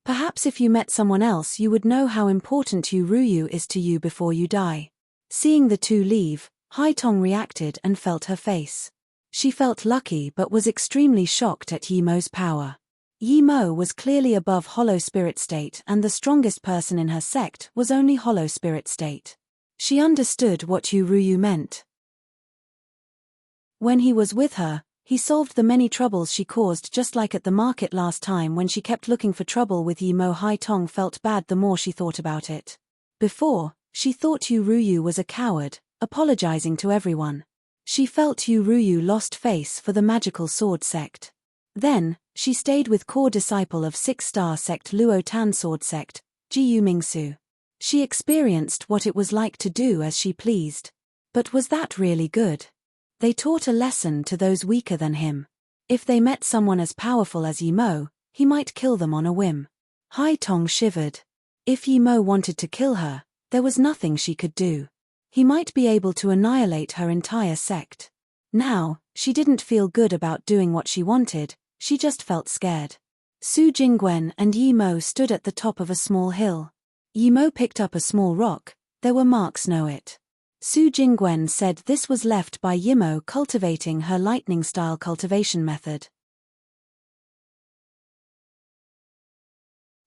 Perhaps if you met someone else you would know how important Yu Ruyu is to you before you die." Seeing the two leave, Hai Tong reacted and felt her face. She felt lucky but was extremely shocked at Yimo's power. Yimo was clearly above Hollow Spirit State and the strongest person in her sect was only Hollow Spirit State. She understood what Yu Ruyu meant. When he was with her, he solved the many troubles she caused, just like at the market last time when she kept looking for trouble with Yimo. Hai Tong felt bad the more she thought about it. Before, she thought Yu Ruyu was a coward, apologizing to everyone. She felt Yu Ruyu lost face for the magical sword sect. Then, she stayed with core disciple of 6-star sect Luo Tan sword sect, Jiyu Mingsu. She experienced what it was like to do as she pleased. But was that really good? They taught a lesson to those weaker than him. If they met someone as powerful as Yimo, he might kill them on a whim. Hai Tong shivered. If Yimo wanted to kill her, there was nothing she could do. He might be able to annihilate her entire sect. Now, she didn't feel good about doing what she wanted, she just felt scared. Su Jingwen and Yimo stood at the top of a small hill. Yimo picked up a small rock, there were marks on it. Su Jingwen said this was left by Yimo cultivating her lightning-style cultivation method.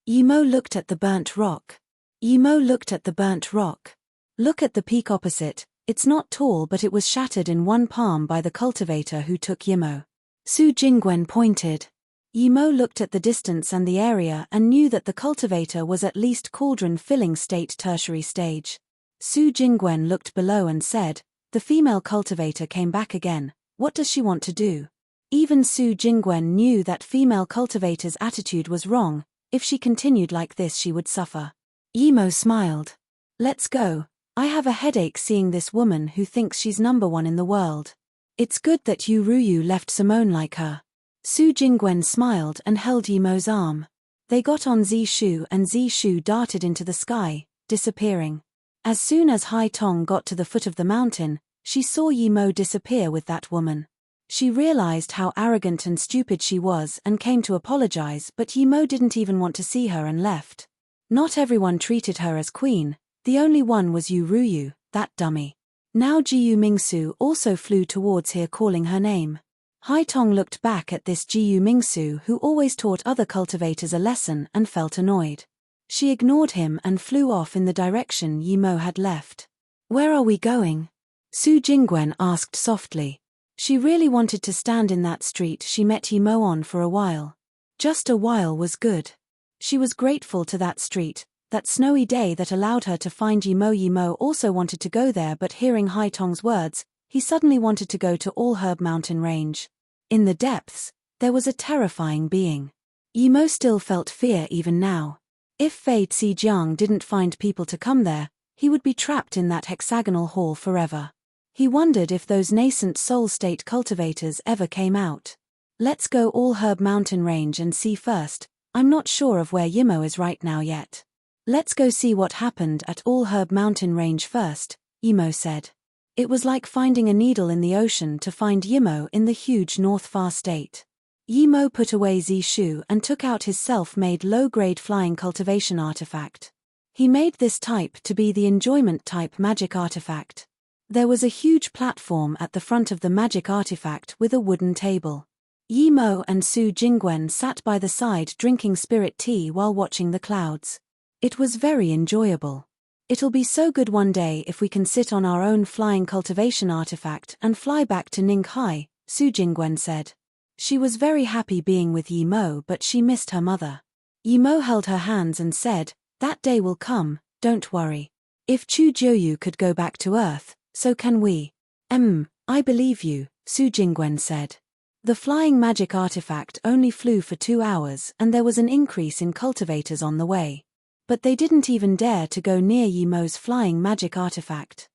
Yimo looked at the burnt rock. Yimo looked at the burnt rock. Look at the peak opposite, it's not tall but it was shattered in one palm by the cultivator who took Yimo. Su Jingwen pointed. Yimo looked at the distance and the area and knew that the cultivator was at least cauldron-filling state tertiary stage. Su Jingwen looked below and said, the female cultivator came back again, what does she want to do? Even Su Jingwen knew that female cultivator's attitude was wrong, if she continued like this she would suffer. Yimo smiled. Let's go. I have a headache seeing this woman who thinks she's number one in the world. It's good that Yu Ruyu left Simone like her. Su Jingwen smiled and held Yimo's arm. They got on Zishu and Zishu darted into the sky, disappearing. As soon as Hai Tong got to the foot of the mountain, she saw Yimo disappear with that woman. She realized how arrogant and stupid she was and came to apologize, but Yimo didn't even want to see her and left. Not everyone treated her as queen, the only one was Yu Ruyu, that dummy. Now Jiyu Mingsu also flew towards her calling her name. Hai Tong looked back at this Jiyu Mingsu who always taught other cultivators a lesson and felt annoyed. She ignored him and flew off in the direction Yimo had left. Where are we going? Su Jingwen asked softly. She really wanted to stand in that street she met Yimo on for a while. Just a while was good. She was grateful to that street, that snowy day that allowed her to find Yimo. Yimo also wanted to go there, but hearing Hai Tong's words, he suddenly wanted to go to All Herb Mountain Range. In the depths, there was a terrifying being. Yimo still felt fear even now. If Fei Zijiang didn't find people to come there, he would be trapped in that hexagonal hall forever. He wondered if those nascent soul state cultivators ever came out. Let's go All Herb Mountain Range and see first. I'm not sure of where Yimo is right now yet. Let's go see what happened at All Herb Mountain Range first, Yimo said. It was like finding a needle in the ocean to find Yimo in the huge North Far state. Yimo put away Zishu and took out his self-made low-grade flying cultivation artifact. He made this type to be the enjoyment type magic artifact. There was a huge platform at the front of the magic artifact with a wooden table. Yimo and Su Jingwen sat by the side drinking spirit tea while watching the clouds. It was very enjoyable. It'll be so good one day if we can sit on our own flying cultivation artifact and fly back to Ninghai, Su Jingwen said. She was very happy being with Yimo, but she missed her mother. Yimo held her hands and said, that day will come, don't worry. If Chu Jiuyu could go back to Earth, so can we. I believe you, Su Jingwen said. The flying magic artifact only flew for 2 hours and there was an increase in cultivators on the way. But they didn't even dare to go near Yimo's flying magic artifact.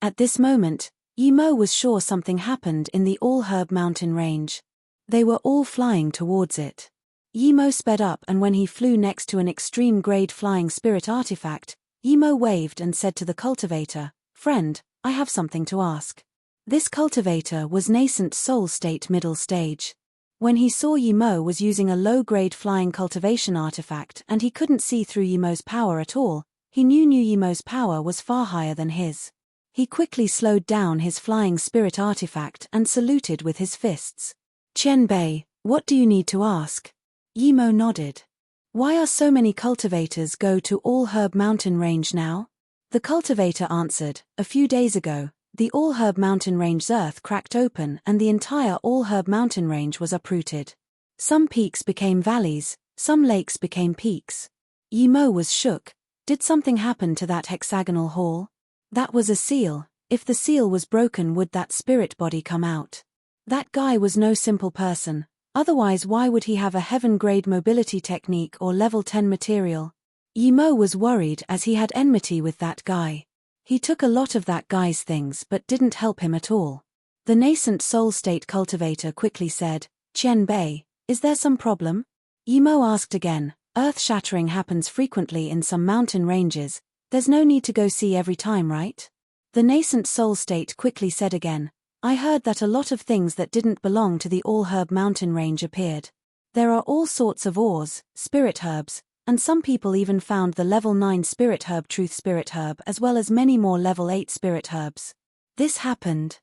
At this moment, Yimo was sure something happened in the All Herb Mountain Range. They were all flying towards it. Yimo sped up and when he flew next to an extreme-grade flying spirit artifact, Yimo waved and said to the cultivator, friend, I have something to ask. This cultivator was nascent soul state middle stage. When he saw Yimo was using a low-grade flying cultivation artifact and he couldn't see through Yimo's power at all, he knew Yimo's power was far higher than his. He quickly slowed down his flying spirit artifact and saluted with his fists. Qianbei, what do you need to ask? Yimo nodded. Why are so many cultivators go to All Herb Mountain Range now? The cultivator answered, a few days ago, the All Herb Mountain Range's earth cracked open and the entire All Herb Mountain Range was uprooted. Some peaks became valleys, some lakes became peaks. Yimo was shook. Did something happen to that hexagonal hall? That was a seal. If the seal was broken, would that spirit body come out? That guy was no simple person, otherwise why would he have a heaven-grade mobility technique or level 10 material? Yimo was worried as he had enmity with that guy. He took a lot of that guy's things but didn't help him at all. The nascent soul state cultivator quickly said, Qian Bei, is there some problem? Yimo asked again, earth-shattering happens frequently in some mountain ranges, there's no need to go see every time, right? The nascent soul state quickly said again, I heard that a lot of things that didn't belong to the all-herb mountain range appeared. There are all sorts of ores, spirit herbs, and some people even found the level 9 spirit herb truth spirit herb as well as many more level 8 spirit herbs. This happened.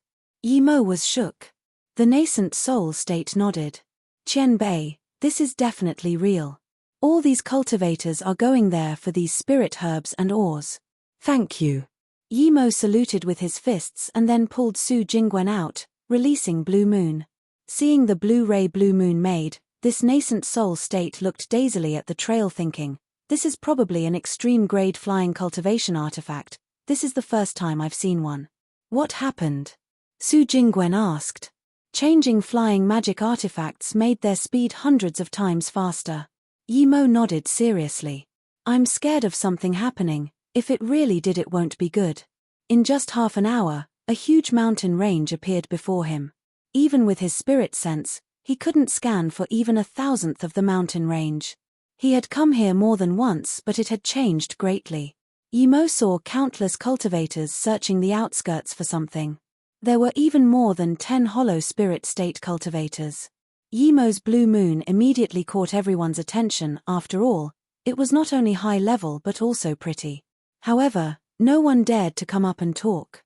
Yimo was shook. The nascent soul state nodded. Qian Bei, this is definitely real. All these cultivators are going there for these spirit herbs and ores. Thank you. Yimo saluted with his fists and then pulled Su Jingwen out, releasing Blue Moon. Seeing the blue ray Blue Moon made, this nascent soul state looked dazily at the trail thinking, this is probably an extreme grade flying cultivation artifact, this is the first time I've seen one. What happened? Su Jingwen asked. Changing flying magic artifacts made their speed hundreds of times faster. Yimo nodded seriously. I'm scared of something happening, if it really did it won't be good. In just half an hour, a huge mountain range appeared before him. Even with his spirit sense, he couldn't scan for even 1,000th of the mountain range. He had come here more than once but it had changed greatly. Yimo saw countless cultivators searching the outskirts for something. There were even more than 10 hollow spirit state cultivators. Yimo's Blue Moon immediately caught everyone's attention. After all, it was not only high level but also pretty. However, no one dared to come up and talk.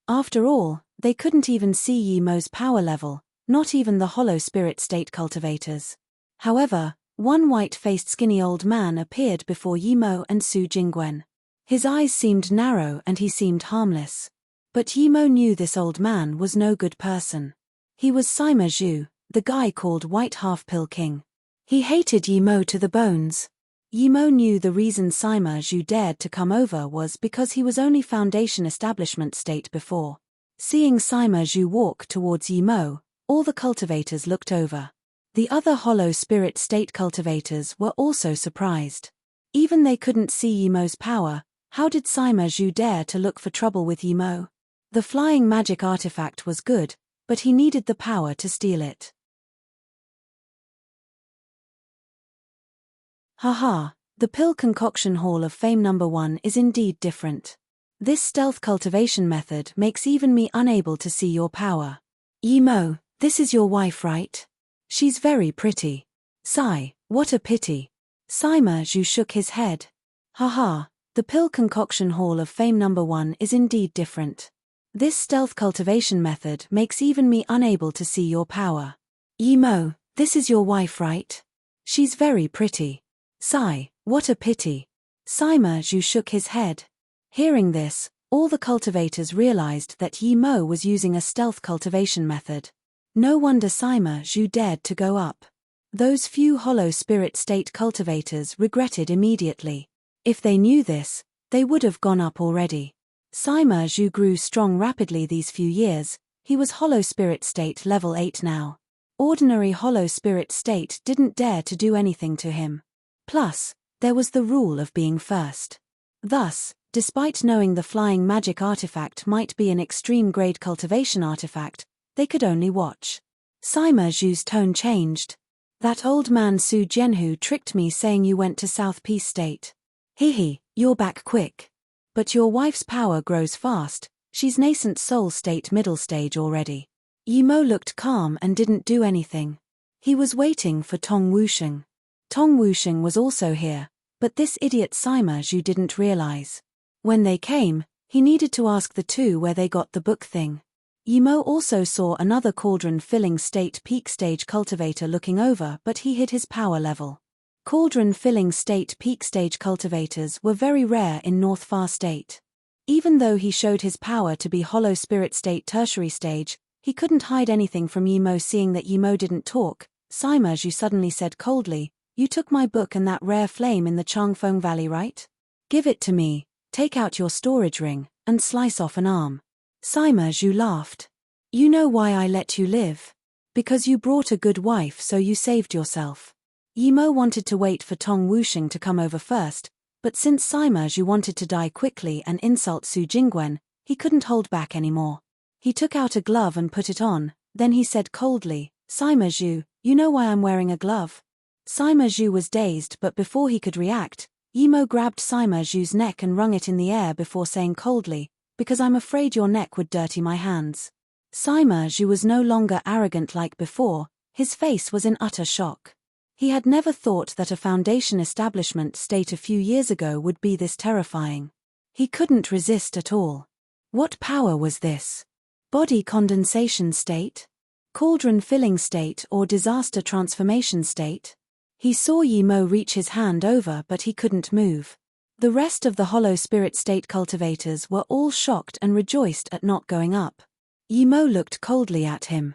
After all, they couldn't even see Yimo's power level, not even the hollow spirit state cultivators. However, one white-faced skinny old man appeared before Yimo and Su Jingwen. His eyes seemed narrow and he seemed harmless. But Yimo knew this old man was no good person. He was Sima Zhu, the guy called White Half-Pill King. He hated Yimo to the bones. Yimo knew the reason Sima Zhu dared to come over was because he was only Foundation Establishment State before. Seeing Sima Zhu walk towards Yimo, all the cultivators looked over. The other hollow spirit state cultivators were also surprised. Even they couldn't see Yimo's power, how did Sima Zhu dare to look for trouble with Yimo? The flying magic artifact was good, but he needed the power to steal it. Haha, the pill concoction hall of fame number 1 is indeed different. This stealth cultivation method makes even me unable to see your power. Yimo, this is your wife, right? She's very pretty. Sigh, what a pity. Sima Zhu shook his head. Haha, the pill concoction hall of fame number 1 is indeed different. This stealth cultivation method makes even me unable to see your power. Yimo, this is your wife, right? She's very pretty. Sigh, what a pity. Sima Zhu shook his head. Hearing this, all the cultivators realized that Yimo was using a stealth cultivation method. No wonder Sima Zhu dared to go up. Those few hollow spirit state cultivators regretted immediately. If they knew this, they would have gone up already. Sima Zhu grew strong rapidly these few years, he was hollow spirit state level 8 now. Ordinary hollow spirit state didn't dare to do anything to him. Plus, there was the rule of being first. Thus, despite knowing the flying magic artifact might be an extreme grade cultivation artifact, they could only watch. Sima Zhu's tone changed. That old man Su Jianhu tricked me saying you went to South Peace State. Hehe, you're back quick. But your wife's power grows fast, she's nascent soul state middle stage already. Yimo looked calm and didn't do anything. He was waiting for Tong Wusheng. Tong Wusheng was also here, but this idiot Sima Zhu didn't realize. When they came, he needed to ask the two where they got the book thing. Yimo also saw another cauldron-filling state peak stage cultivator looking over, but he hid his power level. Cauldron-filling state peak stage cultivators were very rare in North Far State. Even though he showed his power to be hollow spirit state tertiary stage, he couldn't hide anything from Yimo. Seeing that Yimo didn't talk, Sima Zhu suddenly said coldly, "You took my book and that rare flame in the Changfeng Valley, right? Give it to me, take out your storage ring, and slice off an arm." Sima Zhu laughed. "You know why I let you live? Because you brought a good wife, so you saved yourself." Yimo wanted to wait for Tong Wusheng to come over first, but since Sima Zhu wanted to die quickly and insult Su Jingwen, he couldn't hold back anymore. He took out a glove and put it on, then he said coldly, Sima Zhu, you know why I'm wearing a glove? Sima Zhu was dazed, but before he could react, Yimo grabbed Sima Zhu's neck and wrung it in the air before saying coldly, because I'm afraid your neck would dirty my hands. Sima Zhu was no longer arrogant like before, his face was in utter shock. He had never thought that a Foundation establishment state a few years ago would be this terrifying. He couldn't resist at all. What power was this? Body condensation state? Cauldron filling state or disaster transformation state? He saw Yimo reach his hand over, but he couldn't move. The rest of the hollow spirit state cultivators were all shocked and rejoiced at not going up. Yimo looked coldly at him.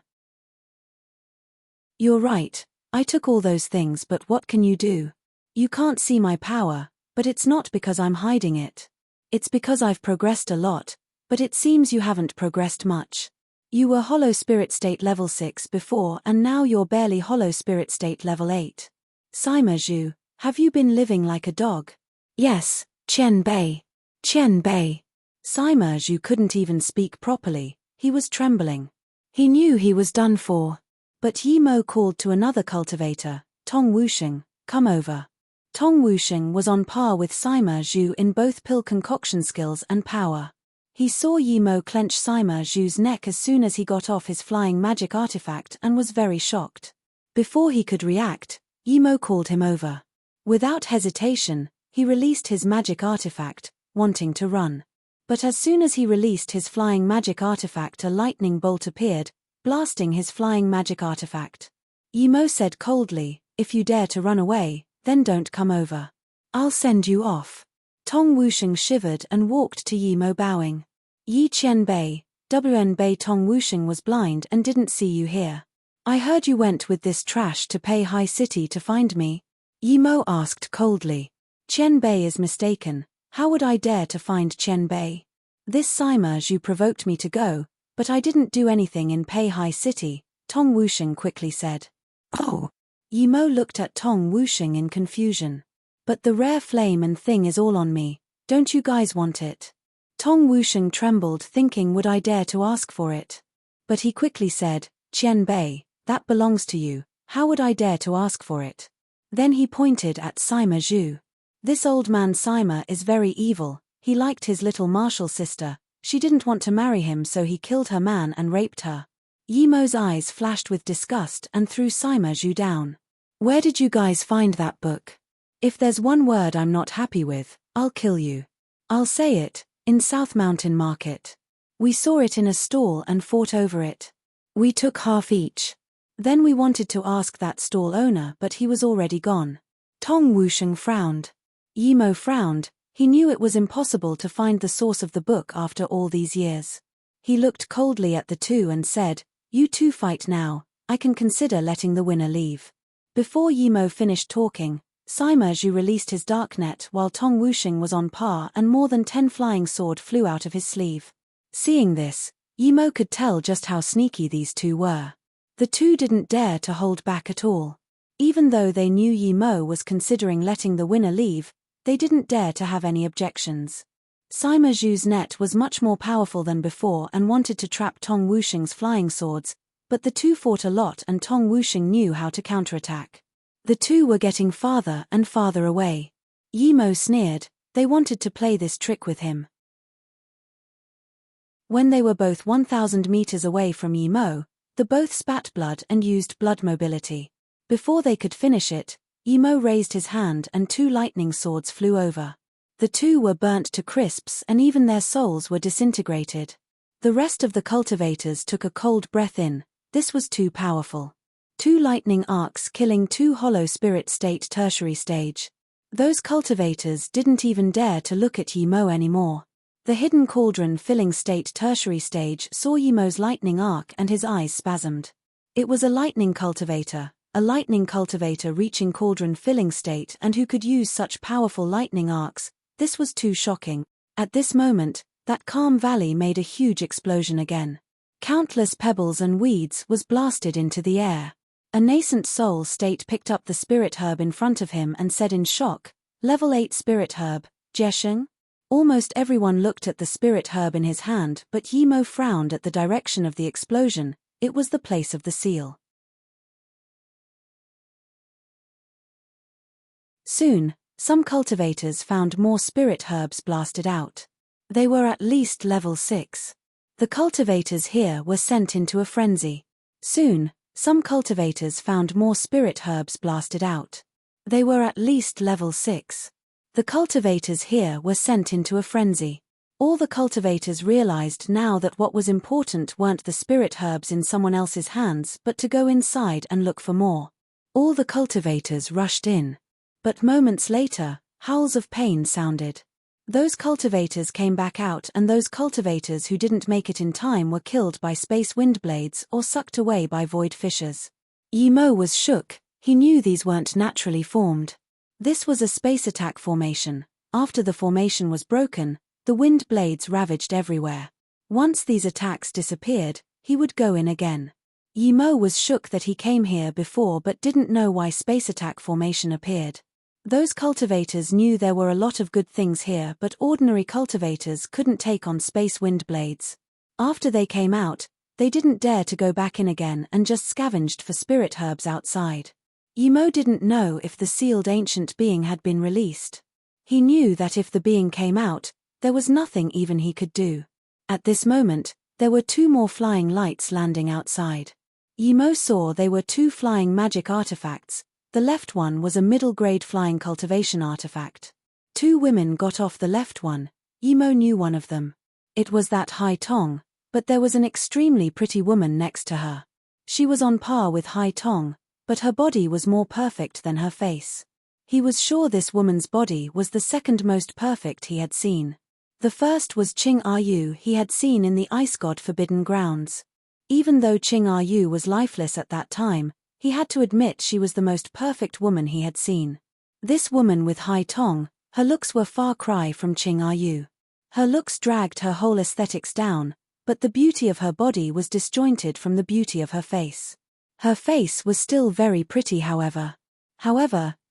You're right, I took all those things, but what can you do? You can't see my power, but it's not because I'm hiding it. It's because I've progressed a lot, but it seems you haven't progressed much. You were hollow spirit state level 6 before and now you're barely hollow spirit state level 8. Sima Zhu, have you been living like a dog? Yes, Qian Bei. Qian Bei. Sima Zhu couldn't even speak properly, he was trembling. He knew he was done for. But Yimo called to another cultivator, Tong Wusheng, come over. Tong Wusheng was on par with Sima Zhu in both pill concoction skills and power. He saw Yimo clench Sima Zhu's neck as soon as he got off his flying magic artifact and was very shocked. Before he could react, Yimo called him over. Without hesitation, he released his magic artifact, wanting to run. But as soon as he released his flying magic artifact, a lightning bolt appeared, blasting his flying magic artifact. Yimo said coldly, if you dare to run away, then don't come over. I'll send you off. Tong Wusheng shivered and walked to Yimo bowing. Yi Qian Bei, WN Bei. Tong Wusheng was blind and didn't see you here. I heard you went with this trash to Pei High City to find me. Yimo asked coldly. Qian Bei is mistaken, how would I dare to find Qian Bei? This Sima Zhu provoked me to go, but I didn't do anything in Pei High City, Tong Wusheng quickly said. Oh. Yimo looked at Tong Wusheng in confusion. But the rare flame and thing is all on me, don't you guys want it? Tong Wusheng trembled, thinking would I dare to ask for it? But he quickly said, Qian Bei, that belongs to you, how would I dare to ask for it? Then he pointed at Sima Zhu. This old man Sima is very evil, he liked his little martial sister, she didn't want to marry him so he killed her man and raped her. Yimo's eyes flashed with disgust and threw Sima Zhu down. Where did you guys find that book? If there's one word I'm not happy with, I'll kill you. I'll say it, in South Mountain Market. We saw it in a stall and fought over it. We took half each. Then we wanted to ask that stall owner, but he was already gone. Tong Wusheng frowned. Yimo frowned, he knew it was impossible to find the source of the book after all these years. He looked coldly at the two and said, you two fight now, I can consider letting the winner leave. Before Yimo finished talking, Sima Zhu released his dark net while Tong Wusheng was on par and more than 10 flying sword flew out of his sleeve. Seeing this, Yimo could tell just how sneaky these two were. The two didn't dare to hold back at all. Even though they knew Yimo was considering letting the winner leave, they didn't dare to have any objections. Sima Zhu's net was much more powerful than before and wanted to trap Tong Wusheng's flying swords, but the two fought a lot and Tong Wusheng knew how to counterattack. The two were getting farther and farther away. Yimo sneered, they wanted to play this trick with him. When they were both 1,000 meters away from Yimo, the both spat blood and used blood mobility. Before they could finish it, Yimo raised his hand and 2 lightning swords flew over. The two were burnt to crisps and even their souls were disintegrated. The rest of the cultivators took a cold breath in, this was too powerful. 2 lightning arcs killing 2 hollow spirit state tertiary stage. Those cultivators didn't even dare to look at Yimo anymore. The hidden cauldron filling state tertiary stage saw Yimo's lightning arc and his eyes spasmed. It was a lightning cultivator reaching cauldron filling state and who could use such powerful lightning arcs. This was too shocking. At this moment, that calm valley made a huge explosion again. Countless pebbles and weeds was blasted into the air. A nascent soul state picked up the spirit herb in front of him and said in shock, level 8 spirit herb, Jiesheng? Almost everyone looked at the spirit herb in his hand, but Yi Mo frowned at the direction of the explosion. It was the place of the seal. Soon, some cultivators found more spirit herbs blasted out. They were at least level 6. The cultivators here were sent into a frenzy. Soon, some cultivators found more spirit herbs blasted out. They were at least level 6. The cultivators here were sent into a frenzy. All the cultivators realized now that what was important weren't the spirit herbs in someone else's hands but to go inside and look for more. All the cultivators rushed in. But moments later, howls of pain sounded. Those cultivators came back out, and those cultivators who didn't make it in time were killed by space wind blades or sucked away by void fissures. Yi Mo was shook. He knew these weren't naturally formed. This was a space attack formation. After the formation was broken, the wind blades ravaged everywhere. Once these attacks disappeared, he would go in again. Yi Mo was shook that he came here before but didn't know why space attack formation appeared. Those cultivators knew there were a lot of good things here, but ordinary cultivators couldn't take on space wind blades. After they came out, they didn't dare to go back in again and just scavenged for spirit herbs outside. Yi Mo didn't know if the sealed ancient being had been released. He knew that if the being came out, there was nothing even he could do. At this moment, there were 2 more flying lights landing outside. Yi Mo saw they were 2 flying magic artifacts. The left one was a middle-grade flying cultivation artifact. 2 women got off the left one. Yi Mo knew one of them. It was that Hai Tong, but there was an extremely pretty woman next to her. She was on par with Hai Tong, but her body was more perfect than her face. He was sure this woman's body was the second most perfect he had seen. The first was Qing Yu he had seen in the Ice God Forbidden Grounds. Even though Qing Yu was lifeless at that time, he had to admit she was the most perfect woman he had seen. This woman with Hai Tong, her looks were far cry from Qing Yu. Her looks dragged her whole aesthetics down, but the beauty of her body was disjointed from the beauty of her face. Her face was still very pretty, however.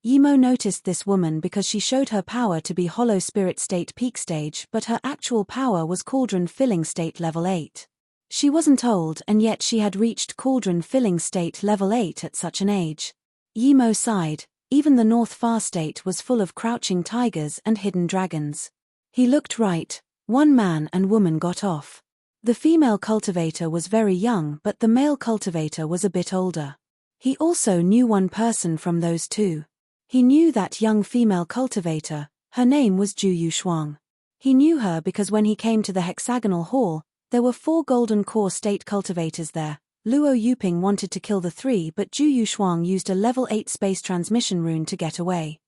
Yi Mo noticed this woman because she showed her power to be Hollow Spirit State Peak Stage, but her actual power was Cauldron Filling State Level 8. She wasn't old, and yet she had reached Cauldron Filling State Level 8 at such an age. Yi Mo sighed. Even the North Far State was full of crouching tigers and hidden dragons. He looked right. 1 man and woman got off. The female cultivator was very young, but the male cultivator was a bit older. He also knew 1 person from those 2. He knew that young female cultivator. Her name was Zhu Yushuang. He knew her because when he came to the hexagonal hall, there were 4 golden core state cultivators there. Luo Yuping wanted to kill the 3, but Zhu Yushuang used a level 8 space transmission rune to get away.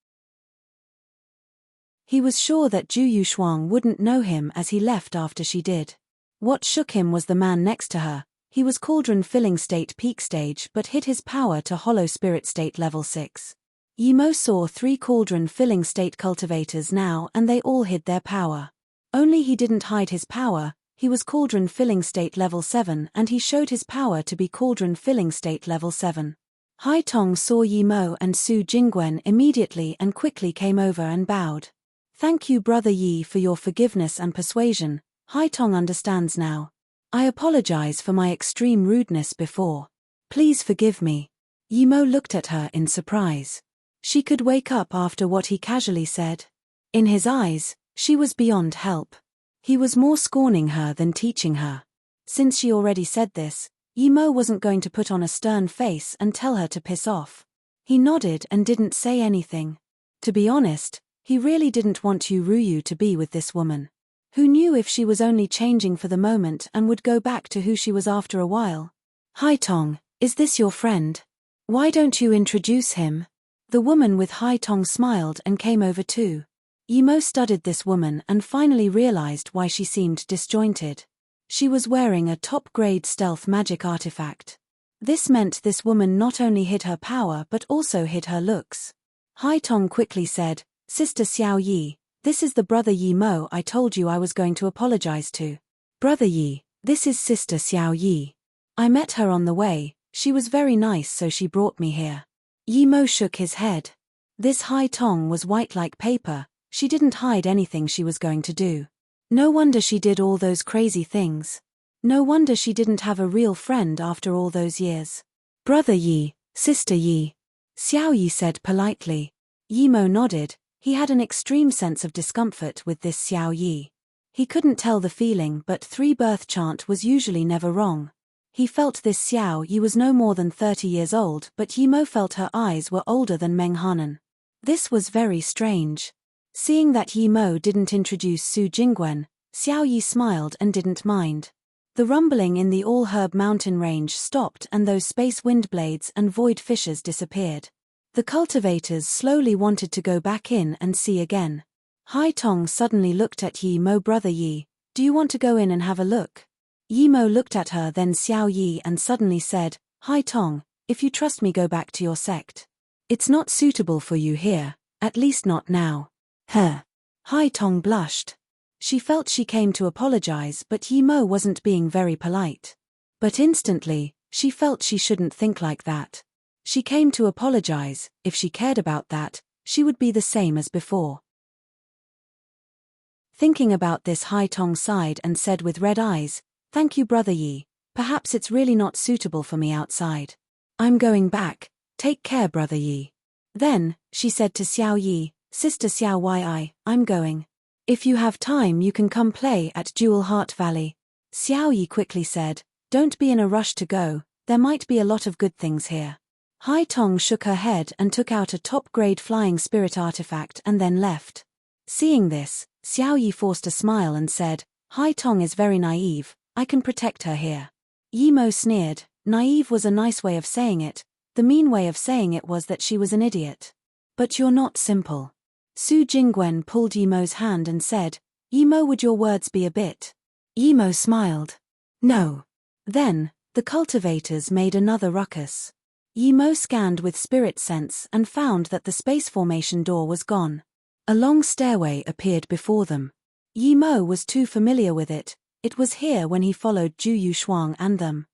He was sure that Zhu Yushuang wouldn't know him as he left after she did. What shook him was the man next to her. He was Cauldron Filling State Peak Stage but hid his power to Hollow Spirit State Level 6. Yi Mo saw 3 Cauldron Filling State cultivators now, and they all hid their power. Only he didn't hide his power. He was Cauldron Filling State Level 7, and he showed his power to be Cauldron Filling State Level 7. Hai Tong saw Yi Mo and Su Jingwen immediately and quickly came over and bowed. "Thank you, Brother Yi, for your forgiveness and persuasion. Hai Tong understands now. I apologize for my extreme rudeness before. Please forgive me." Yi Mo looked at her in surprise. She could wake up after what he casually said. In his eyes, she was beyond help. He was more scorning her than teaching her. Since she already said this, Yi Mo wasn't going to put on a stern face and tell her to piss off. He nodded and didn't say anything. To be honest, he really didn't want Yu Ruyu to be with this woman. Who knew if she was only changing for the moment and would go back to who she was after a while? "Hai Tong, is this your friend? Why don't you introduce him?" The woman with Hai Tong smiled and came over too. Yi Mo studied this woman and finally realized why she seemed disjointed. She was wearing a top-grade stealth magic artifact. This meant this woman not only hid her power but also hid her looks. Hai Tong quickly said, "Sister Xiao Yi, this is the Brother Yi Mo I told you I was going to apologize to. Brother Yi, this is Sister Xiao Yi. I met her on the way, she was very nice so she brought me here." Yi Mo shook his head. This Hai Tong was white like paper. She didn't hide anything she was going to do. No wonder she did all those crazy things. No wonder she didn't have a real friend after all those years. Brother Yi, sister Yi. Xiao Yi said politely. Yi Mo nodded. He had an extreme sense of discomfort with this Xiao Yi. He couldn't tell the feeling, but 3-birth chant was usually never wrong. He felt this Xiao Yi was no more than 30 years old, but Yi Mo felt her eyes were older than Meng Hanan. This was very strange. Seeing that Yi Mo didn't introduce Su Jingwen, Xiao Yi smiled and didn't mind. The rumbling in the all-herb mountain range stopped and those space wind blades and void fissures disappeared. The cultivators slowly wanted to go back in and see again. Hai Tong suddenly looked at Yi Mo. Brother Yi, do you want to go in and have a look? Yi Mo looked at her, then Xiao Yi, and suddenly said, Hai Tong, if you trust me, go back to your sect. It's not suitable for you here, at least not now. Hai Tong blushed. She felt she came to apologize, but Yi Mo wasn't being very polite. But instantly, she felt she shouldn't think like that. She came to apologize. If she cared about that, she would be the same as before. Thinking about this, Hai Tong sighed and said with red eyes, Thank you, Brother Yi. Perhaps it's really not suitable for me outside. I'm going back. Take care, Brother Yi. Then, she said to Xiao Yi, Sister Xiao Yi, I'm going. If you have time, you can come play at Jewel Heart Valley. Xiao Yi quickly said, Don't be in a rush to go, there might be a lot of good things here. Hai Tong shook her head and took out a top-grade flying spirit artifact and then left. Seeing this, Xiao Yi forced a smile and said, Hai Tong is very naive, I can protect her here. Yi Mo sneered. Naive was a nice way of saying it. The mean way of saying it was that she was an idiot. But you're not simple. Su Jingwen pulled Yi Mo's hand and said, Yi Mo, would your words be a bit? Yi Mo smiled. No. Then, the cultivators made another ruckus. Yi Mo scanned with spirit sense and found that the space formation door was gone. A long stairway appeared before them. Yi Mo was too familiar with it. It was here when he followed Ju Yushuang and them.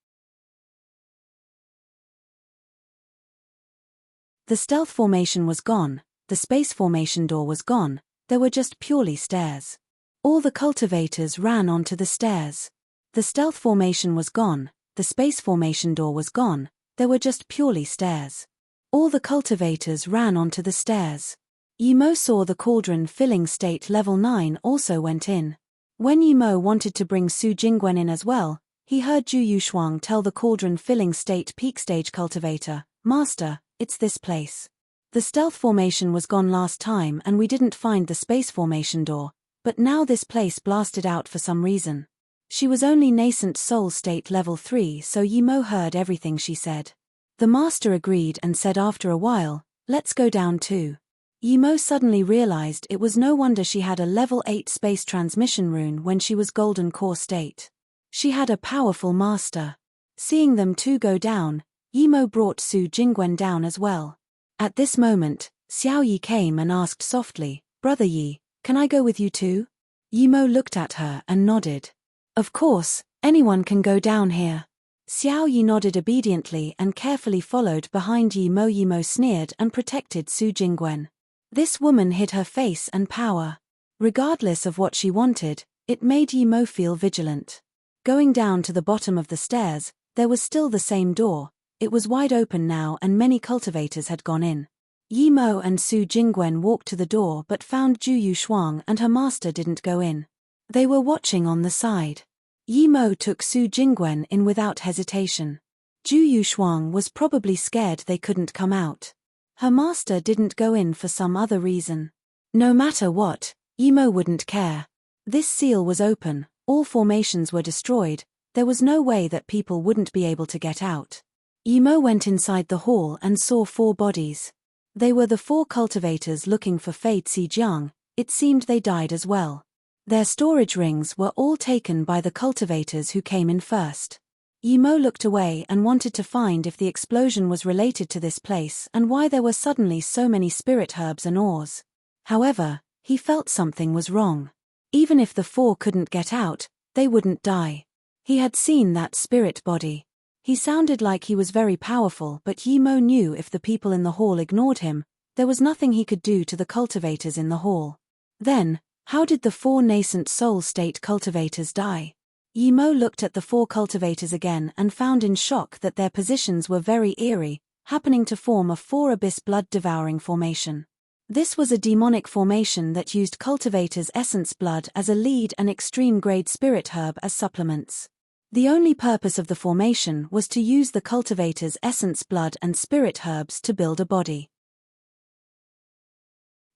The stealth formation was gone, the space formation door was gone, there were just purely stairs. All the cultivators ran onto the stairs. The stealth formation was gone, the space formation door was gone, there were just purely stairs. All the cultivators ran onto the stairs. Yi Mo saw the cauldron filling state level 9 also went in. When Yi Mo wanted to bring Su Jingwen in as well, he heard Ju Yushuang tell the cauldron filling state peak stage cultivator, Master, it's this place. The stealth formation was gone last time and we didn't find the space formation door, but now this place blasted out for some reason. She was only nascent soul state level 3, so Yi Mo heard everything she said. The master agreed and said after a while, let's go down too. Yi Mo suddenly realized it was no wonder she had a level 8 space transmission rune when she was golden core state. She had a powerful master. Seeing them two go down, Yi Mo brought Su Jingwen down as well. At this moment, Xiao Yi came and asked softly, Brother Yi, can I go with you too? Yi Mo looked at her and nodded. Of course, anyone can go down here. Xiao Yi nodded obediently and carefully followed behind Yi Mo. Yi Mo sneered and protected Su Jingwen. This woman hid her face and power. Regardless of what she wanted, it made Yi Mo feel vigilant. Going down to the bottom of the stairs, there was still the same door. It was wide open now and many cultivators had gone in. Yi Mo and Su Jingwen walked to the door but found Ju Yushuang and her master didn't go in. They were watching on the side. Yi Mo took Su Jingwen in without hesitation. Ju Yushuang was probably scared they couldn't come out. Her master didn't go in for some other reason. No matter what, Yi Mo wouldn't care. This seal was open, all formations were destroyed, there was no way that people wouldn't be able to get out. Yi Mo went inside the hall and saw 4 bodies. They were the 4 cultivators looking for Fei Zijiang. It seemed they died as well. Their storage rings were all taken by the cultivators who came in first. Yi Mo looked away and wanted to find if the explosion was related to this place and why there were suddenly so many spirit herbs and ores. However, he felt something was wrong. Even if the 4 couldn't get out, they wouldn't die. He had seen that spirit body. He sounded like he was very powerful, but Yi Mo knew if the people in the hall ignored him, there was nothing he could do to the cultivators in the hall. Then, how did the 4 nascent soul state cultivators die? Yimo looked at the 4 cultivators again and found in shock that their positions were very eerie, happening to form a 4 abyss blood-devouring formation. This was a demonic formation that used cultivators' essence blood as a lead and extreme-grade spirit herb as supplements. The only purpose of the formation was to use the cultivators' essence blood and spirit herbs to build a body.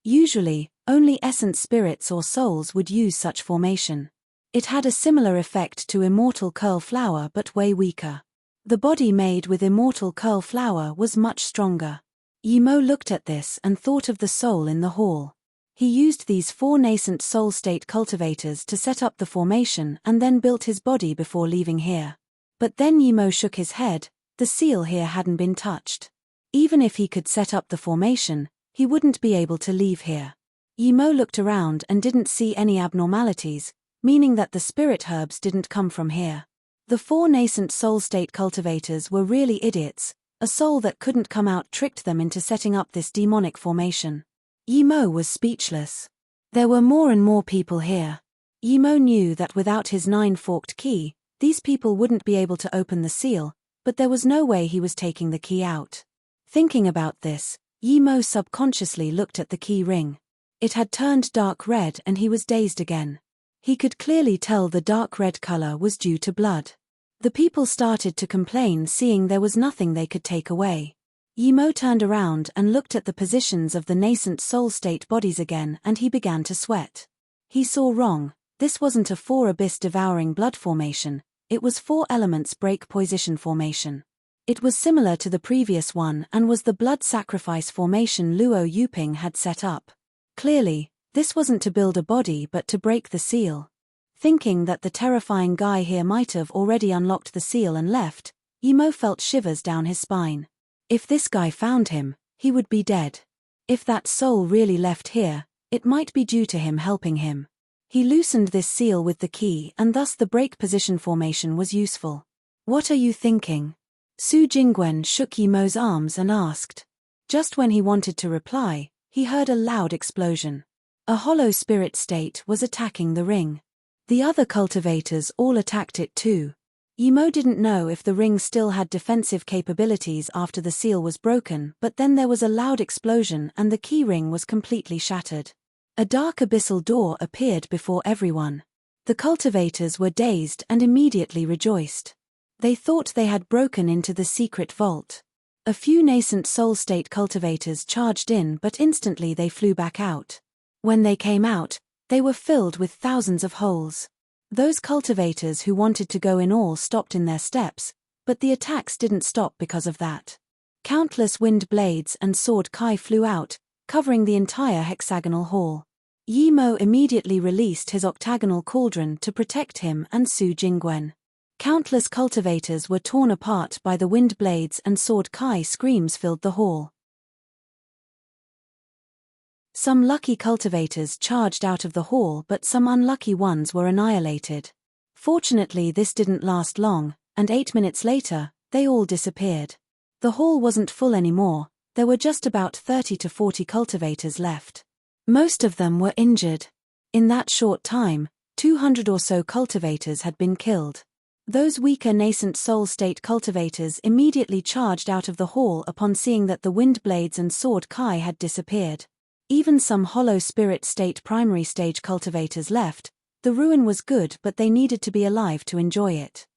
Usually, only essence spirits or souls would use such formation. It had a similar effect to immortal curl flower but way weaker. The body made with immortal curl flower was much stronger. Yimo looked at this and thought of the soul in the hall. He used these 4 nascent soul state cultivators to set up the formation and then built his body before leaving here. But then Yimo shook his head. The seal here hadn't been touched. Even if he could set up the formation, he wouldn't be able to leave here. Yimo looked around and didn't see any abnormalities, meaning that the spirit herbs didn't come from here. The 4 nascent soul state cultivators were really idiots. A soul that couldn't come out tricked them into setting up this demonic formation. Yimo was speechless. There were more and more people here. Yimo knew that without his 9-forked key, these people wouldn't be able to open the seal, but there was no way he was taking the key out. Thinking about this, Yimo subconsciously looked at the key ring. It had turned dark red and he was dazed again. He could clearly tell the dark red color was due to blood. The people started to complain, seeing there was nothing they could take away. Yimo turned around and looked at the positions of the nascent soul state bodies again and he began to sweat. He saw wrong. This wasn't a 4 abyss devouring blood formation, it was 4 elements break position formation. It was similar to the previous one and was the blood sacrifice formation Luo Yuping had set up. Clearly, this wasn't to build a body but to break the seal. Thinking that the terrifying guy here might have already unlocked the seal and left, Yimo felt shivers down his spine. If this guy found him, he would be dead. If that soul really left here, it might be due to him helping him. He loosened this seal with the key and thus the break position formation was useful. What are you thinking? Su Jingwen shook Yimo's arms and asked. Just when he wanted to reply, he heard a loud explosion. A hollow spirit state was attacking the ring. The other cultivators all attacked it too. Yimo didn't know if the ring still had defensive capabilities after the seal was broken, but then there was a loud explosion and the key ring was completely shattered. A dark abyssal door appeared before everyone. The cultivators were dazed and immediately rejoiced. They thought they had broken into the secret vault. A few nascent soul state cultivators charged in, but instantly they flew back out. When they came out, they were filled with thousands of holes. Those cultivators who wanted to go in all stopped in their steps, but the attacks didn't stop because of that. Countless wind blades and sword kai flew out, covering the entire hexagonal hall. Yimo immediately released his octagonal cauldron to protect him and Su Jingwen. Countless cultivators were torn apart by the wind blades and sword kai screams filled the hall. Some lucky cultivators charged out of the hall, but some unlucky ones were annihilated. Fortunately, this didn't last long, and 8 minutes later, they all disappeared. The hall wasn't full anymore, there were just about 30 to 40 cultivators left. Most of them were injured. In that short time, 200 or so cultivators had been killed. Those weaker nascent soul state cultivators immediately charged out of the hall upon seeing that the wind blades and sword kai had disappeared. Even some hollow spirit state primary stage cultivators left. The ruin was good, but they needed to be alive to enjoy it.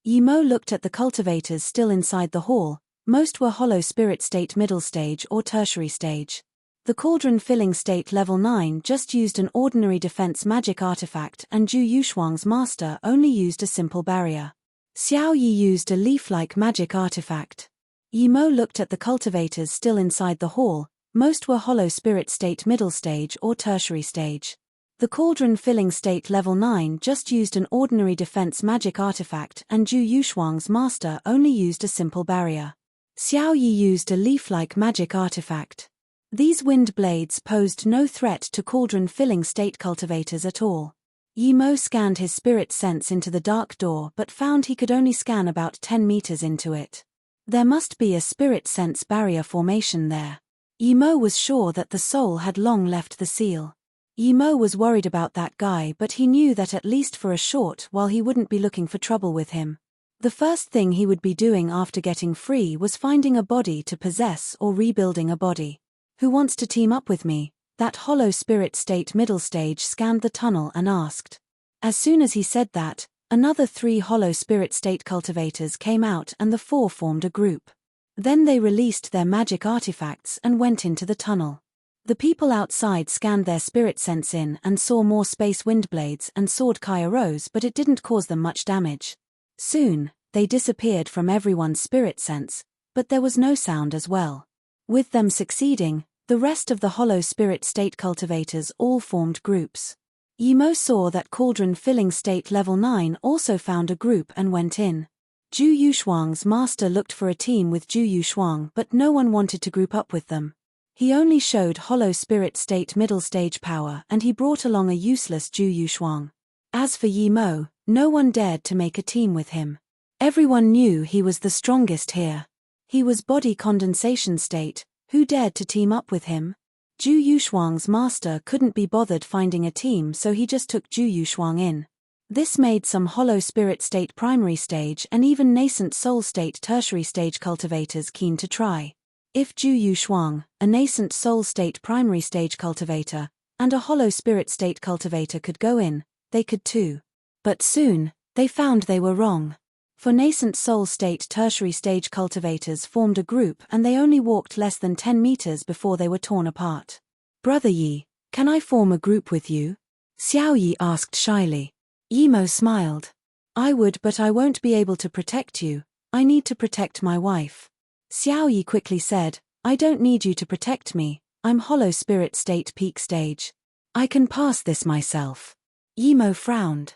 Yimo looked at the cultivators still inside the hall. Most were hollow spirit state middle stage or tertiary stage. The cauldron filling state level 9 just used an ordinary defense magic artifact and Ju Yushuang's master only used a simple barrier. Xiao Yi used a leaf-like magic artifact. Yimo looked at the cultivators still inside the hall. Most were hollow spirit state middle stage or tertiary stage. The cauldron filling state level 9 just used an ordinary defense magic artifact and Ju Yushuang's master only used a simple barrier. Xiao Yi used a leaf-like magic artifact. These wind blades posed no threat to cauldron filling state cultivators at all. Yimo scanned his spirit sense into the dark door but found he could only scan about 10 meters into it. There must be a spirit sense barrier formation there. Yimo was sure that the soul had long left the seal. Yimo was worried about that guy, but he knew that at least for a short while he wouldn't be looking for trouble with him. The first thing he would be doing after getting free was finding a body to possess or rebuilding a body. Who wants to team up with me? That hollow spirit state middle stage scanned the tunnel and asked. As soon as he said that, another 3 hollow spirit state cultivators came out and the 4 formed a group. Then they released their magic artifacts and went into the tunnel. The people outside scanned their spirit sense in and saw more space windblades and sword kai arose, but it didn't cause them much damage. Soon, they disappeared from everyone's spirit sense, but there was no sound as well. With them succeeding, the rest of the hollow spirit state cultivators all formed groups. Yimo saw that cauldron filling state level 9 also found a group and went in. Zhu Yushuang's master looked for a team with Zhu Yushuang, but no one wanted to group up with them. He only showed hollow spirit state middle stage power, and he brought along a useless Zhu Yushuang. As for Yimo, no one dared to make a team with him. Everyone knew he was the strongest here. He was body condensation state. Who dared to team up with him? Zhu Yushuang's master couldn't be bothered finding a team, so he just took Zhu Yushuang in. This made some hollow spirit state primary stage and even nascent soul state tertiary stage cultivators keen to try. If Zhu Yushuang, a nascent soul state primary stage cultivator, and a hollow spirit state cultivator could go in, they could too. But soon, they found they were wrong. For nascent soul state tertiary stage cultivators formed a group and they only walked less than 10 meters before they were torn apart. Brother Yi, can I form a group with you? Xiao Yi asked shyly. Yimo smiled. I would, but I won't be able to protect you. I need to protect my wife. Xiao Yi quickly said, I don't need you to protect me. I'm hollow spirit state peak stage. I can pass this myself. Yimo frowned.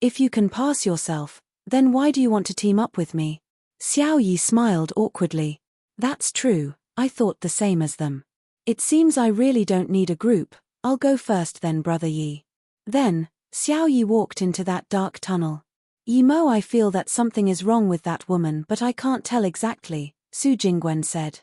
If you can pass yourself, then why do you want to team up with me? Xiao Yi smiled awkwardly. That's true, I thought the same as them. It seems I really don't need a group. I'll go first then, Brother Yi. Then, Xiao Yi walked into that dark tunnel. Yimo, I feel that something is wrong with that woman, but I can't tell exactly, Su Jingwen said.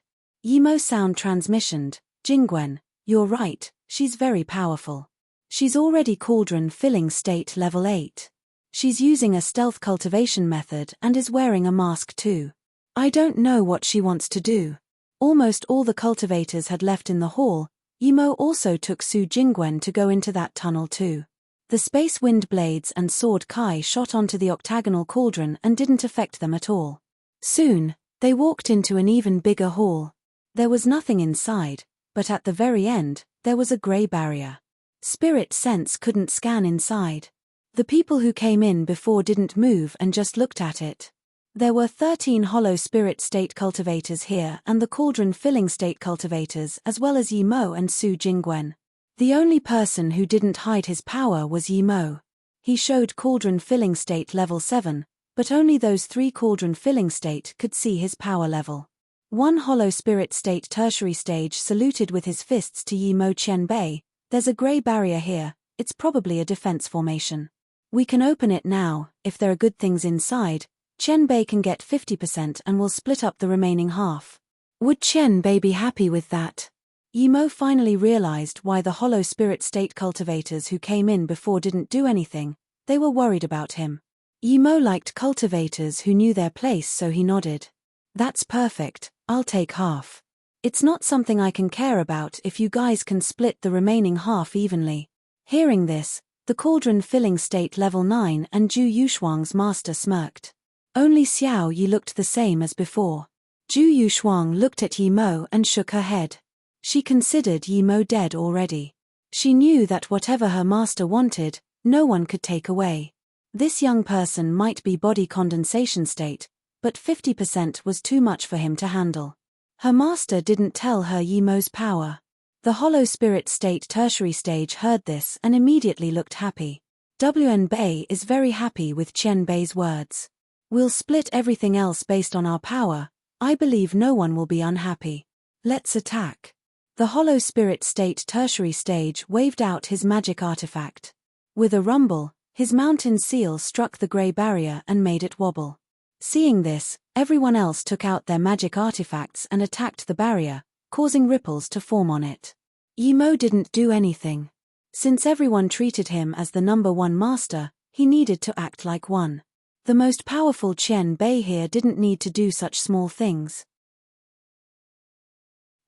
Yimo sound transmissioned. Jingwen, you're right, she's very powerful. She's already cauldron filling state level 8. She's using a stealth cultivation method and is wearing a mask too. I don't know what she wants to do. Almost all the cultivators had left in the hall. Yimo also took Su Jingwen to go into that tunnel too. The space wind blades and sword kai shot onto the octagonal cauldron and didn't affect them at all. Soon, they walked into an even bigger hall. There was nothing inside, but at the very end, there was a grey barrier. Spirit sense couldn't scan inside. The people who came in before didn't move and just looked at it. There were 13 hollow spirit state cultivators here and the cauldron filling state cultivators as well as Yimo and Su Jingwen. The only person who didn't hide his power was Yimo. He showed cauldron filling state level 7, but only those 3 cauldron filling state could see his power level. One hollow spirit state tertiary stage saluted with his fists to Yimo Qianbei. There's a grey barrier here, it's probably a defense formation. We can open it now, if there are good things inside. Qianbei can get 50% and we'll split up the remaining half. Would Qianbei be happy with that? Yimo finally realized why the hollow spirit state cultivators who came in before didn't do anything. They were worried about him. Yimo liked cultivators who knew their place, so he nodded. That's perfect, I'll take half. It's not something I can care about if you guys can split the remaining half evenly. Hearing this, the cauldron filling state level 9 and Zhu Yushuang's master smirked. Only Xiao Yi looked the same as before. Zhu Yushuang looked at Yimo and shook her head. She considered Yimo dead already. She knew that whatever her master wanted, no one could take away. This young person might be body condensation state, but 50% was too much for him to handle. Her master didn't tell her Yimo's power. The hollow spirit state tertiary stage heard this and immediately looked happy. WN Bei is very happy with Qian Bei's words. We'll split everything else based on our power. I believe no one will be unhappy. Let's attack. The hollow spirit state tertiary stage waved out his magic artifact. With a rumble, his mountain seal struck the grey barrier and made it wobble. Seeing this, everyone else took out their magic artifacts and attacked the barrier, causing ripples to form on it. Yimo didn't do anything. Since everyone treated him as the number one master, he needed to act like one. The most powerful Qian Bei here didn't need to do such small things.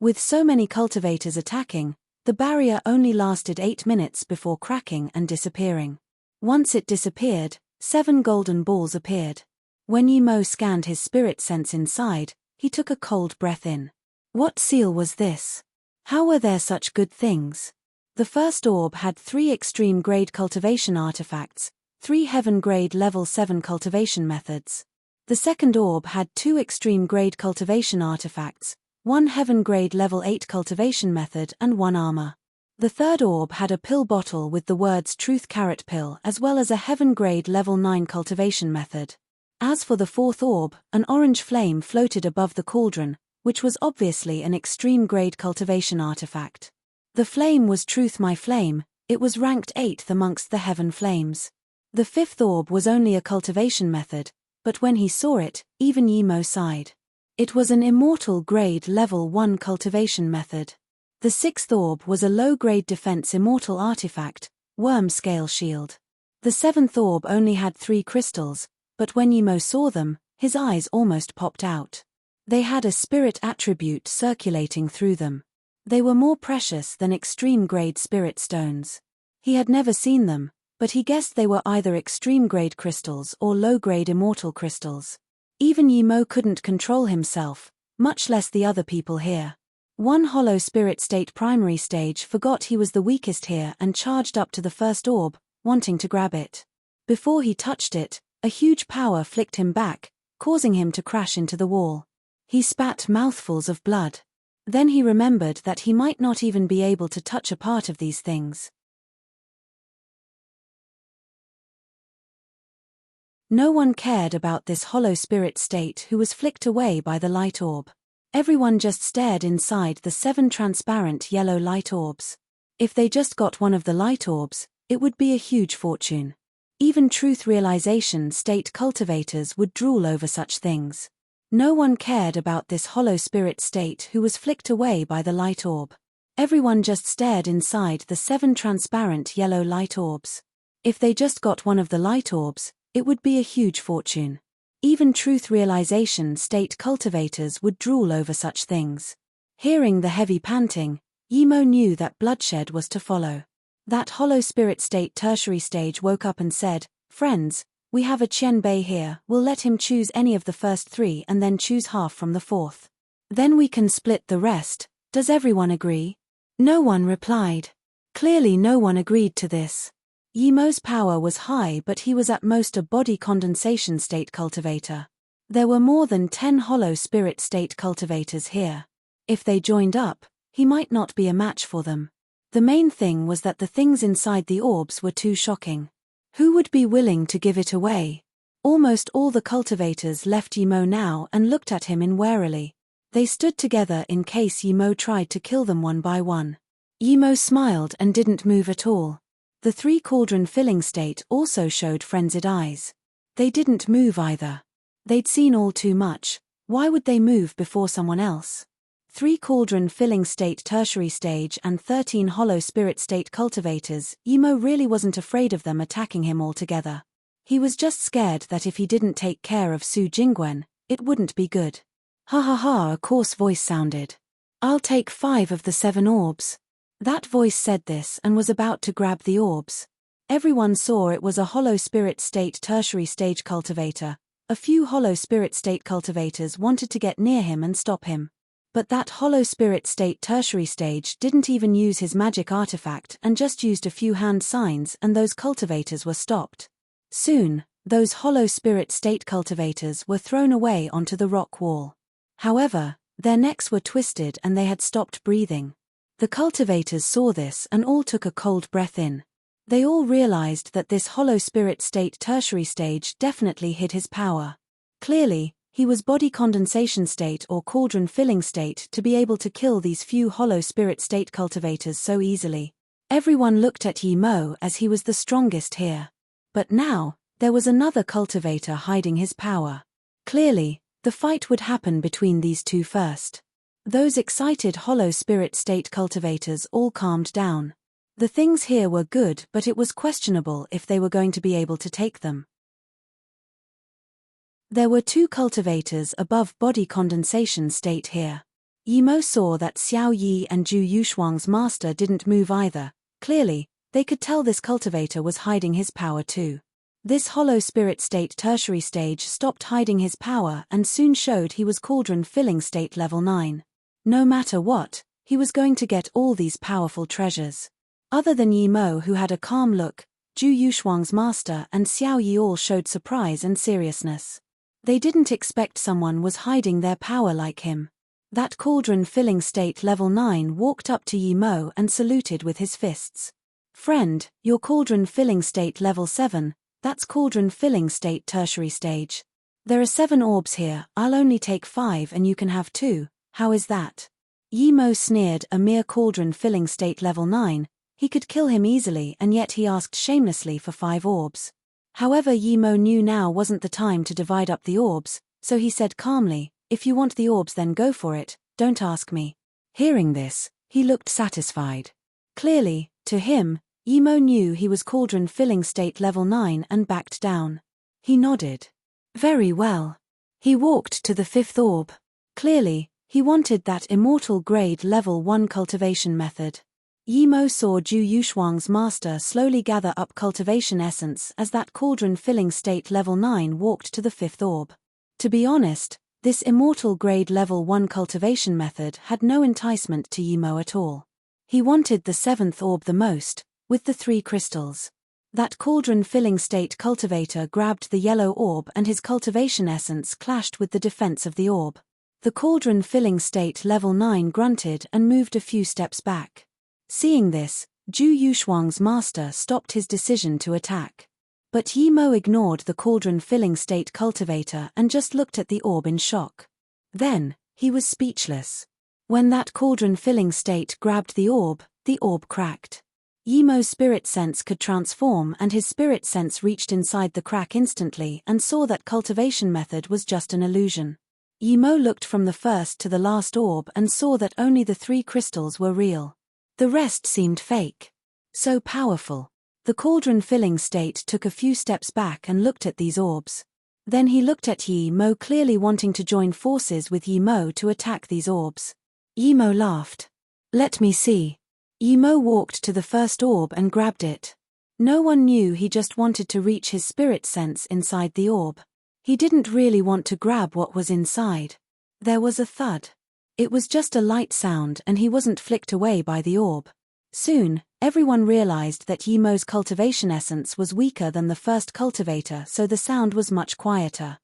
With so many cultivators attacking, the barrier only lasted 8 minutes before cracking and disappearing. Once it disappeared, 7 golden balls appeared. When Yimo scanned his spirit sense inside, he took a cold breath in. What seal was this? How were there such good things? The first orb had 3 extreme grade cultivation artifacts, 3 heaven grade level 7 cultivation methods. The second orb had 2 extreme grade cultivation artifacts, 1 heaven grade level 8 cultivation method and 1 armor. The third orb had a pill bottle with the words Truth Carrot Pill as well as a heaven grade level 9 cultivation method. As for the fourth orb, an orange flame floated above the cauldron, which was obviously an extreme grade cultivation artifact. The flame was Truth My Flame, it was ranked 8th amongst the heaven flames. The fifth orb was only a cultivation method, but when he saw it, even Yimo sighed. It was an immortal grade level 1 cultivation method. The sixth orb was a low-grade defense immortal artifact, Worm Scale Shield. The seventh orb only had 3 crystals, but when Yimo saw them, his eyes almost popped out. They had a spirit attribute circulating through them. They were more precious than extreme-grade spirit stones. He had never seen them, but he guessed they were either extreme-grade crystals or low-grade immortal crystals. Even Yimo couldn't control himself, much less the other people here. One hollow spirit state primary stage forgot he was the weakest here and charged up to the first orb, wanting to grab it. Before he touched it, a huge power flicked him back, causing him to crash into the wall. He spat mouthfuls of blood. Then he remembered that he might not even be able to touch a part of these things. No one cared about this hollow spirit state who was flicked away by the light orb. Everyone just stared inside the 7 transparent yellow light orbs. If they just got one of the light orbs, it would be a huge fortune. Even truth realization state cultivators would drool over such things. No one cared about this hollow spirit state who was flicked away by the light orb. Everyone just stared inside the 7 transparent yellow light orbs. If they just got one of the light orbs, it would be a huge fortune. Even truth realization state cultivators would drool over such things. Hearing the heavy panting, Yimo knew that bloodshed was to follow. That hollow spirit state tertiary stage woke up and said, "Friends, we have a Qian Bei here, we'll let him choose any of the first 3 and then choose half from the fourth. Then we can split the rest, does everyone agree?" No one replied. Clearly no one agreed to this. Yimo's power was high but he was at most a body condensation state cultivator. There were more than 10 hollow spirit state cultivators here. If they joined up, he might not be a match for them. The main thing was that the things inside the orbs were too shocking. Who would be willing to give it away? Almost all the cultivators left Yimo now and looked at him warily. They stood together in case Yimo tried to kill them one by one. Yimo smiled and didn't move at all. The 3 cauldron filling state also showed frenzied eyes. They didn't move either. They'd seen all too much, why would they move before someone else? 3 cauldron filling state tertiary stage and 13 hollow spirit state cultivators, Yimo really wasn't afraid of them attacking him altogether. He was just scared that if he didn't take care of Su Jingwen, it wouldn't be good. Ha ha ha, a coarse voice sounded. "I'll take 5 of the 7 orbs. That voice said this and was about to grab the orbs. Everyone saw it was a hollow spirit state tertiary stage cultivator. A few hollow spirit state cultivators wanted to get near him and stop him. But that hollow spirit state tertiary stage didn't even use his magic artifact and just used a few hand signs and those cultivators were stopped. Soon, those hollow spirit state cultivators were thrown away onto the rock wall. However, their necks were twisted and they had stopped breathing. The cultivators saw this and all took a cold breath in. They all realized that this hollow spirit state tertiary stage definitely hid his power. Clearly, he was body condensation state or cauldron filling state to be able to kill these few hollow spirit state cultivators so easily. Everyone looked at Yimo as he was the strongest here. But now, there was another cultivator hiding his power. Clearly, the fight would happen between these two first. Those excited hollow spirit state cultivators all calmed down. The things here were good, but it was questionable if they were going to be able to take them. There were two cultivators above body condensation state here. Yimo saw that Xiao Yi and Zhu Yushuang's master didn't move either. Clearly, they could tell this cultivator was hiding his power too. This hollow spirit state tertiary stage stopped hiding his power and soon showed he was cauldron filling state level 9. No matter what, he was going to get all these powerful treasures. Other than Yimo, who had a calm look, Zhu Yushuang's master and Xiao Yi all showed surprise and seriousness. They didn't expect someone was hiding their power like him. That cauldron filling state level 9 walked up to Yimo and saluted with his fists. Friend, your cauldron filling state level 7, that's cauldron filling state tertiary stage. There are 7 orbs here, I'll only take 5 and you can have 2, how is that? Yimo sneered, a mere cauldron filling state level 9, he could kill him easily and yet he asked shamelessly for 5 orbs. However, Yimo knew now wasn't the time to divide up the orbs, so he said calmly, if you want the orbs then go for it, don't ask me. Hearing this, he looked satisfied. Clearly, to him, Yimo knew he was cauldron filling state level 9 and backed down. He nodded. Very well. He walked to the 5th orb. Clearly, he wanted that immortal grade level 1 cultivation method. Yimo saw Zhu Yushuang's master slowly gather up cultivation essence as that cauldron filling state level 9 walked to the 5th orb. To be honest, this immortal grade level 1 cultivation method had no enticement to Yimo at all. He wanted the 7th orb the most, with the 3 crystals. That cauldron filling state cultivator grabbed the yellow orb and his cultivation essence clashed with the defense of the orb. The cauldron filling state level 9 grunted and moved a few steps back. Seeing this, Zhu Yushuang's master stopped his decision to attack. But Yimo ignored the cauldron filling state cultivator and just looked at the orb in shock. Then, he was speechless. When that cauldron filling state grabbed the orb cracked. Yimo's spirit sense could transform and his spirit sense reached inside the crack instantly and saw that cultivation method was just an illusion. Yimo looked from the first to the last orb and saw that only the 3 crystals were real. The rest seemed fake. So powerful. The cauldron filling state took a few steps back and looked at these orbs. Then he looked at Yimo, clearly wanting to join forces with Yimo to attack these orbs. Yimo laughed. Let me see. Yimo walked to the first orb and grabbed it. No one knew he just wanted to reach his spirit sense inside the orb. He didn't really want to grab what was inside. There was a thud. It was just a light sound and he wasn't flicked away by the orb. Soon, everyone realized that Yimo's cultivation essence was weaker than the first cultivator, so the sound was much quieter.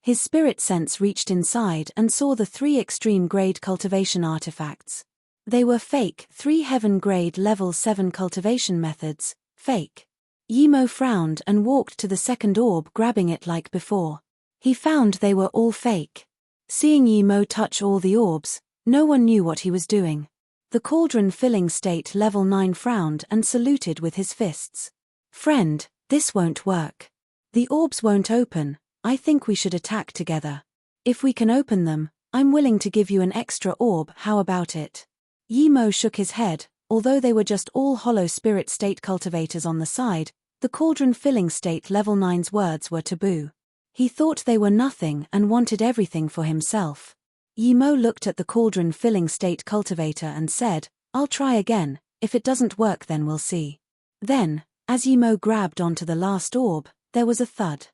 His spirit sense reached inside and saw the 3 extreme grade cultivation artifacts. They were fake, 3 heaven grade level 7 cultivation methods, fake. Yimo frowned and walked to the 2nd orb, grabbing it like before. He found they were all fake. Seeing Yimo touch all the orbs, no one knew what he was doing. The cauldron filling state level 9 frowned and saluted with his fists. Friend, this won't work. The orbs won't open, I think we should attack together. If we can open them, I'm willing to give you an extra orb, how about it? Yimo shook his head. Although they were just all hollow spirit state cultivators on the side, the cauldron filling state level 9's words were taboo. He thought they were nothing and wanted everything for himself. Yimo looked at the cauldron filling state cultivator and said, I'll try again, if it doesn't work then we'll see. Then, as Yimo grabbed onto the last orb, there was a thud.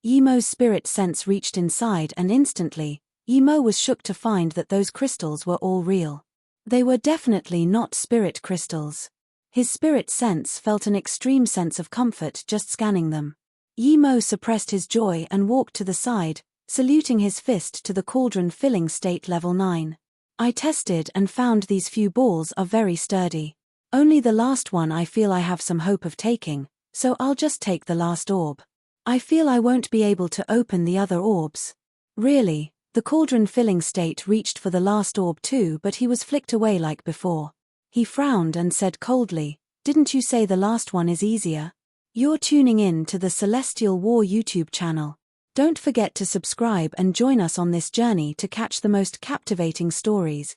Yimo's spirit sense reached inside and instantly, Yimo was shook to find that those crystals were all real. They were definitely not spirit crystals. His spirit sense felt an extreme sense of comfort just scanning them. Yimo suppressed his joy and walked to the side, saluting his fist to the cauldron filling state level 9. I tested and found these few balls are very sturdy. Only the last one I feel I have some hope of taking, so I'll just take the last orb. I feel I won't be able to open the other orbs. Really? The cauldron filling state reached for the last orb too, but he was flicked away like before. He frowned and said coldly, Didn't you say the last one is easier? You're tuning in to the Celestial War YouTube channel. Don't forget to subscribe and join us on this journey to catch the most captivating stories.